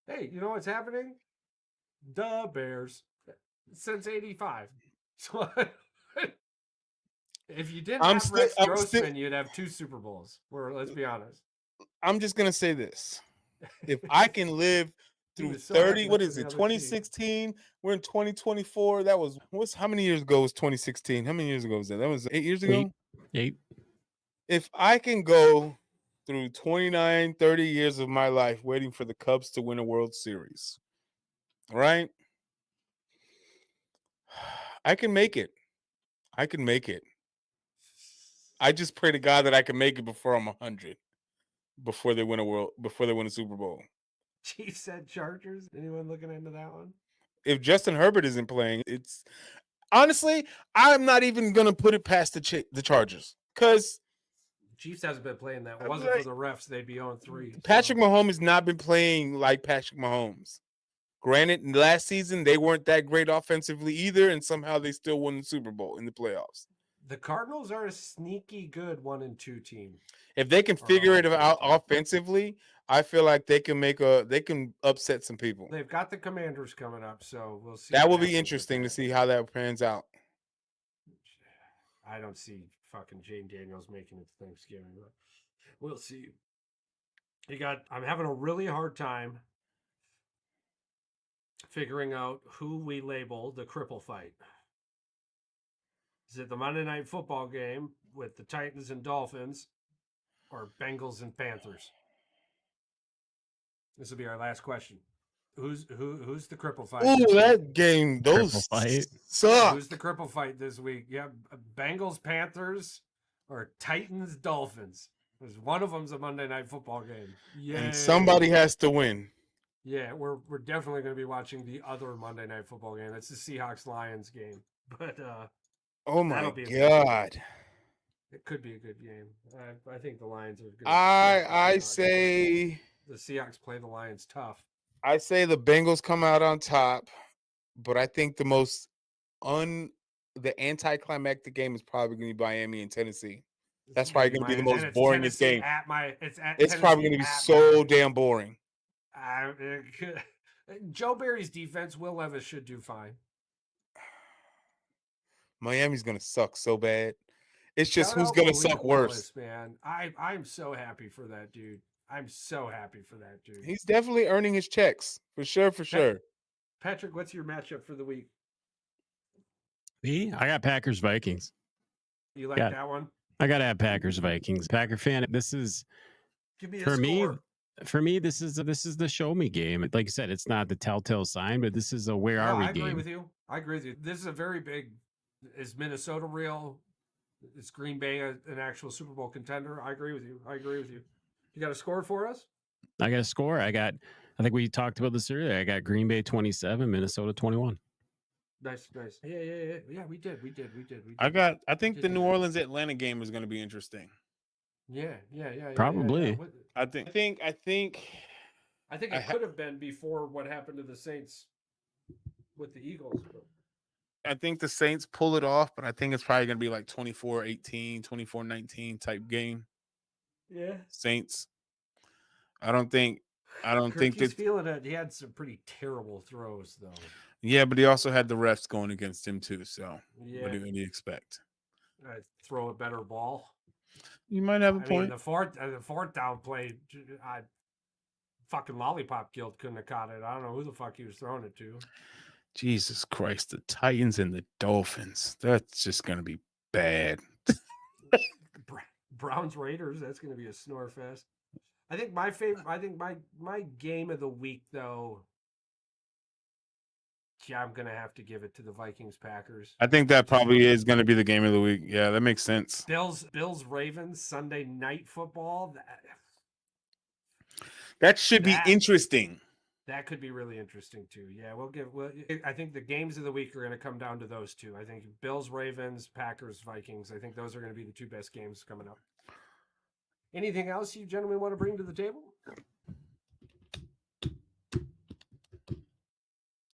Hey, you know what's happening? The Bears since '85. So if you didn't have Rex Grossman, you'd have 2 Super Bowls. Let's be honest. I'm just gonna say this: if I can live through 30, what is it? 2016. We're in 2024. That was how many years ago was 2016? How many years ago was that? That was 8 years ago. 8. If I can go through 29, 30 years of my life waiting for the Cubs to win a World Series, right? I can make it. I can make it. I just pray to God that I can make it before I'm 100, before they win a Super Bowl. Chiefs at Chargers. Anyone looking into that one? If Justin Herbert isn't playing, it's honestly, I'm not even gonna put it past the Chargers because Chiefs hasn't been playing that. It wasn't for the refs, they'd be 0-3. Patrick Mahomes has not been playing like Patrick Mahomes. Granted, last season they weren't that great offensively either, and somehow they still won the Super Bowl in the playoffs. The Cardinals are a sneaky good 1-2 team. If they can figure it out offensively, I feel like they can upset some people. They've got the Commanders coming up, so we'll see. That will be interesting to see how that pans out. I don't see fucking Jane Daniels making it to Thanksgiving, but we'll see. I'm having a really hard time figuring out who we label the cripple fight. Is it the Monday Night Football game with the Titans and Dolphins, or Bengals and Panthers? This will be our last question. Who's the cripple fight? Ooh, that game, those suck. Who's the cripple fight this week? Yeah, Bengals, Panthers, or Titans, Dolphins. Because one of them's a Monday Night Football game. Yeah, and somebody has to win. Yeah, we're definitely going to be watching the other Monday Night Football game. That's the Seahawks-Lions game. But oh my God, it could be a good game. I think the Lions are good. I say the Seahawks play the Lions tough. I say the Bengals come out on top, but I think the anticlimactic game is probably going to be Miami and Tennessee. That's probably going to be the most boringest game. It's probably going to be so damn boring. Joe Barry's defense, Will Levis should do fine. Miami's going to suck so bad. It's just who's going to suck worse. Man, I'm so happy for that dude. I'm so happy for that dude. He's definitely earning his checks for sure. Patrick, what's your matchup for the week? Me? I got Packers Vikings. You like that one? I gotta have Packers Vikings. Packer fan. This is give me a score. For me, this is the show me game. Like I said, it's not the telltale sign, but this is a where are we game. I agree with you. This is a very big. Is Minnesota real? Is Green Bay an actual Super Bowl contender? I agree with you. You got a score for us? I got a score. I think we talked about this earlier. I got Green Bay 27, Minnesota 21. Nice. Yeah, we did. I think the New Orleans Atlanta game is going to be interesting. Yeah. Probably. Yeah. I think it could have been before what happened to the Saints with the Eagles. I think the Saints pull it off, but I think it's probably going to be like 24-18, 24-19 type game. Yeah. Saints. I don't think he's feeling it. He had some pretty terrible throws though. Yeah, but he also had the refs going against him too. So what do you expect? Throw a better ball. You might have a point. The fourth down play, fucking lollipop guilt couldn't have caught it. I don't know who the fuck he was throwing it to. Jesus Christ, the Titans and the Dolphins. That's just gonna be bad. Browns Raiders, that's gonna be a snore fest. I think my game of the week though. I'm gonna have to give it to the Vikings Packers. I think that probably is going to be the game of the week. Yeah, that makes sense. Bills Ravens Sunday night football. That should be interesting. That could be really interesting too. Yeah, I think the games of the week are going to come down to those two. I think Bills Ravens, Packers Vikings. I think those are going to be the two best games coming up. Anything else you gentlemen want to bring to the table?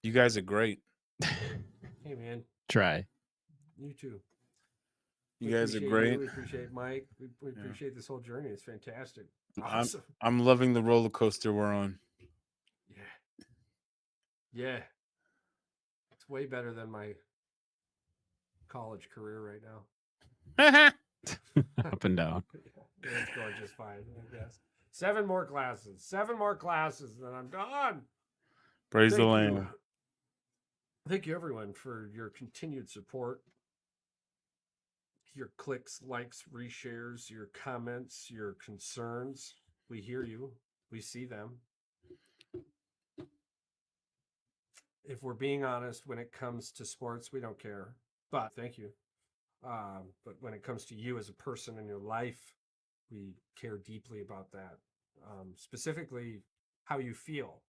You guys are great. Hey, man. Try. You too. You guys are great. We appreciate Mike. We appreciate this whole journey. It's fantastic. Awesome. I'm loving the roller coaster we're on. Yeah. It's way better than my college career right now. Up and down. It's going just fine, I guess. 7 more classes, and then I'm done. Praise the Lamb. Thank you, everyone, for your continued support. Your clicks, likes, reshares, your comments, your concerns. We hear you. We see them. If we're being honest, when it comes to sports, we don't care. But thank you. But when it comes to you as a person in your life, we care deeply about that. Specifically, how you feel.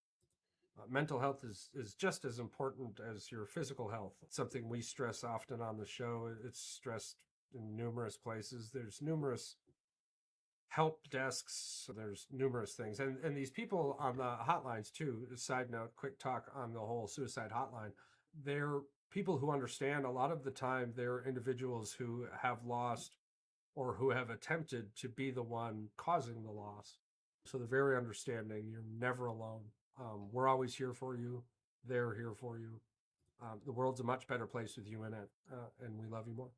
Mental health is just as important as your physical health. It's something we stress often on the show. It's stressed in numerous places. There's numerous help desks. So there's numerous things. And these people on the hotlines too, side note, quick talk on the whole suicide hotline. They're people who understand a lot of the time they're individuals who have lost or who have attempted to be the one causing the loss. So they're very understanding. You're never alone. We're always here for you. They're here for you. The world's a much better place with you in it, and we love you more.